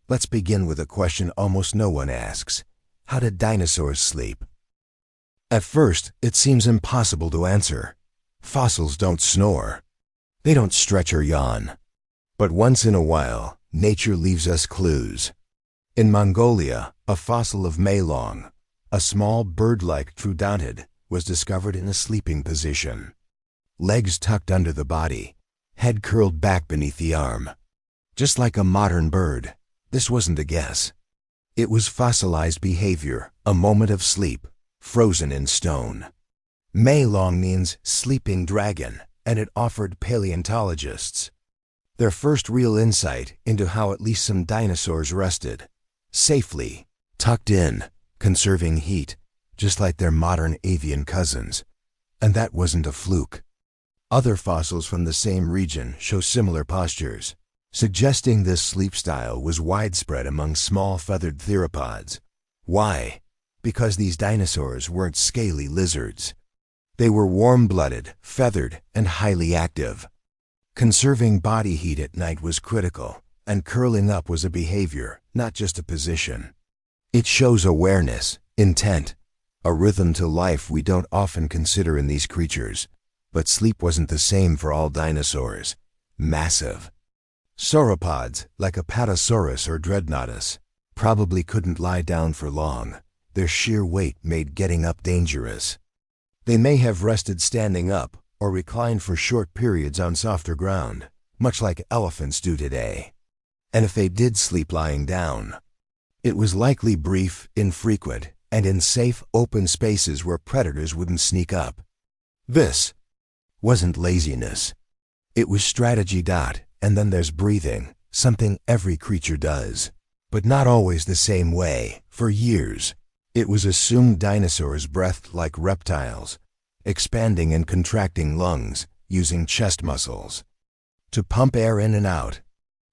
Let's begin with a question almost no one asks. How did dinosaurs sleep? At first, it seems impossible to answer. Fossils don't snore. They don't stretch or yawn. But once in a while, nature leaves us clues. In Mongolia, a fossil of Maylong, a small bird-like troodontid, was discovered in a sleeping position. Legs tucked under the body, head curled back beneath the arm. Just like a modern bird, this wasn't a guess. It was fossilized behavior, a moment of sleep, frozen in stone. Maylong means sleeping dragon, and it offered paleontologists their first real insight into how at least some dinosaurs rested, safely, tucked in, conserving heat, just like their modern avian cousins. And that wasn't a fluke. Other fossils from the same region show similar postures, suggesting this sleep style was widespread among small feathered theropods. Why? Because these dinosaurs weren't scaly lizards. They were warm-blooded, feathered, and highly active. Conserving body heat at night was critical, and curling up was a behavior, not just a position. It shows awareness, intent, a rhythm to life we don't often consider in these creatures. But sleep wasn't the same for all dinosaurs. Massive. Sauropods, like Apatosaurus or Dreadnoughtus, probably couldn't lie down for long. Their sheer weight made getting up dangerous. They may have rested standing up or reclined for short periods on softer ground, much like elephants do today. And if they did sleep lying down, it was likely brief, infrequent, and in safe, open spaces where predators wouldn't sneak up. This wasn't laziness. It was strategy. And then there's breathing, something every creature does. But not always the same way. For years, it was assumed dinosaurs breathed like reptiles, expanding and contracting lungs, using chest muscles to pump air in and out.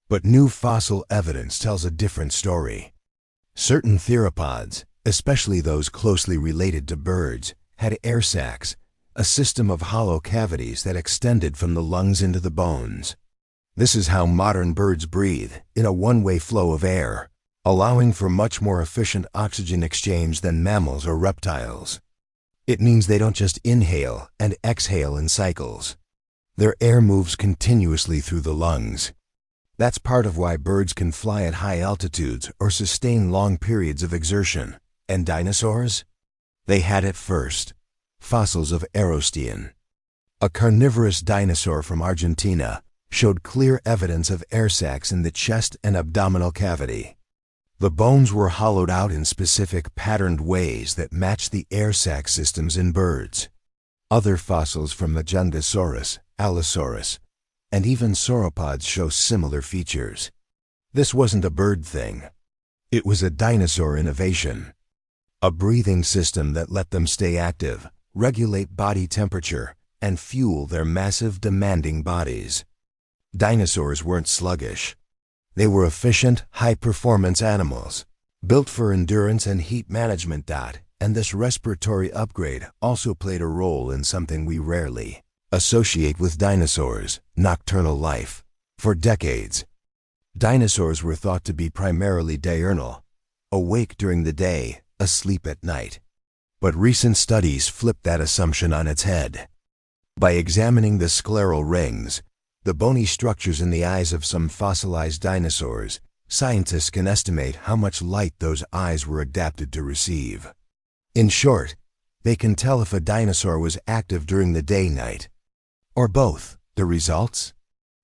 But new fossil evidence tells a different story. Certain theropods, especially those closely related to birds, had air sacs, a system of hollow cavities that extended from the lungs into the bones. This is how modern birds breathe, in a one-way flow of air, allowing for much more efficient oxygen exchange than mammals or reptiles. It means they don't just inhale and exhale in cycles. Their air moves continuously through the lungs. That's part of why birds can fly at high altitudes or sustain long periods of exertion. And dinosaurs? They had it first. Fossils of Erostean, a carnivorous dinosaur from Argentina, showed clear evidence of air sacs in the chest and abdominal cavity. The bones were hollowed out in specific patterned ways that matched the air sac systems in birds. Other fossils from Magungasaurus, Allosaurus, and even sauropods show similar features. This wasn't a bird thing. It was a dinosaur innovation. A breathing system that let them stay active, regulate body temperature, and fuel their massive, demanding bodies. Dinosaurs weren't sluggish. They were efficient, high-performance animals, built for endurance and heat management. And this respiratory upgrade also played a role in something we rarely associate with dinosaurs: nocturnal life. For decades, dinosaurs were thought to be primarily diurnal, awake during the day, asleep at night. But recent studies flipped that assumption on its head. By examining the scleral rings, the bony structures in the eyes of some fossilized dinosaurs, scientists can estimate how much light those eyes were adapted to receive. In short, they can tell if a dinosaur was active during the day-night, or both. The results?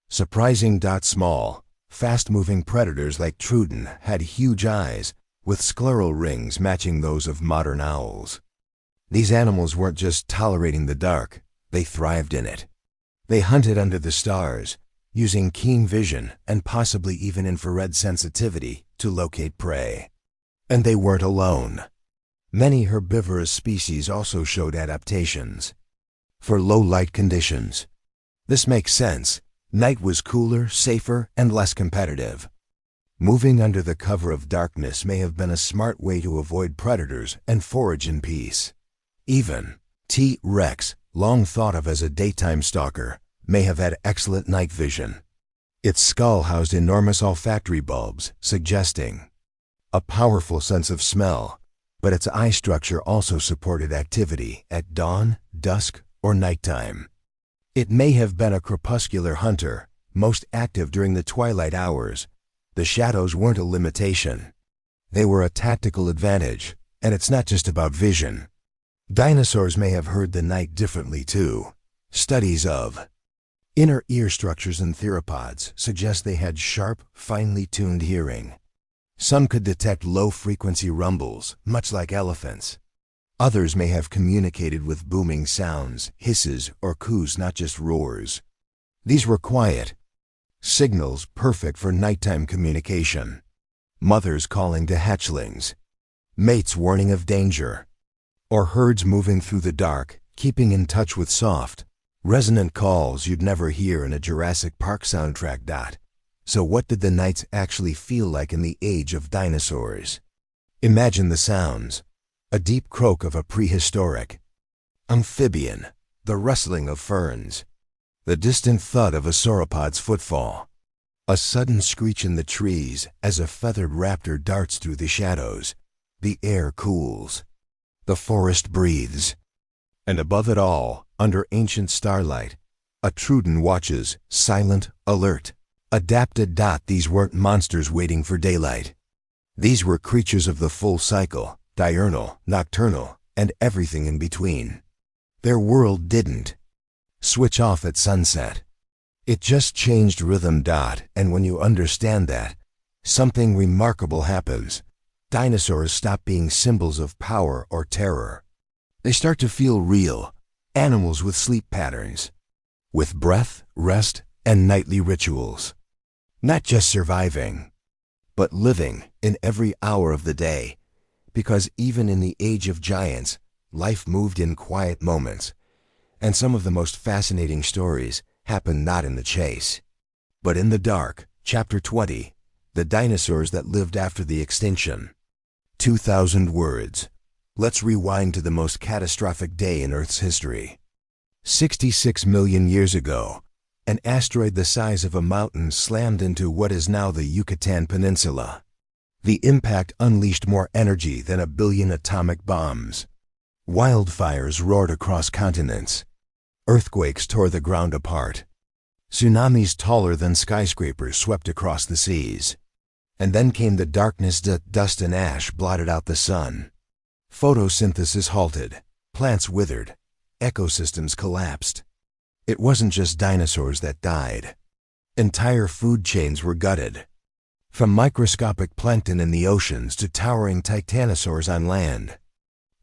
Surprising. Small, fast-moving predators like Truden had huge eyes, with scleral rings matching those of modern owls. These animals weren't just tolerating the dark, they thrived in it. They hunted under the stars, using keen vision and possibly even infrared sensitivity to locate prey. And they weren't alone. Many herbivorous species also showed adaptations for low-light conditions. This makes sense. Night was cooler, safer, and less competitive. Moving under the cover of darkness may have been a smart way to avoid predators and forage in peace. Even T. rex, long thought of as a daytime stalker, may have had excellent night vision. Its skull housed enormous olfactory bulbs, suggesting a powerful sense of smell, but its eye structure also supported activity at dawn, dusk, or nighttime. It may have been a crepuscular hunter, most active during the twilight hours. The shadows weren't a limitation. They were a tactical advantage, and it's not just about vision. Dinosaurs may have heard the night differently too. Studies of inner ear structures in theropods suggest they had sharp, finely tuned hearing. Some could detect low-frequency rumbles, much like elephants. Others may have communicated with booming sounds, hisses, or coos, not just roars. These were quiet signals perfect for nighttime communication. Mothers calling to hatchlings, mates warning of danger, or herds moving through the dark, keeping in touch with soft, resonant calls you'd never hear in a Jurassic Park soundtrack. So what did the nights actually feel like in the age of dinosaurs? Imagine the sounds. A deep croak of a prehistoric amphibian, the rustling of ferns, the distant thud of a sauropod's footfall, a sudden screech in the trees as a feathered raptor darts through the shadows. The air cools. The forest breathes. And above it all, under ancient starlight, a Truden watches, silent, alert, adapted. These weren't monsters waiting for daylight. These were creatures of the full cycle, diurnal, nocturnal, and everything in between. Their world didn't switch off at sunset. It just changed rhythm. And when you understand that, something remarkable happens. Dinosaurs stop being symbols of power or terror. They start to feel real, animals with sleep patterns, with breath, rest, and nightly rituals. Not just surviving, but living in every hour of the day. Because even in the age of giants, life moved in quiet moments. And some of the most fascinating stories happened not in the chase, but in the dark. Chapter 20, The Dinosaurs That Lived After the Extinction. 2,000 words. Let's rewind to the most catastrophic day in Earth's history. 66 million years ago, an asteroid the size of a mountain slammed into what is now the Yucatan Peninsula. The impact unleashed more energy than 1 billion atomic bombs. Wildfires roared across continents. Earthquakes tore the ground apart. Tsunamis taller than skyscrapers swept across the seas. And then came the darkness. Dust and ash blotted out the sun. Photosynthesis halted. Plants withered. Ecosystems collapsed. It wasn't just dinosaurs that died. Entire food chains were gutted. From microscopic plankton in the oceans to towering titanosaurs on land.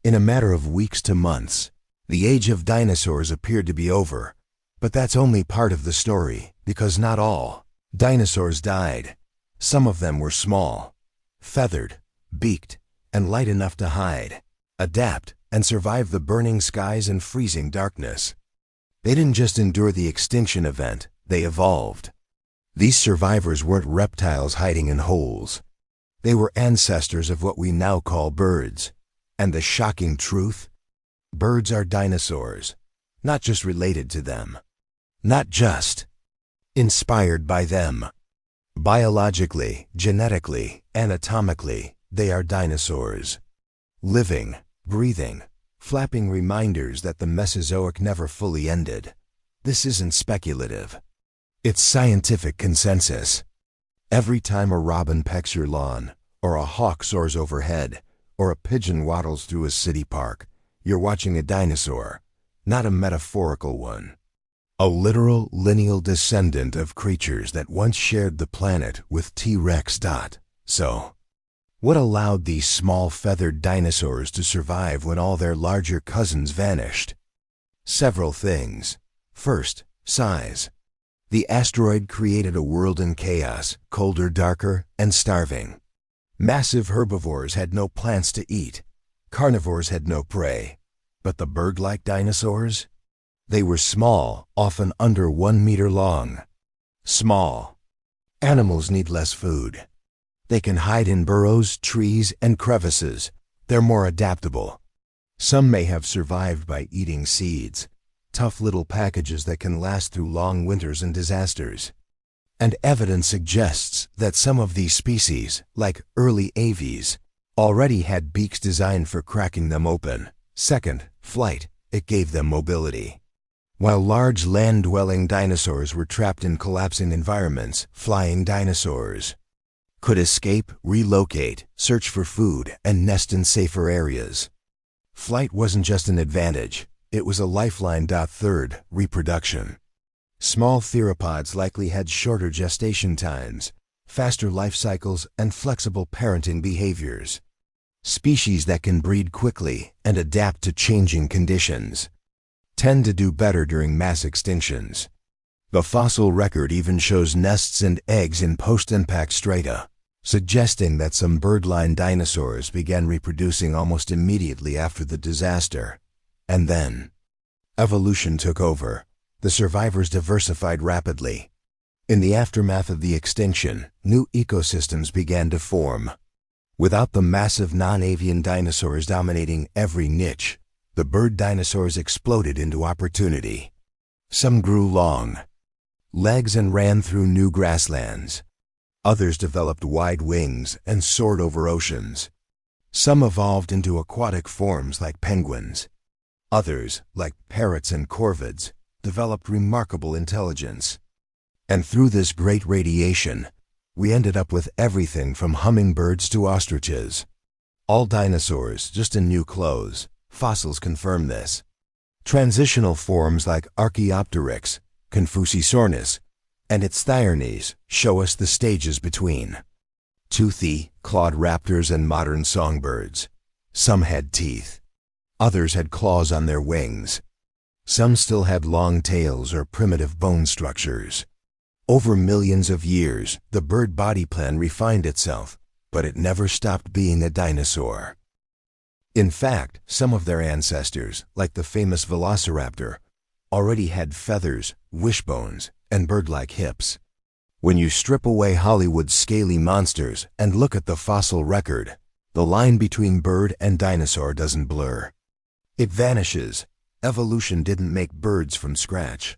In a matter of weeks to months, the age of dinosaurs appeared to be over. But that's only part of the story, because not all dinosaurs died. Some of them were small, feathered, beaked, and light enough to hide, adapt, and survive the burning skies and freezing darkness. They didn't just endure the extinction event, they evolved. These survivors weren't reptiles hiding in holes. They were ancestors of what we now call birds. And the shocking truth? Birds are dinosaurs, not just related to them. Not just inspired by them. Biologically, genetically, anatomically, they are dinosaurs. Living, breathing, flapping reminders that the Mesozoic never fully ended. This isn't speculative. It's scientific consensus. Every time a robin pecks your lawn, or a hawk soars overhead, or a pigeon waddles through a city park, you're watching a dinosaur, not a metaphorical one. A literal lineal descendant of creatures that once shared the planet with T-Rex. So, what allowed these small feathered dinosaurs to survive when all their larger cousins vanished? Several things. First, size. The asteroid created a world in chaos, colder, darker, and starving. Massive herbivores had no plants to eat. Carnivores had no prey. But the bird-like dinosaurs? They were small, often under 1 meter long. Small. Animals need less food. They can hide in burrows, trees, and crevices. They're more adaptable. Some may have survived by eating seeds, tough little packages that can last through long winters and disasters. And evidence suggests that some of these species, like early aves, already had beaks designed for cracking them open. Second, flight. It gave them mobility. While large land-dwelling dinosaurs were trapped in collapsing environments, flying dinosaurs could escape, relocate, search for food, and nest in safer areas. Flight wasn't just an advantage, it was a lifeline. Third, reproduction. Small theropods likely had shorter gestation times, faster life cycles, and flexible parenting behaviors. Species that can breed quickly and adapt to changing conditions tend to do better during mass extinctions. The fossil record even shows nests and eggs in post-impact strata, suggesting that some bird-line dinosaurs began reproducing almost immediately after the disaster. And then, evolution took over. The survivors diversified rapidly. In the aftermath of the extinction, new ecosystems began to form. Without the massive non-avian dinosaurs dominating every niche, the bird dinosaurs exploded into opportunity. Some grew long legs and ran through new grasslands. Others developed wide wings and soared over oceans. Some evolved into aquatic forms like penguins. Others, like parrots and corvids, developed remarkable intelligence. And through this great radiation, we ended up with everything from hummingbirds to ostriches. All dinosaurs, just in new clothes. Fossils confirm this. Transitional forms like Archaeopteryx, Confuciusornis, and its Ithyrnes show us the stages between. Toothy, clawed raptors and modern songbirds. Some had teeth. Others had claws on their wings. Some still had long tails or primitive bone structures. Over millions of years, the bird body plan refined itself, but it never stopped being a dinosaur. In fact, some of their ancestors, like the famous velociraptor, already had feathers, wishbones, and bird-like hips. When you strip away Hollywood's scaly monsters and look at the fossil record, the line between bird and dinosaur doesn't blur. It vanishes. Evolution didn't make birds from scratch.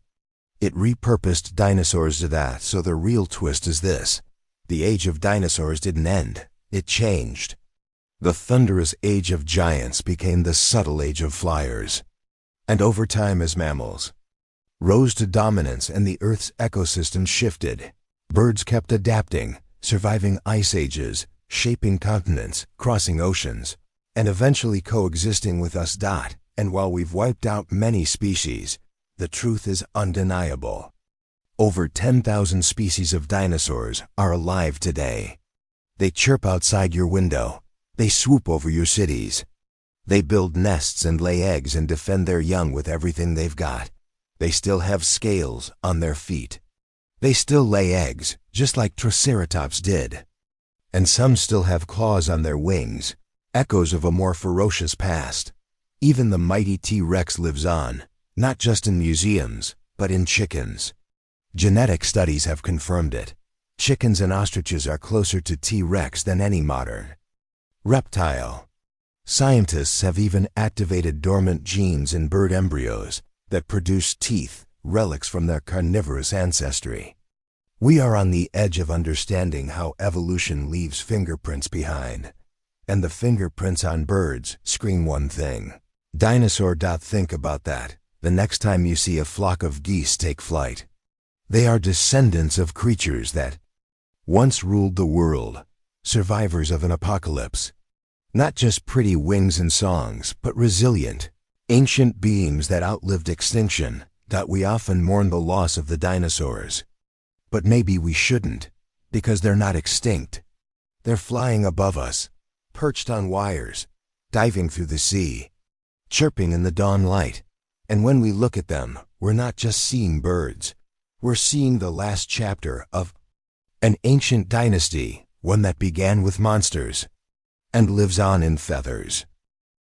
It repurposed dinosaurs to that, so the real twist is this. The age of dinosaurs didn't end. It changed. The thunderous age of giants became the subtle age of flyers. And over time, as mammals rose to dominance and the Earth's ecosystem shifted, birds kept adapting, surviving ice ages, shaping continents, crossing oceans, and eventually coexisting with us. And while we've wiped out many species, the truth is undeniable. Over 10,000 species of dinosaurs are alive today. They chirp outside your window. They swoop over your cities. They build nests and lay eggs and defend their young with everything they've got. They still have scales on their feet. They still lay eggs, just like Triceratops did. And some still have claws on their wings, echoes of a more ferocious past. Even the mighty T-Rex lives on, not just in museums, but in chickens. Genetic studies have confirmed it. Chickens and ostriches are closer to T-Rex than any modern reptile. Scientists have even activated dormant genes in bird embryos that produce teeth, relics from their carnivorous ancestry. We are on the edge of understanding how evolution leaves fingerprints behind. And the fingerprints on birds scream one thing. Dinosaur. Think about that the next time you see a flock of geese take flight. They are descendants of creatures that once ruled the world, survivors of an apocalypse. Not just pretty wings and songs, but resilient, ancient beings that outlived extinction. We often mourn the loss of the dinosaurs. But maybe we shouldn't, because they're not extinct. They're flying above us, perched on wires, diving through the sea, chirping in the dawn light. And when we look at them, we're not just seeing birds. We're seeing the last chapter of an ancient dynasty, one that began with monsters and lives on in feathers.